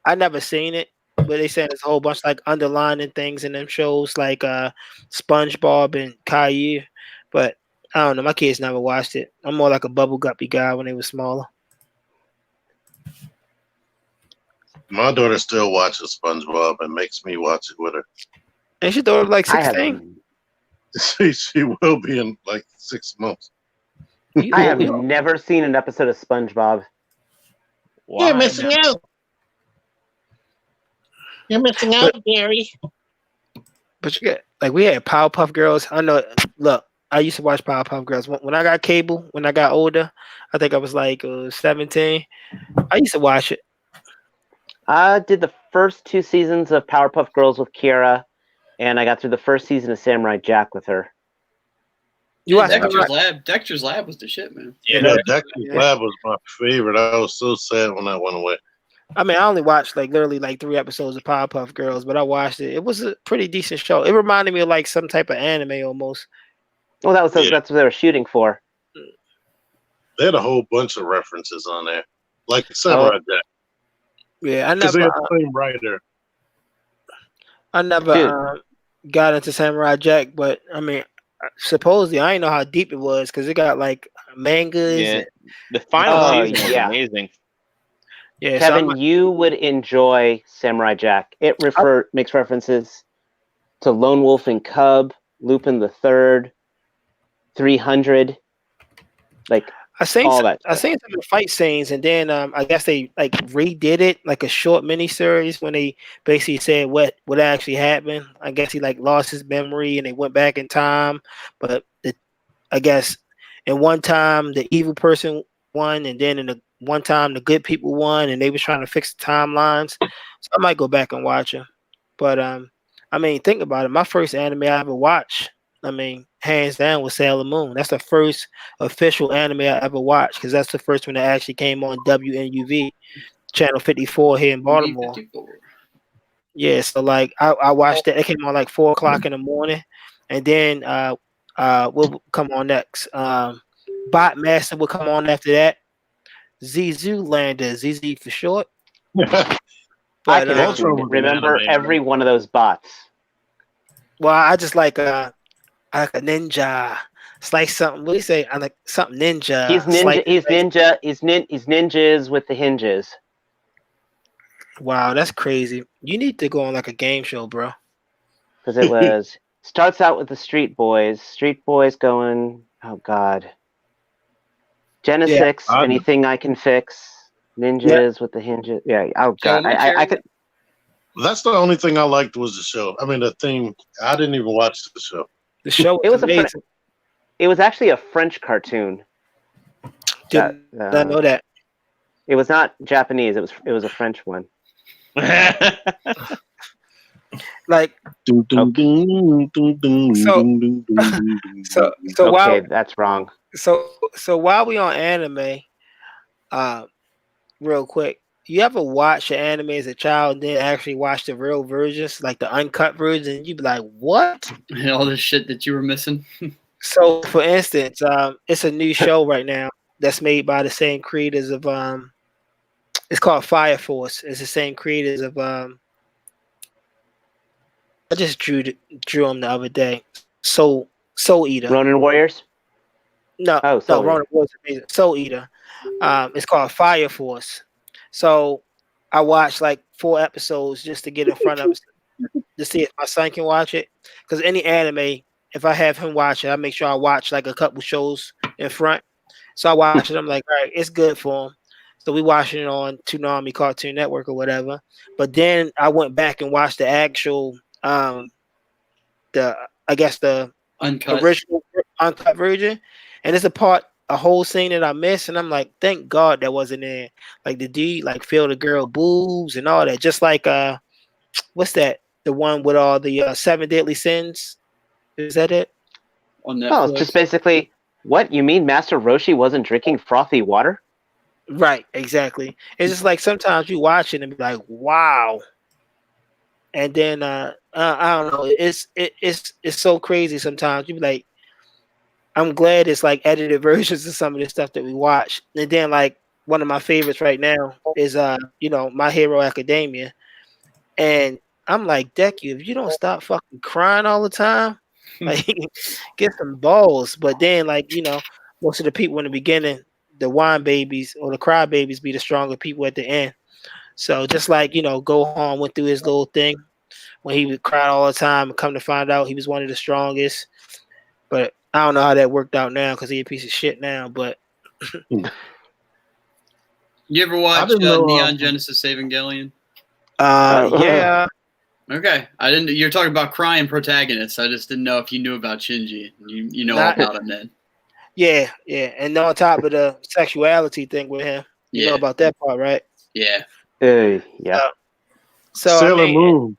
I never seen it. But they said there's a whole bunch like underlining things in them shows like SpongeBob and Caillou. But I don't know. My kids never watched it. I'm more like a bubble guppy guy when they were smaller. My daughter still watches SpongeBob and makes me watch it with her. And she thought it was like I 16. She will be in like 6 months. I have never seen an episode of SpongeBob. Why You're missing not? out. You're missing out, Gary. But you get like we had Powerpuff Girls. I know. Look, I used to watch Powerpuff Girls when I got cable. When I got older, I think I was like 17. I used to watch it. I did the first 2 seasons of Powerpuff Girls with Kiara, and I got through the first season of Samurai Jack with her. You watched Dexter's Lab. Dexter's Lab was the shit, man. Yeah, Dexter's Lab was my favorite. I was so sad when that went away. I mean, I only watched like literally like 3 episodes of Powerpuff Girls, but I watched it. It was a pretty decent show. It reminded me of like some type of anime almost. Well, that's what they were shooting for. They had a whole bunch of references on there, like Samurai Jack, Yeah, because they had the same writer. I never got into Samurai Jack, but I mean, supposedly I didn't know how deep it was because it got like mangas. Yeah. and- The final Oh, season was yeah. amazing. yeah. Kevin, you would enjoy Samurai Jack. It makes references to Lone Wolf and Cub, Lupin the Third, 300, like I seen all some, that I stuff. seen some of the fight scenes, and then I guess they like redid it like a short miniseries when they basically said what actually happened. I guess he like lost his memory and they went back in time, but I guess in one time the evil person won, and then in the one time the good people won, and they was trying to fix the timelines. So I might go back and watch it. But I mean, think about it. My first anime I ever watched, I mean, hands down, was Sailor Moon. That's the first official anime I ever watched because that's the first one that actually came on WNUV, channel 54 here in Baltimore. 54. Yeah, so like I watched that. It came on like 4:00 in the morning, and then what would come on next? Bot Master would come on after that. Zoolander, ZZ for short. I But, can actually remember every one of those bots. well, I just like I like a ninja. It's like something. What do you say? I like something ninja. He's It's ninja. like- He's ninja. He's ninjas with the hinges. Wow, that's crazy. You need to go on like a game show, bro. Because it was starts out with the Street Boys. Street Boys going. Oh God. Genesis. Yeah. Anything I can fix. Ninjas with the hinges. Yeah. Oh God. I could. That's the only thing I liked was the show. I mean, the theme. I didn't even watch the show. The show It was a amazing. It was actually a French cartoon. Did not know that. It was not Japanese. It was a French one. Like so Okay, while that's wrong. so while we on anime, real quick, you ever watch an anime as a child and then actually watch the real versions, like the uncut version, and you'd be like, what? And all the shit that you were missing. So, for instance, it's a new show right now that's made by the same creators of it's called Fire Force. It's the same creators of I just drew them the other day. Soul Eater. Ronin Warriors. No, Oh, no, Soul Eater. Ronin was amazing. Soul Eater. It's called Fire Force. So I watched like 4 episodes just to get in front of to see if my son can watch it. Because any anime, if I have him watch it, I make sure I watch like a couple shows in front. So I watch it. I'm like, all right, it's good for him. So we watching it on Toonami Cartoon Network or whatever. But then I went back and watched the actual, the Uncut. original uncut version, and it's a whole scene that I missed, and I'm like, thank God that wasn't there. Like the dude like feel the girl boobs and all that, just like what's that? The one with all the 7 deadly sins. Is that it? On Oh, Netflix. it's just basically what you mean. Master Roshi wasn't drinking frothy water. Right, exactly. It's just like sometimes you watch it and be like, wow. And then I don't know. It's so crazy sometimes. You be like, I'm glad it's like edited versions of some of the stuff that we watch. And then like one of my favorites right now is My Hero Academia. And I'm like, Deku, if you don't stop fucking crying all the time, like get some balls. But then most of the people in the beginning, the whine babies or the cry babies be the stronger people at the end. So just like, Gohan went through his little thing when he would cry all the time and come to find out he was one of the strongest. But I don't know how that worked out now because he's a piece of shit now. But You ever watch didn't know, Neon Genesis Evangelion? yeah. Okay, I didn't. You're talking about crying protagonists. I just didn't know if you knew about Shinji. You know all Not- about him then. Yeah, and on top of the sexuality thing with him, you know Yeah. about that part, right? Yeah. Yeah. So Sailor I mean, Moon.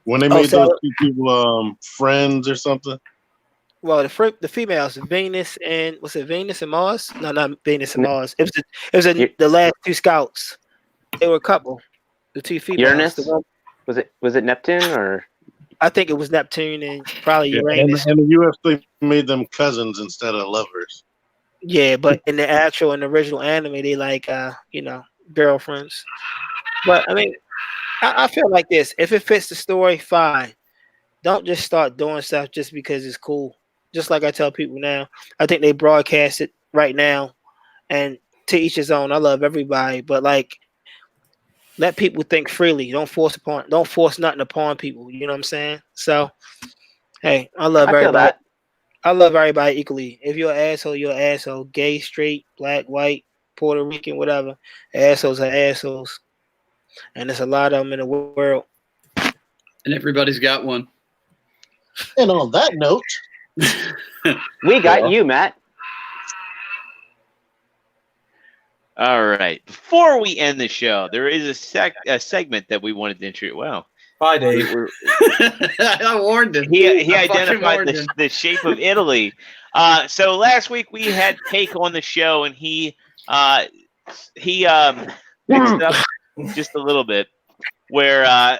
When they made Sailor- those 2 people friends or something. well, the females, Venus and was it Venus and Mars? No, not Venus and No. Mars. It was You- the last 2 scouts. They were a couple. The 2 females. Uranus? The one, Was it Neptune or? I think it was Neptune and probably Yeah, Uranus. and the UFC made them cousins instead of lovers. Yeah, but in the original anime, they like girlfriends. But I mean, I feel like this. If it fits the story, fine. Don't just start doing stuff just because it's cool. Just like I tell people now, I think they broadcast it right now, and to each his own. I love everybody, but like, let people think freely. Don't force nothing upon people. You know what I'm saying? So, hey, I love I feel everybody. that. I love everybody equally. If you're an asshole, you're an asshole. Gay, straight, black, white, Puerto Rican, whatever. Assholes are assholes. And there's a lot of them in the world. And everybody's got one. And on that note, We got you, Matt. All right. Before we end the show, there is a segment that we wanted to introduce. Wow. Bye, Dave. I warned him. He I fucking identified warned him. the shape of Italy. So last week we had Take on the show, and he mixed it up just a little bit, where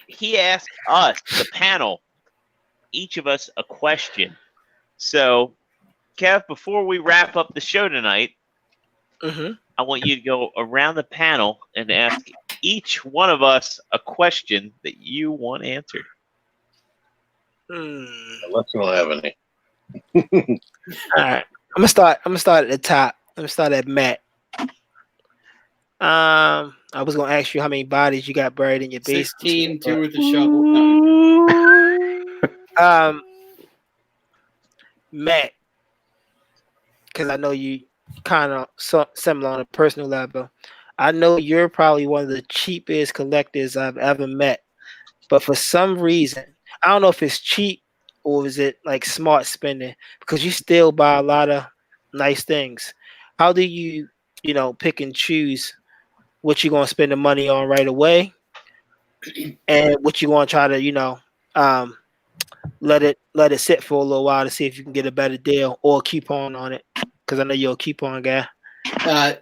he asked us, the panel, each of us a question. So, Kev, before we wrap up the show tonight, Mm-hmm. I want you to go around the panel and ask each one of us a question that you want answered. unless you don't have any. All right. I'm gonna start at the top. I'm gonna start at Matt. I was gonna ask you how many bodies you got buried in your basement. 16, 2 with a shovel. No. Matt, because I know you kind of similar on a personal level. I know you're probably one of the cheapest collectors I've ever met, but for some reason, I don't know if it's cheap or is it like smart spending, because you still buy a lot of nice things. How do you, pick and choose what you're gonna spend the money on right away, and what you're gonna try to, let it sit for a little while to see if you can get a better deal or a coupon on it? Because I know you're a coupon guy. I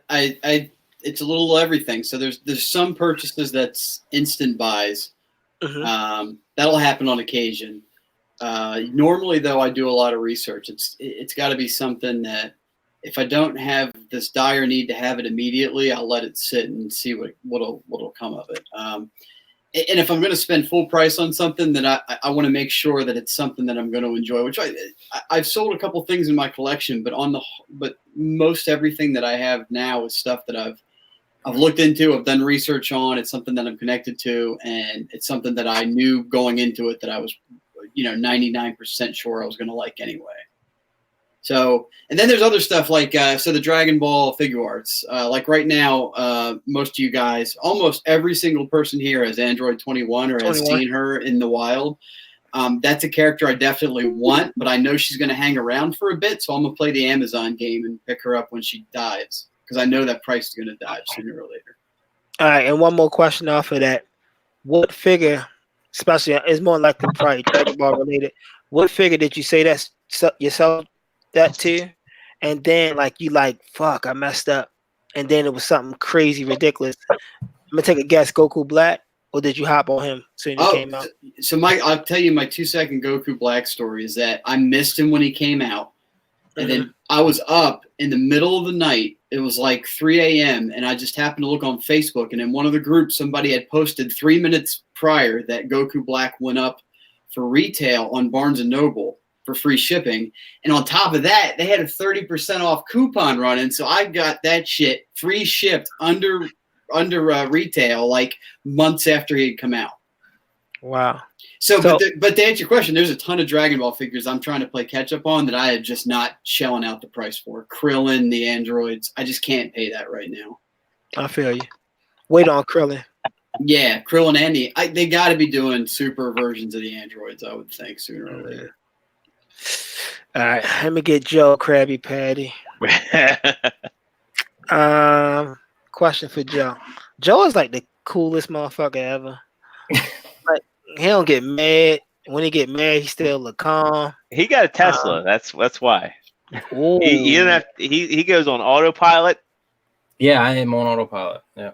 it's a little everything. So there's some purchases that's instant buys. That'll happen on occasion. Normally, though, I do a lot of research. It's got to be something that if I don't have this dire need to have it immediately, I'll let it sit and see what'll come of it. And if I'm going to spend full price on something, then I want to make sure that it's something that I'm going to enjoy. Which I've sold a couple things in my collection, but most everything that I have now is stuff that I've looked into, I've done research on. It's something that I'm connected to, and it's something that I knew going into it that I was, 99% sure I was going to like anyway. So, and then there's other stuff like, the Dragon Ball figure arts. Like right now, most of you guys, almost every single person here has Android 21 or has seen her in the wild. That's a character I definitely want, but I know she's going to hang around for a bit, so I'm going to play the Amazon game and pick her up when she dives, because I know that price is going to dive sooner or later. All right, and one more question off of that. What figure, especially, it's more like the probably Dragon Ball related, what figure did you say that's yourself that to? And then fuck, I messed up. And then it was something crazy, ridiculous. I'm going to take a guess, Goku Black? Or did you hop on him as soon as he came out? So I'll tell you my 2-second Goku Black story is that I missed him when he came out. And then I was up in the middle of the night. It was like 3 a.m. And I just happened to look on Facebook. And in one of the groups, somebody had posted 3 minutes prior that Goku Black went up for retail on Barnes & Noble for free shipping. And on top of that, they had a 30% off coupon running. So I got that shit free shipped under retail like months after he had come out. Wow. So but to answer your question, there's a ton of Dragon Ball figures I'm trying to play catch up on that I had just not shelling out the price for. Krillin, the androids, I just can't pay that right now. I feel you. Wait on Krillin. Yeah, Krillin and they got to be doing super versions of the androids, I would think, sooner or later. All right, let me get Joe Krabby Patty. Question for Joe. Joe is like the coolest motherfucker ever. Like, he don't get mad. When he get mad, he still look calm. He got a Tesla. That's why. Ooh. He doesn't have. He goes on autopilot. Yeah, I am on autopilot. Yeah.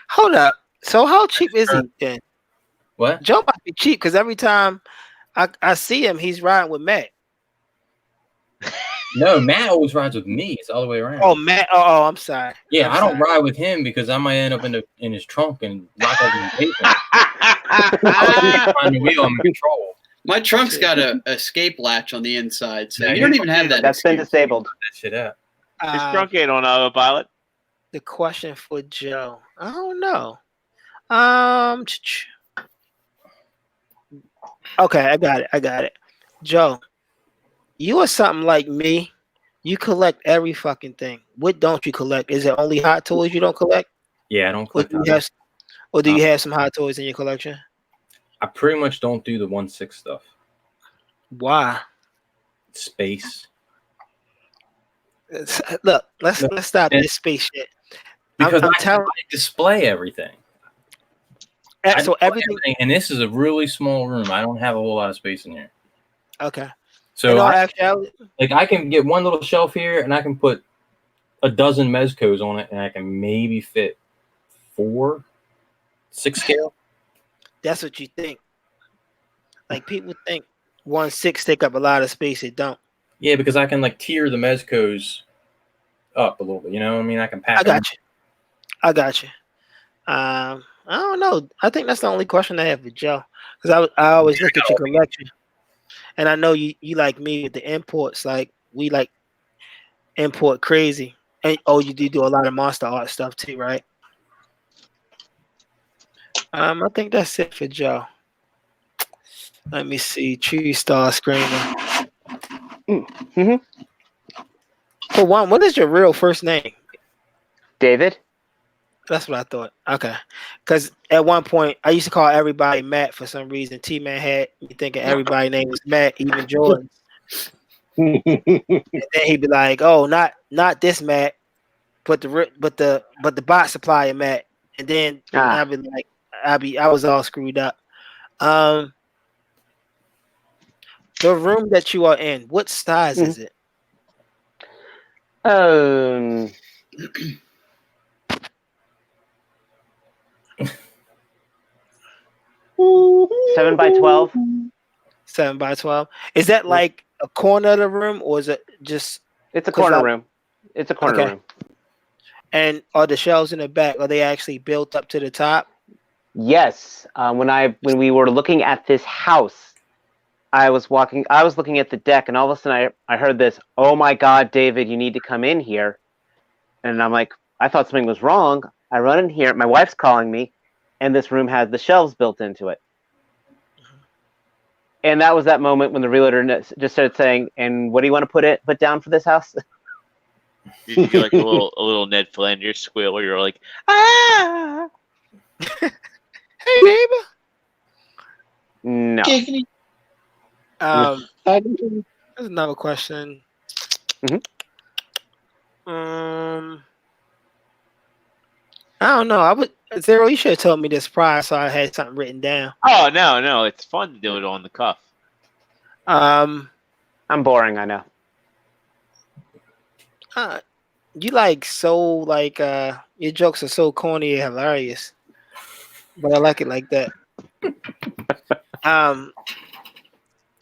Hold up. So how cheap is he then? What? Joe might be cheap because every time I see him, he's riding with Matt. No, Matt always rides with me. It's all the way around. Oh, Matt. Oh, I'm sorry. Yeah, I don't ride with him because I might end up in his trunk and lock up in the basement. I like behind the wheel. I'm in control. My trunk's got a escape latch on the inside, so you don't even have that. That's been disabled. That shit out. His trunk ain't on autopilot. The question for Joe. I don't know. Okay, I got it. Joe, you are something like me. You collect every fucking thing. What don't you collect? Is it only Hot Toys you don't collect? Yeah, I don't collect. Or do you have some Hot Toys in your collection? I pretty much don't do the 1/6 stuff. Why? Space. Look, let's stop this space shit. Because I'm I telling. display everything. So everything. And this is a really small room. I don't have a whole lot of space in here. Okay. So I can get one little shelf here, and I can put a dozen Mezcos on it, and I can maybe fit 4 6 scale. That's what you think. Like people think 1/6 take up a lot of space. It don't. Yeah, because I can tier the Mezcos up a little bit. You know what I mean? I can pack. I got you. I don't know. I think that's the only question I have for Joe, because I always look at your collection, and I know you like me with the imports. Like we like import crazy, and you do a lot of Monster Art stuff too, right? I think that's it for Joe. Let me see. True Star Screaming. Mm-hmm. For one, what is your real first name? David. That's what I thought. Okay. Because at one point, I used to call everybody Matt for some reason. T-Man had me thinking everybody's name was Matt, even Jordan. And then he'd be like, "Oh, not this Matt, but the bot supplier Matt." And then I'd be like, I was all screwed up. The room that you are in, what size is it? 7x12. 7x12. Is that like a corner of the room, or is it just? It's a 'Cause corner I- room. It's a corner Okay. room. And are the shelves in the back? Are they actually built up to the top? Yes. When we were looking at this house, I was looking at the deck, and all of a sudden I heard this. Oh my God, David, you need to come in here. And I'm like, I thought something was wrong. I run in here. My wife's calling me, and this room has the shelves built into it. And that was that moment when the realtor just started saying, "And what do you want to put down for this house?" Did you do like a little Ned Flanders squeal where you're like, ah? Hey, neighbor. No. There's another question. Mhm. I don't know. Zero. You should have told me this prior, so I had something written down. Oh no, it's fun to do it on the cuff. I'm boring, I know. You your jokes are so corny and hilarious, but I like it like that. I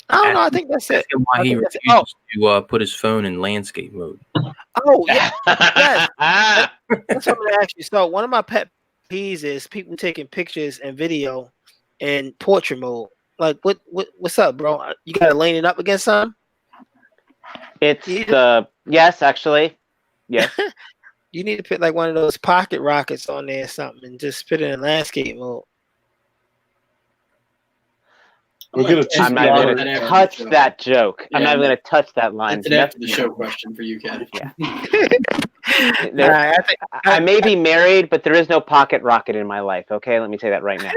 don't know. I think that's it. Ask him why he refuses to put his phone in landscape mode. Oh yeah, yes. That's what I'm gonna ask you. So one of my pet peeves is people taking pictures and video in portrait mode. Like, what's up, bro? You gotta lane it up against something? It's Yeah. yes, actually. Yes. You need to put like one of those pocket rockets on there or something and just put it in landscape mode. We'll get a cheap I'm not Yeah, going that to after touch the show. that joke. I'm Yeah, not even going to touch that line. That's an after the show question for you, Ken. Yeah. All right, I may be married, but there is no pocket rocket in my life. Okay, let me say that right now.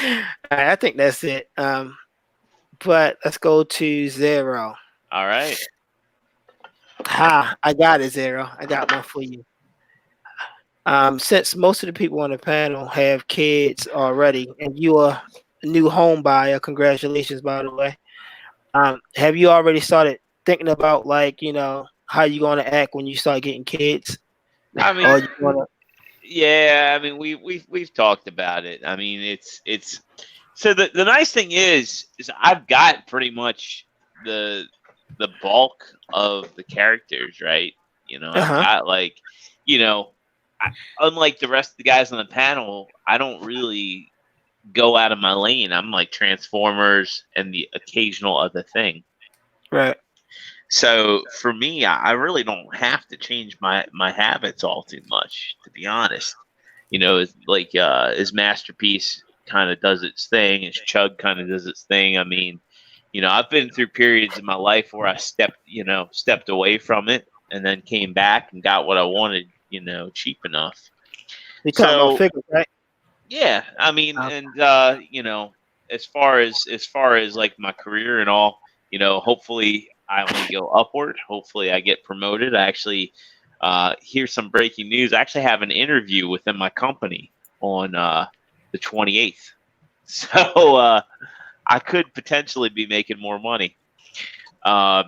All right, I think that's it. But let's go to Zero. All right. I got it, Zero. I got one for you. Since most of the people on the panel have kids already, and you are a new home buyer, congratulations, by the way. Have you already started thinking about how you gonna act when you start getting kids? I mean, Or you wanna? yeah. I mean, we've talked about it. I mean, it's so the nice thing is I've got pretty much the bulk of the characters, right? I've got unlike the rest of the guys on the panel, I don't really go out of my lane. I'm like Transformers and the occasional other thing. Right. So for me, I really don't have to change my habits all too much, to be honest. It's like his Masterpiece kind of does its thing, his Chug kind of does its thing. I mean, I've been through periods in my life where I stepped away from it and then came back and got what I wanted, cheap enough. You talking about figures, right? Yeah, I mean, and as far as like my career and all, hopefully I only go upward. Hopefully I get promoted. I actually here's some breaking news. I actually have an interview within my company on the 28th, so I could potentially be making more money. But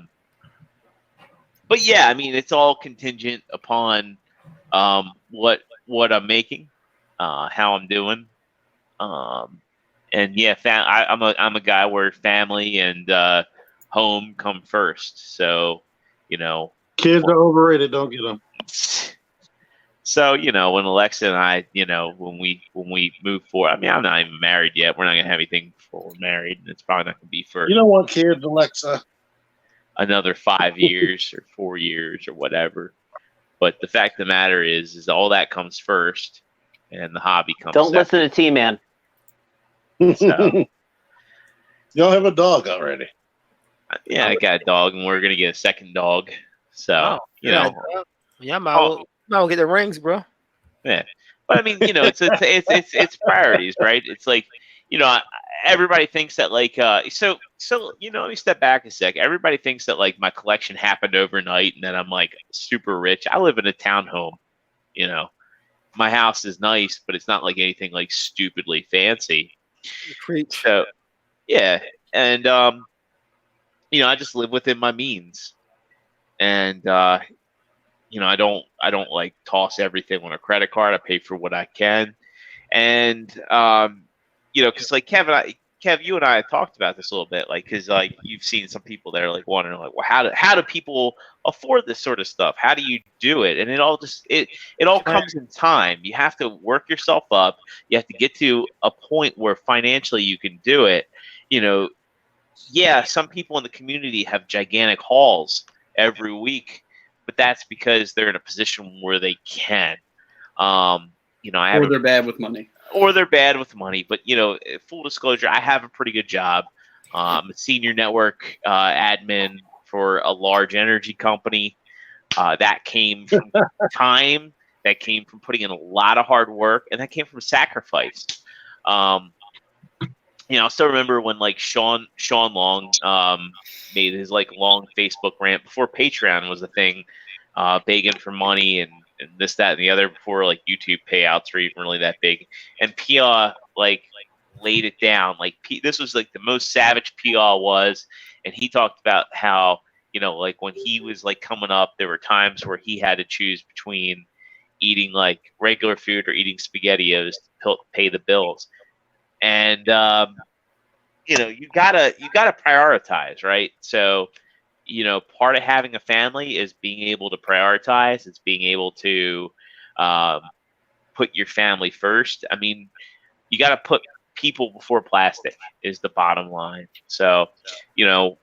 yeah, I mean, it's all contingent upon what I'm making, how I'm doing, and yeah, I'm a guy where family and home come first. So, kids are overrated. Don't get them. So when Alexa and I, when we move forward, I mean, I'm not even married yet. We're not gonna have anything before we're married, and it's probably not gonna be for You don't want kids, Alexa. another 5 years or 4 years or whatever. But the fact of the matter is all that comes first, and the hobby comes. Don't listen to T-Man. So, Y'all have a dog already. yeah, I got a dog, and we're gonna get a second dog. So yeah, might well get the rings, bro. Yeah, but I mean, it's priorities, right? It's like, everybody thinks that so let me step back a sec. Everybody thinks that like my collection happened overnight and then I'm like super rich. I live in a townhome. My house is nice, but it's not like anything like stupidly fancy. Preach. So yeah, and I just live within my means, and I don't like toss everything on a credit card. I pay for what I can, And because like Kev, you and I have talked about this a little bit, like, because like you've seen some people that are like wondering, like, well, how do people afford this sort of stuff? How do you do it? And it all comes in time. You have to work yourself up. You have to get to a point where financially you can do it. Yeah, some people in the community have gigantic hauls every week, but that's because they're in a position where they can. I have Or they're bad with money. But full disclosure, I have a pretty good job. I'm a senior network admin for a large energy company. That came from time, that came from putting in a lot of hard work, and that came from sacrifice. I still remember when like Sean Long made his like long Facebook rant before Patreon was a thing, begging for money and this, that, and the other, before like YouTube payouts were even really that big. And Pia like laid it down. Like this was like the most savage Pia was, and he talked about how like when he was like coming up, there were times where he had to choose between eating like regular food or eating SpaghettiOs to pay the bills. And you gotta prioritize, right? So part of having a family is being able to prioritize. It's being able to put your family first. I mean, you got to put people before plastic is the bottom line. So,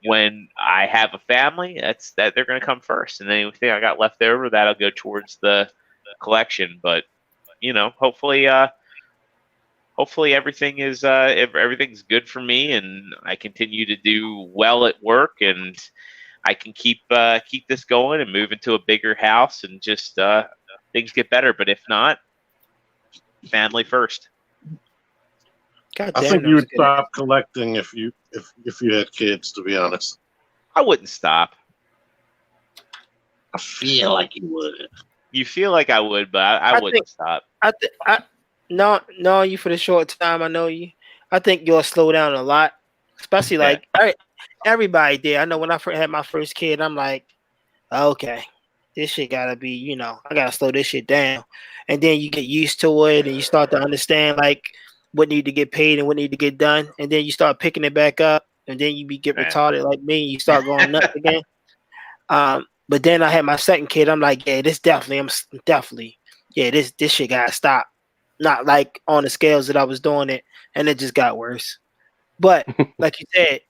when I have a family, that they're going to come first, and then anything I got left over, that'll go towards the collection. But hopefully everything's good for me, and I continue to do well at work, and I can keep this going and move into a bigger house, and just things get better. But if not, family first. God I damn, think that you was would good. stop collecting if you had kids. To be honest, I wouldn't stop. I feel like you would. You feel like I would, but I wouldn't stop. Know you for the short time I know you. I think you'll slow down a lot, especially like everybody did. I know when I had my first kid, I'm like, okay, this shit gotta be, I gotta slow this shit down. And then you get used to it, and you start to understand like what need to get paid and what need to get done, and then you start picking it back up, and then you get retarded like me, and you start going nuts again. But then I had my second kid. I'm like, yeah, this definitely, this shit gotta stop. Not like on the scales that I was doing it, and it just got worse. But like you said,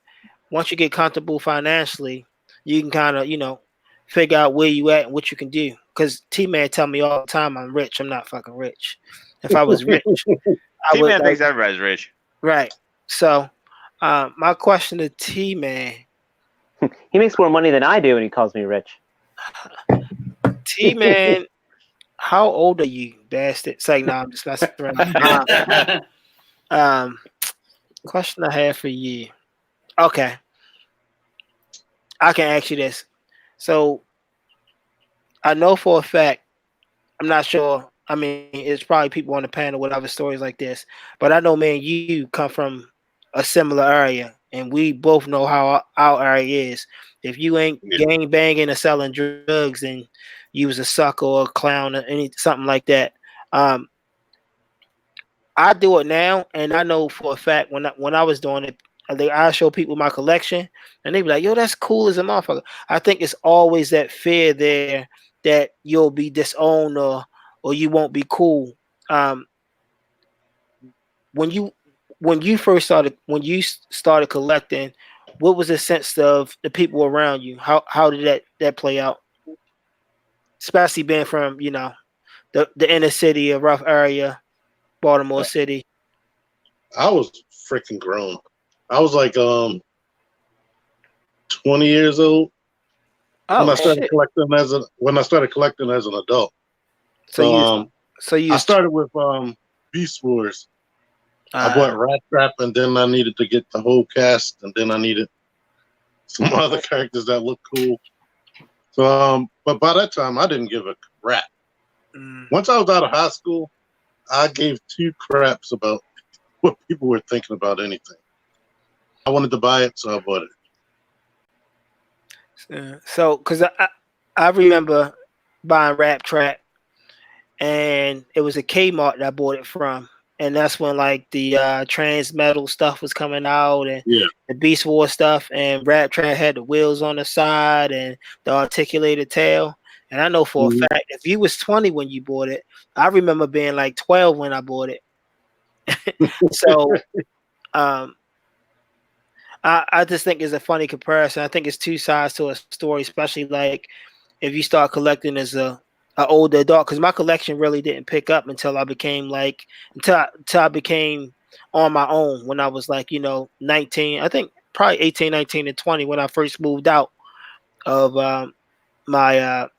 once you get comfortable financially, you can kind of, figure out where you at and what you can do. Because T-Man tell me all the time I'm rich. I'm not fucking rich. If I was rich, I would. T-Man thinks everybody's rich. Right. So, my question to T-Man. He makes more money than I do, and he calls me rich. T-Man, how old are you, bastard? It's like, no, I'm just messing around. Question I have for you. Okay. I can ask you this. So, I know for a fact, I'm not sure. I mean, it's probably people on the panel with other stories like this, but I know, man, you come from a similar area, and we both know how our area is. If you ain't gang banging or selling drugs, and you was a sucker or a clown or something like that. I do it now, and I know for a fact when I was doing it, I show people my collection, and they be like, "Yo, that's cool as a motherfucker." I think it's always that fear there that you'll be disowned or you won't be cool. When you started collecting, what was the sense of the people around you? How did that play out? Especially being from the inner city, a rough area, Baltimore City. I was freaking grown. I was like 20 years old when I started collecting as an adult. So I started with Beast Wars. I bought Rat Trap, and then I needed to get the whole cast, and then I needed some other characters that look cool. So, but by that time, I didn't give a crap. Once I was out of high school, I gave two craps about what people were thinking about anything. I wanted to buy it, so I bought it. So, because I remember buying Rat Trap, and it was a Kmart that I bought it from, and that's when like the trans metal stuff was coming out, and Yeah. the Beast War stuff, and Rap Trap had the wheels on the side and the articulated tail. And I know for Mhm. a fact, if you was 20 when you bought it, I remember being like 12 when I bought it. So um, I just think it's a funny comparison. I think it's two sides to a story, especially like if you start collecting as a older adult. Because my collection really didn't pick up until I became like until I became on my own when I was like 19. I think probably 18, 19, and 20 when I first moved out of my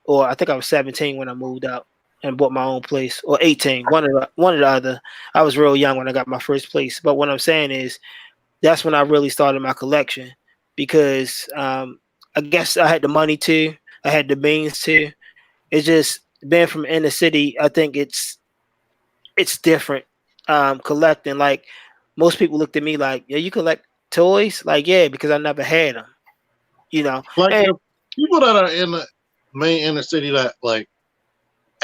or I think I was 17 when I moved out and bought my own place, or 18, one of the other. I was real young when I got my first place. But what I'm saying is that's when I really started my collection because I guess I had the money to, I had the means to. It's just being from inner city. I think it's different. Collecting, like most people looked at me like, yeah, you collect toys, like yeah, because I never had them. Like And the people that are in the main inner city that like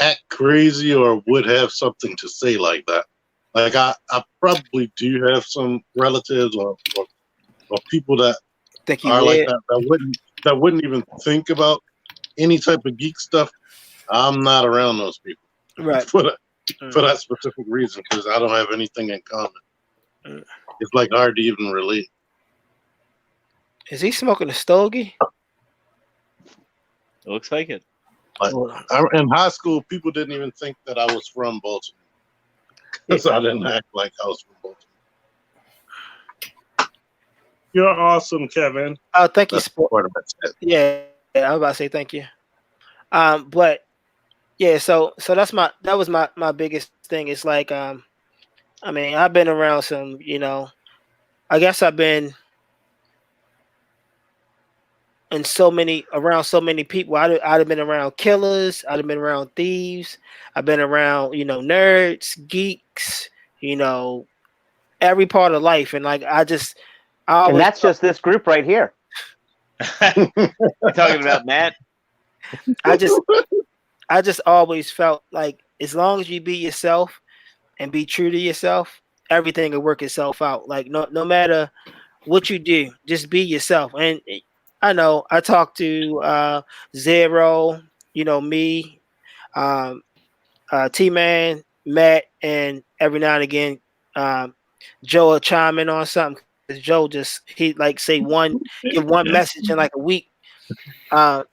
act crazy or would have something to say like that. Like I probably do have some relatives or people that think you are like would. that wouldn't even think about any type of geek stuff. I'm not around those people Right. for that specific reason because I don't have anything in common. Mm. It's like hard to even relate. Is he smoking a stogie? It looks like it. Like in high school, people didn't even think that I was from Baltimore because I didn't act like I was from Baltimore. You're awesome, Kevin. Oh, thank you, That's Sport. part of it. Yeah, I was about to say thank you. But yeah, so that was my biggest thing. It's like I mean, I've been around some, I guess I've been in around so many people. I'd have been around killers, I'd have been around thieves, I've been around, nerds, geeks, every part of life. And like I And always that's just this group right here. You talking about Matt? I just always felt like as long as you be yourself and be true to yourself, everything will work itself out. Like no matter what you do, just be yourself. And I know I talked to Zero, me, T-Man, Matt, and every now and again Joe will chime in on something. 'Cause Joe he like give one message in like a week. And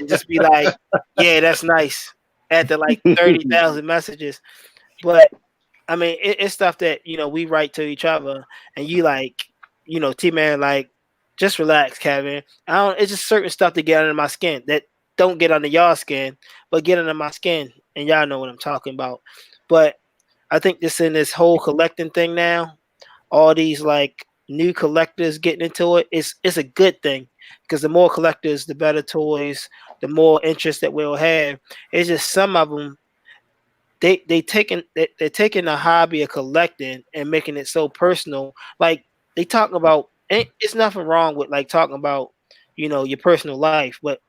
just be like, yeah, that's nice after like 30,000 messages. But I mean, it's stuff that, we write to each other and you like, T-Man, like, just relax, Kevin. It's just certain stuff to get under my skin that don't get under y'all skin, but get under my skin. And y'all know what I'm talking about. But I think this whole collecting thing now, all these like new collectors getting into it, it's a good thing because the more collectors, the better toys, the more interest that we'll have. It's just some of them they're taking the hobby of collecting and making it so personal. Like they talking about, it's nothing wrong with like talking about your personal life, but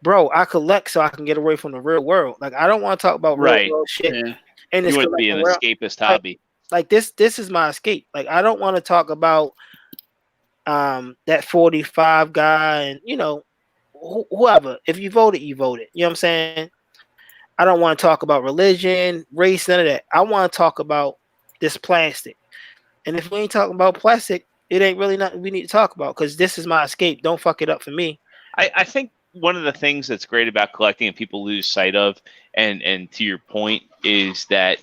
bro, I collect so I can get away from the real world. Like I don't want to talk about Right. real world shit. Yeah. And You it's wouldn't be an escapist hobby. like this is my escape. Like I don't want to talk about that 45 guy and whoever. If you voted, you voted. You know what I'm saying? I don't want to talk about religion, race, none of that. I want to talk about this plastic. And if we ain't talking about plastic, it ain't really nothing we need to talk about because this is my escape. Don't fuck it up for me. I think one of the things that's great about collecting and people lose sight of, and to your point, is that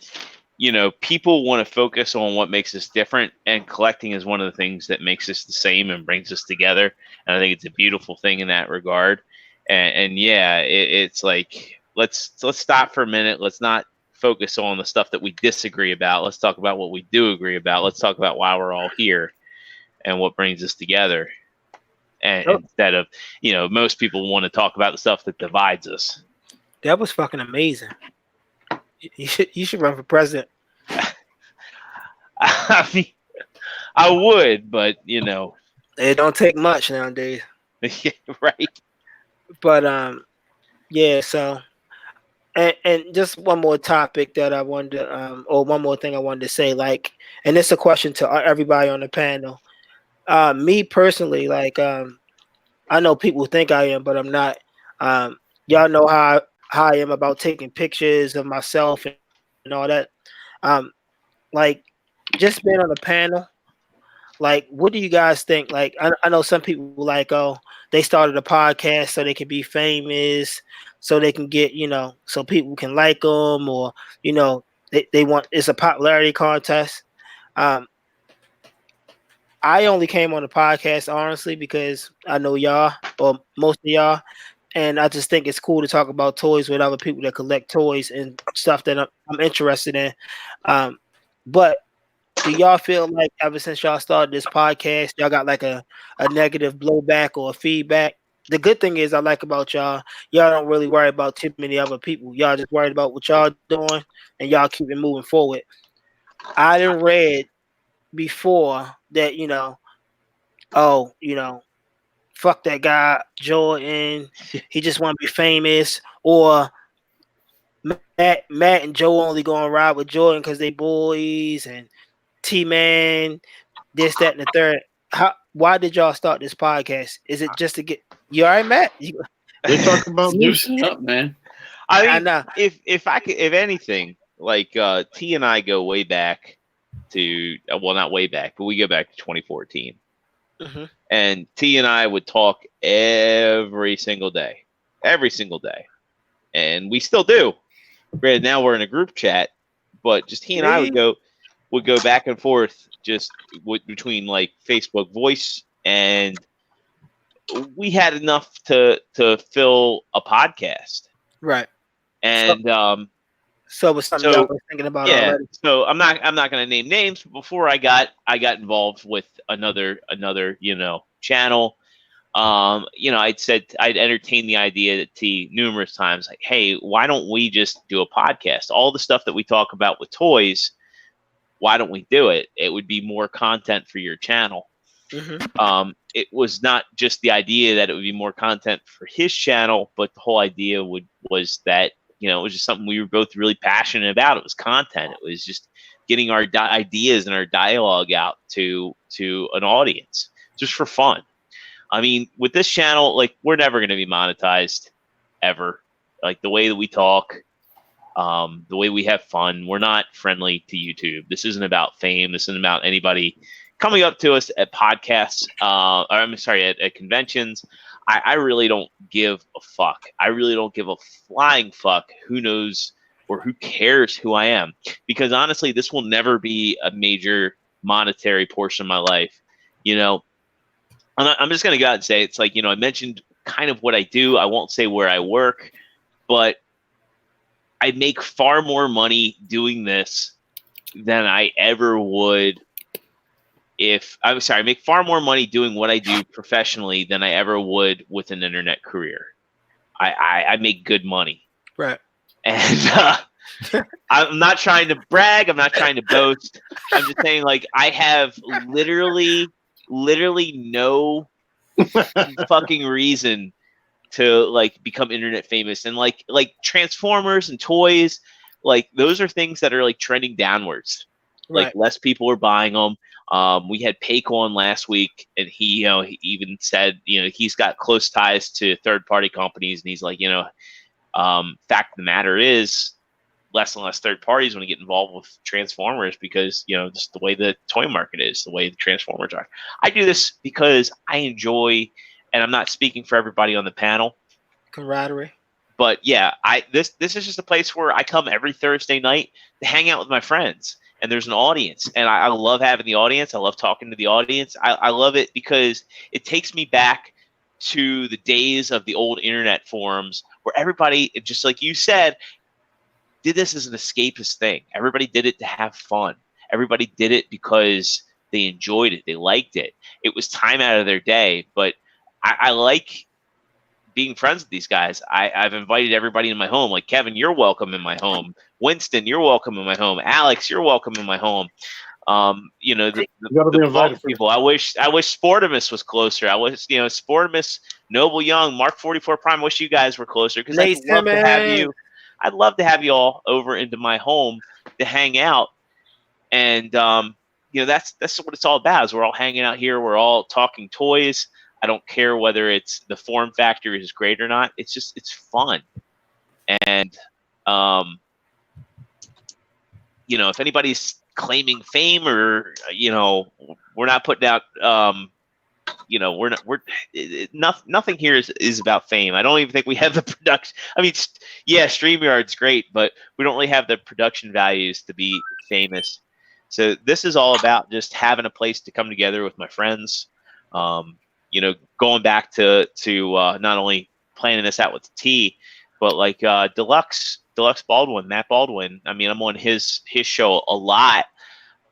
people want to focus on what makes us different, and collecting is one of the things that makes us the same and brings us together. And I think it's a beautiful thing in that regard. And yeah, it's like let's stop for a minute. Let's not focus on the stuff that we disagree about. Let's talk about what we do agree about. Let's talk about why we're all here and what brings us together. And instead of, most people want to talk about the stuff that divides us. That was fucking amazing. You should run for president. I mean, I would, but it don't take much nowadays. Right. But yeah, so And just one more topic that I wanted to, or one more thing I wanted to say, like, and it's a question to everybody on the panel. Me personally, like, I know people think I am, but I'm not. Y'all know how I am about taking pictures of myself and all that. Like, just being on the panel. Like, what do you guys think? Like, I know some people like, oh, they started a podcast so they can be famous, so they can get, so people can like them, or, they want, it's a popularity contest. I only came on the podcast, honestly, because I know y'all, or most of y'all, and I just think it's cool to talk about toys with other people that collect toys and stuff that I'm interested in. But do y'all feel like ever since y'all started this podcast, y'all got like a negative blowback or a feedback? The good thing is I like about y'all don't really worry about too many other people. Y'all just worried about what y'all doing and y'all keep it moving forward. I done read before that, fuck that guy, Jordan. He just want to be famous. Or Matt and Joe only going to ride with Jordan because they boys, and T-Man, this, that, and the third. Why did y'all start this podcast? Is it just to get you all right, Matt? They talk about me. Loosen up, man. I mean, if anything, like T and I go way back to not way back, but we go back to 2014. Mm-hmm. And T and I would talk every single day, and we still do. Granted, now we're in a group chat, but just he and I would go back and forth just between like Facebook Voice, and we had enough to fill a podcast, right? And so it was something I was thinking about already. So I'm not going to name names, but before I got involved with another channel. I'd entertained the idea to T numerous times, like, hey, why don't we just do a podcast? All the stuff that we talk about with toys, why don't we do it? It would be more content for your channel. Mm-hmm. It was not just the idea that it would be more content for his channel, but the whole idea was that, it was just something we were both really passionate about. It was content. It was just getting our ideas and our dialogue out to an audience just for fun. I mean, with this channel, like, we're never going to be monetized ever. Like, the way that we talk, the way we have fun, we're not friendly to YouTube. This isn't about fame. This isn't about anybody coming up to us at podcasts, at conventions. I really don't give a fuck. I really don't give a flying fuck who knows or who cares who I am. Because honestly, this will never be a major monetary portion of my life. I'm just going to go out and say, it's like, I mentioned kind of what I do. I won't say where I work, but I make far more money doing this than I ever would I make far more money doing what I do professionally than I ever would with an internet career. I make good money. Right. And I'm not trying to brag. I'm not trying to boast. I'm just saying, like, I have literally no fucking reason to like become internet famous. And like Transformers and toys, like, those are things that are like trending downwards. Like, less people are buying them. We had Pake on last week, and he even said, he's got close ties to third-party companies, and he's like, fact of the matter is, less and less third parties want to get involved with Transformers because, just the way the toy market is, the way the Transformers are. I do this because I enjoy, and I'm not speaking for everybody on the panel, camaraderie. But yeah, this is just a place where I come every Thursday night to hang out with my friends. And there's an audience, and I love having the audience. I love talking to the audience. I love it because it takes me back to the days of the old internet forums where everybody, just like you said, did this as an escapist thing. Everybody did it to have fun. Everybody did it because they enjoyed it. They liked it. It was time out of their day, but I like being friends with these guys. I've invited everybody in my home. Like, Kevin, you're welcome in my home. Winston, you're welcome in my home. Alex, you're welcome in my home. The people. I wish Sportimus was closer. I wish, Sportimus, Noble Young, Mark 44 Prime. I wish you guys were closer because I'd love to have you. I'd love to have you all over into my home to hang out. And that's what it's all about. Is we're all hanging out here. We're all talking toys. I don't care whether it's the form factor is great or not. It's fun. And if anybody's claiming fame or we're not putting out nothing here is about fame. I don't even think we have the production. I mean, yeah, StreamYard's great, but we don't really have the production values to be famous. So this is all about just having a place to come together with my friends. Going back to not only planning this out with T, but like Deluxe Baldwin, Matt Baldwin. I mean, I'm on his show a lot,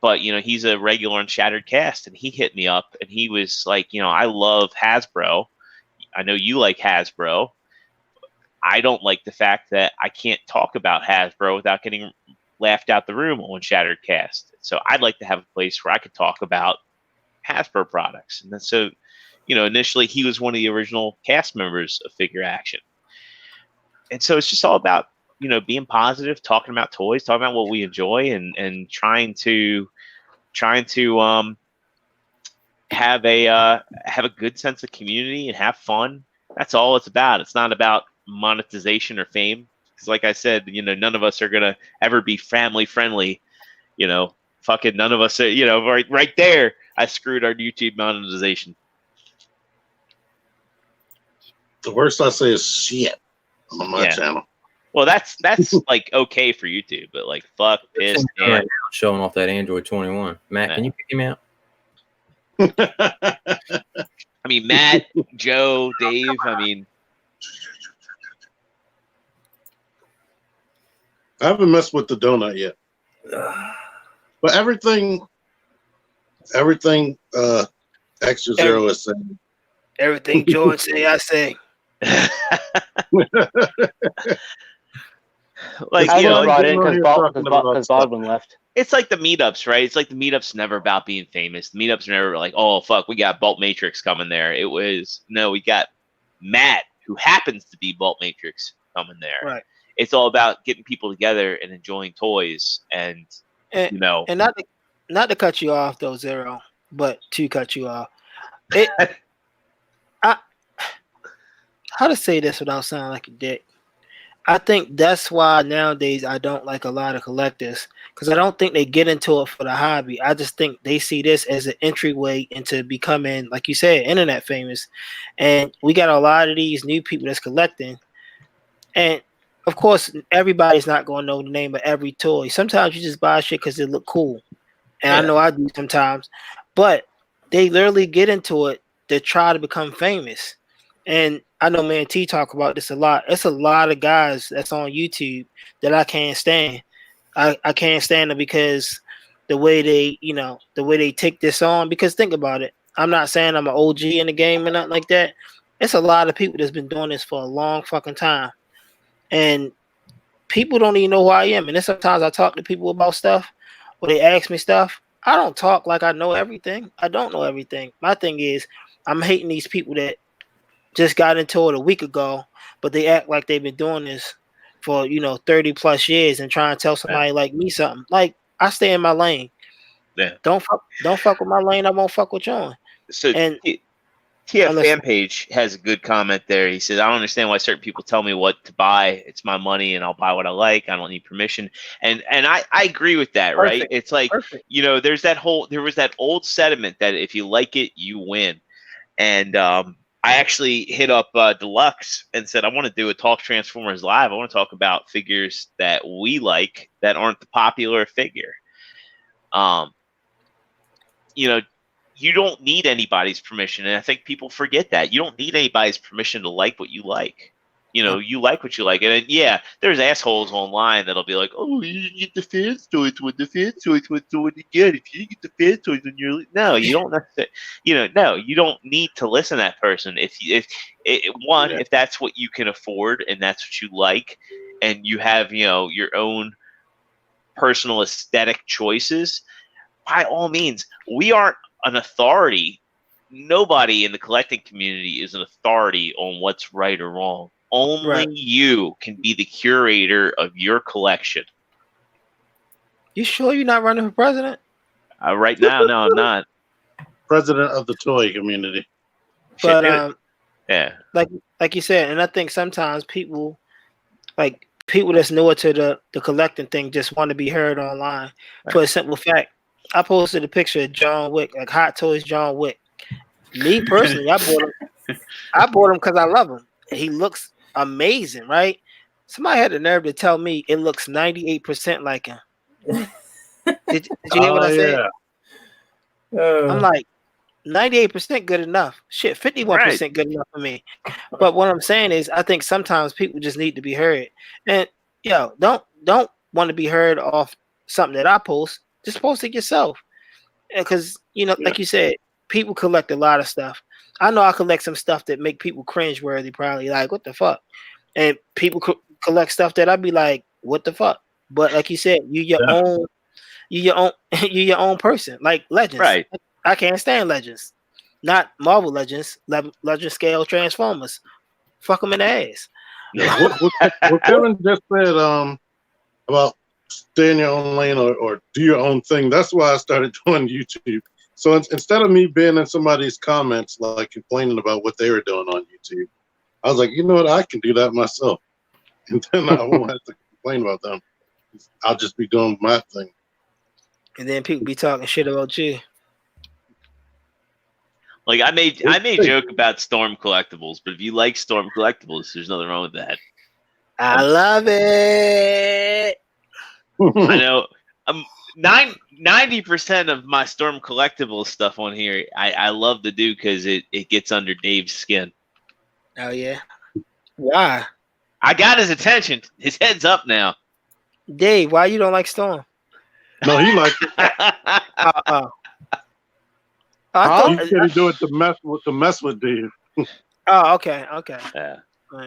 but he's a regular on Shattered Cast, and he hit me up, and he was like, I love Hasbro. I know you like Hasbro. I don't like the fact that I can't talk about Hasbro without getting laughed out the room on Shattered Cast. So I'd like to have a place where I could talk about Hasbro products. And then, so, initially he was one of the original cast members of Figure Action. And so it's just all about, being positive, talking about toys, talking about what we enjoy, and trying to have a good sense of community and have fun. That's all it's about. It's not about monetization or fame. Because like I said, none of us are gonna ever be family friendly. Fucking none of us are, right there, I screwed our YouTube monetization. The worst I say is shit on my channel. Well, that's like okay for YouTube, but like fuck, piss, damn. Showing off that Android 21. Matt, can you pick him out? I mean, Matt, Joe, Dave. I mean, I haven't messed with the donut yet, but everything Extra Zero is saying. Everything George say, I say. Like, I was brought in because Baldwin left. It's like the meetups, right? It's like the meetups never about being famous. The meetups are never like, oh fuck, we got Bolt Matrix coming there. It was we got Matt, who happens to be Bolt Matrix, coming there. Right. It's all about getting people together and enjoying toys, and and not to cut you off though, Zero, but to cut you off. How to say this without sounding like a dick? I think that's why nowadays I don't like a lot of collectors, because I don't think they get into it for the hobby. I just think they see this as an entryway into becoming, like you said, internet famous. And we got a lot of these new people that's collecting. And of course, everybody's not going to know the name of every toy. Sometimes you just buy shit because it look cool. And I know I do sometimes. But they literally get into it to try to become famous. And I know me and T talk about this a lot. It's a lot of guys that's on YouTube that I can't stand. I can't stand them because the way they take this on. Because think about it. I'm not saying I'm an OG in the game or nothing like that. It's a lot of people that's been doing this for a long fucking time. And people don't even know who I am. And then sometimes I talk to people about stuff or they ask me stuff. I don't talk like I know everything. I don't know everything. My thing is I'm hating these people that just got into it a week ago, but they act like they've been doing this for 30 plus years and trying to tell somebody like me something. Like, I stay in my lane. Yeah. Don't fuck with my lane. I won't fuck with yours. So TF fan page has a good comment there. He says, I don't understand why certain people tell me what to buy. It's my money and I'll buy what I like. I don't need permission. And I agree with that, Perfect. right? It's like, there was that old sentiment that if you like it, you win. And I actually hit up Deluxe and said, I want to do a Talk Transformers Live. I want to talk about figures that we like that aren't the popular figure. You don't need anybody's permission. And I think people forget that. You don't need anybody's permission to like what you like. You like what you like. And there's assholes online that'll be like, oh, you didn't get the fans toys when the fans toys was the one you get. If you didn't get the fans toys, then you're no, you don't necessarily, no, you don't need to listen to that person. If that's what you can afford and that's what you like, and you have, your own personal aesthetic choices, by all means, we aren't an authority. Nobody in the collecting community is an authority on what's right or wrong. only Right. you can be the curator of your collection. You sure you're not running for president? Right now, no, I'm not. President of the toy community. Shit, But yeah. like you said, and I think sometimes people that's newer to the collecting thing just want to be heard online for a simple fact. I posted a picture of John Wick, like Hot Toys John Wick. Me personally, I bought him because I love him. He looks amazing, right? Somebody had the nerve to tell me it looks 98% like him. Did you hear what I said? I'm like, 98% good enough. Shit, 51% good enough for me. But what I'm saying is, I think sometimes people just need to be heard. And don't want to be heard off something that I post. Just post it yourself. Because like you said, people collect a lot of stuff. I know I collect some stuff that make people cringeworthy. Probably like, what the fuck? And people collect stuff that I'd be like, what the fuck? But like you said, you're your own person. Like Legends, Right. I can't stand Legends, not Marvel Legends. Legend scale Transformers. Fuck them in the ass. What Kevin just said about stay in your own lane or do your own thing. That's why I started doing YouTube. So instead of me being in somebody's comments like complaining about what they were doing on YouTube, I was like, you know what, I can do that myself, and then I won't have to complain about them. I'll just be doing my thing. And then people be talking shit about you. Like I made a joke about Storm Collectibles, but if you like Storm Collectibles, there's nothing wrong with that. I love it. I know. 90% of my Storm Collectibles stuff on here, I love to do because it gets under Dave's skin. Oh yeah. Why? I got his attention. His head's up now. Dave, why you don't like Storm? No, he liked it. He said he do it to mess with Dave. Oh, okay. Yeah.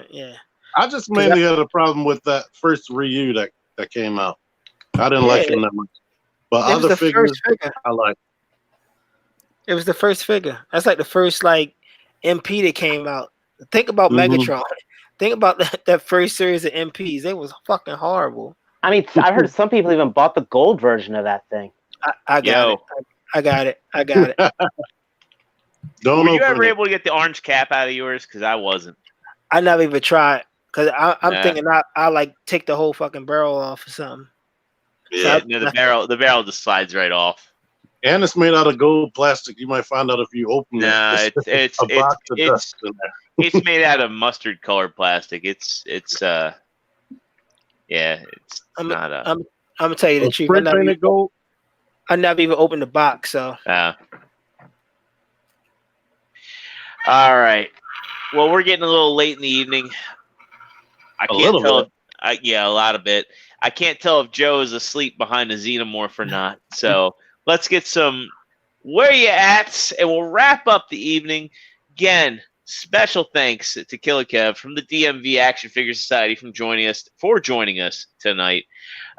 Yeah. I just mainly had a problem with that first Ryu that came out. I didn't like him that much. But other figures, I like. It was the first figure. That's like the first MP that came out. Think about Megatron. Think about that first series of MPs. They was fucking horrible. I mean, I've heard some people even bought the gold version of that thing. I got it. I got it. Were you ever able to get the orange cap out of yours? Because I wasn't. I never even tried. Because I'm thinking I like take the whole fucking barrel off or something. Yeah, the barrel just slides right off. And it's made out of gold plastic. You might find out if you open it. It's made out of mustard colored plastic. It's not I'm gonna tell you the truth. I never even opened the box, so. All right. Well, we're getting a little late in the evening. I can't tell. A lot of it. I can't tell if Joe is asleep behind a xenomorph or not. So let's get some where you at, and we'll wrap up the evening. Again, special thanks to Killer Kev from the DMV Action Figure Society for joining us tonight.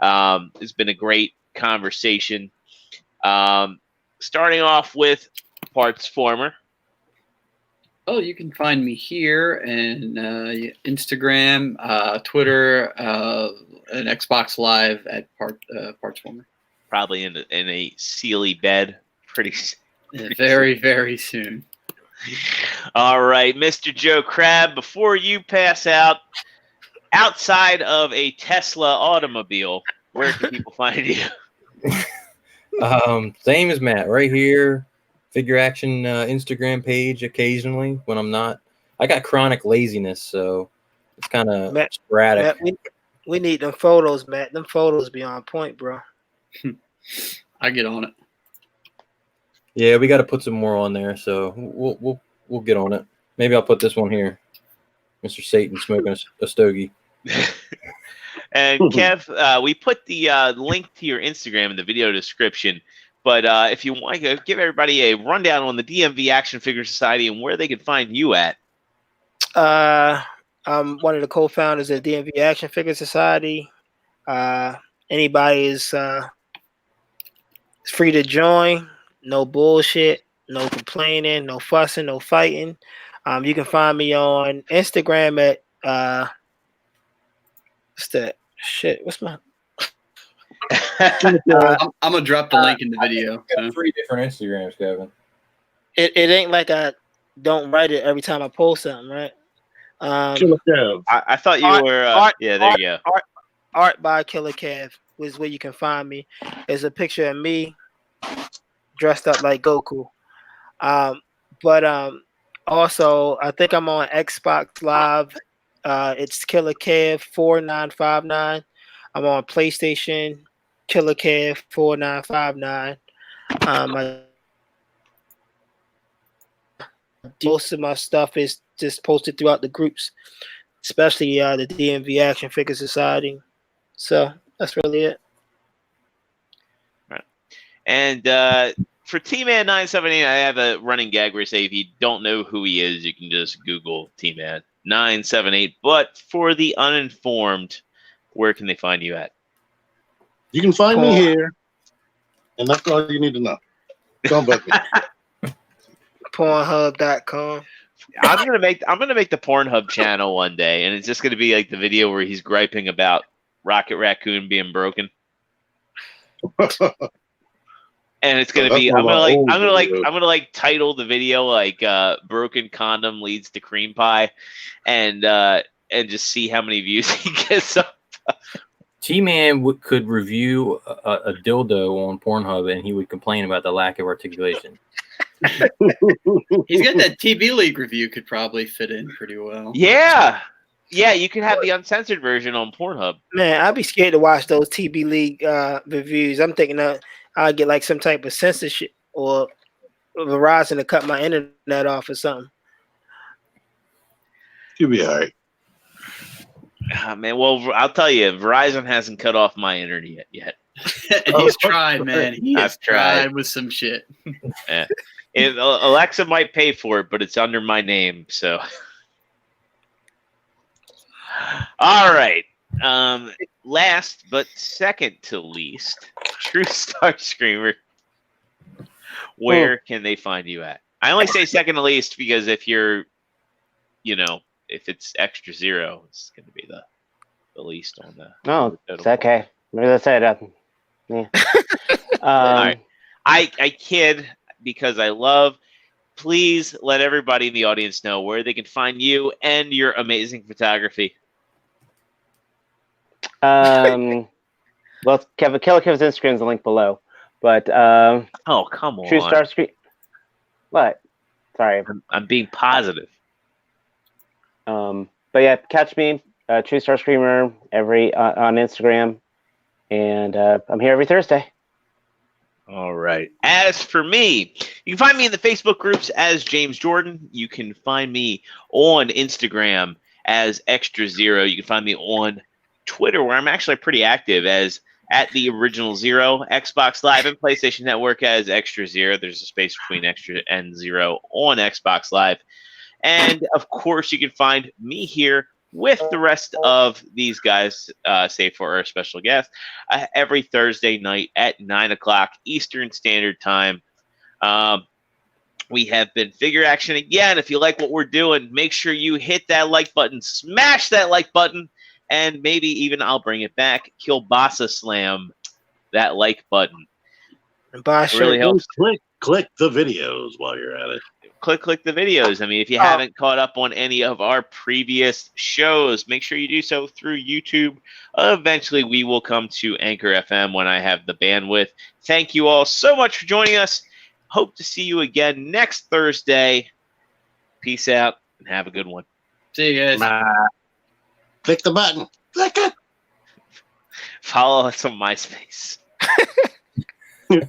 It's been a great conversation. Starting off with Parts Former. Oh, you can find me here and Instagram, Twitter, and Xbox Live at Parts Former. Probably in a Sealy bed pretty very, very soon. All right, Mr. Joe Crab, before you pass out, outside of a Tesla automobile, where can people find you? Same as Matt, right here. Figure Action Instagram page occasionally when I'm not. I got chronic laziness, so it's kind of sporadic. Matt, we need them photos, Matt. Them photos be on point, bro. I get on it. Yeah, we got to put some more on there, so we'll get on it. Maybe I'll put this one here, Mr. Satan smoking a stogie. And Kev, we put the link to your Instagram in the video description. But if you want to give everybody a rundown on the DMV Action Figure Society and where they can find you at. I'm one of the co-founders of DMV Action Figure Society. Anybody is free to join. No bullshit, no complaining, no fussing, no fighting. You can find me on Instagram at What's that? Shit, what's my? I'm gonna drop the link in the video. So. 3 different Instagrams, Kevin. It ain't like I don't write it every time I post something, right? Killer Kev. I thought you Art- were. art- Yeah, there you go. Art by Killer Kev is where you can find me. There's a picture of me dressed up like Goku. But also I think I'm on Xbox Live. It's Killer Kev 4959. I'm on PlayStation Killer Kev 4959. Most of my stuff is just posted throughout the groups, especially the DMV Action Figure Society. So that's really it. And for T-Man 978, I have a running gag where I say if you don't know who he is, you can just Google T-Man 978. But for the uninformed, where can they find you at? You can find me here, and that's all you need to know. Don't bug me. Pornhub.com. I'm gonna make the Pornhub channel one day, and it's just gonna be like the video where he's griping about Rocket Raccoon being broken. And it's gonna be I'm gonna title the video like broken condom leads to cream pie, and just see how many views he gets up. T-Man could review a dildo on Pornhub, and he would complain about the lack of articulation. He's got that TB League review could probably fit in pretty well. Yeah, you can have the uncensored version on Pornhub. Man, I'd be scared to watch those TB League reviews. I'm thinking that I'll get like some type of censorship or Verizon to cut my internet off or something. You'll be all right. Man, well, I'll tell you, Verizon hasn't cut off my internet yet. He's tried, man. I've tried tried with some shit. Yeah. Alexa might pay for it, but it's under my name, so. All right. Last but second to least, True Star Screamer. Where can they find you at? I only say second to least because if you're, if it's extra zero, it's going to be the least on the. No, it's okay. Maybe that's it. Yeah. All right. I kid because I love. Please let everybody in the audience know where they can find you and your amazing photography. Well, Killer Kev's Instagram is the link below, but oh, come on, True Star Screamer. What? Sorry, I'm being positive. But yeah, catch me, True Star Screamer, on Instagram, and I'm here every Thursday. All right. As for me, you can find me in the Facebook groups as James Jordan. You can find me on Instagram as Extra Zero. You can find me on Twitter, where I'm actually pretty active as at the Original Zero, Xbox Live and PlayStation Network as Extra Zero. There's a space between Extra and Zero on Xbox Live. And of course, you can find me here with the rest of these guys, save for our special guest, every Thursday night at 9 o'clock Eastern Standard Time. We have been Figure Action again. If you like what we're doing, make sure you hit that like button, smash that like button, and maybe even I'll bring it back, Kielbasa Slam that like button. And buy It really helps. Click the videos while you're at it. Click the videos. I mean, if you haven't caught up on any of our previous shows, make sure you do so through YouTube. Eventually, we will come to Anchor FM when I have the bandwidth. Thank you all so much for joining us. Hope to see you again next Thursday. Peace out and have a good one. See you guys. Click the button. Click it. Follow us on MySpace.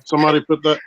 Somebody put that.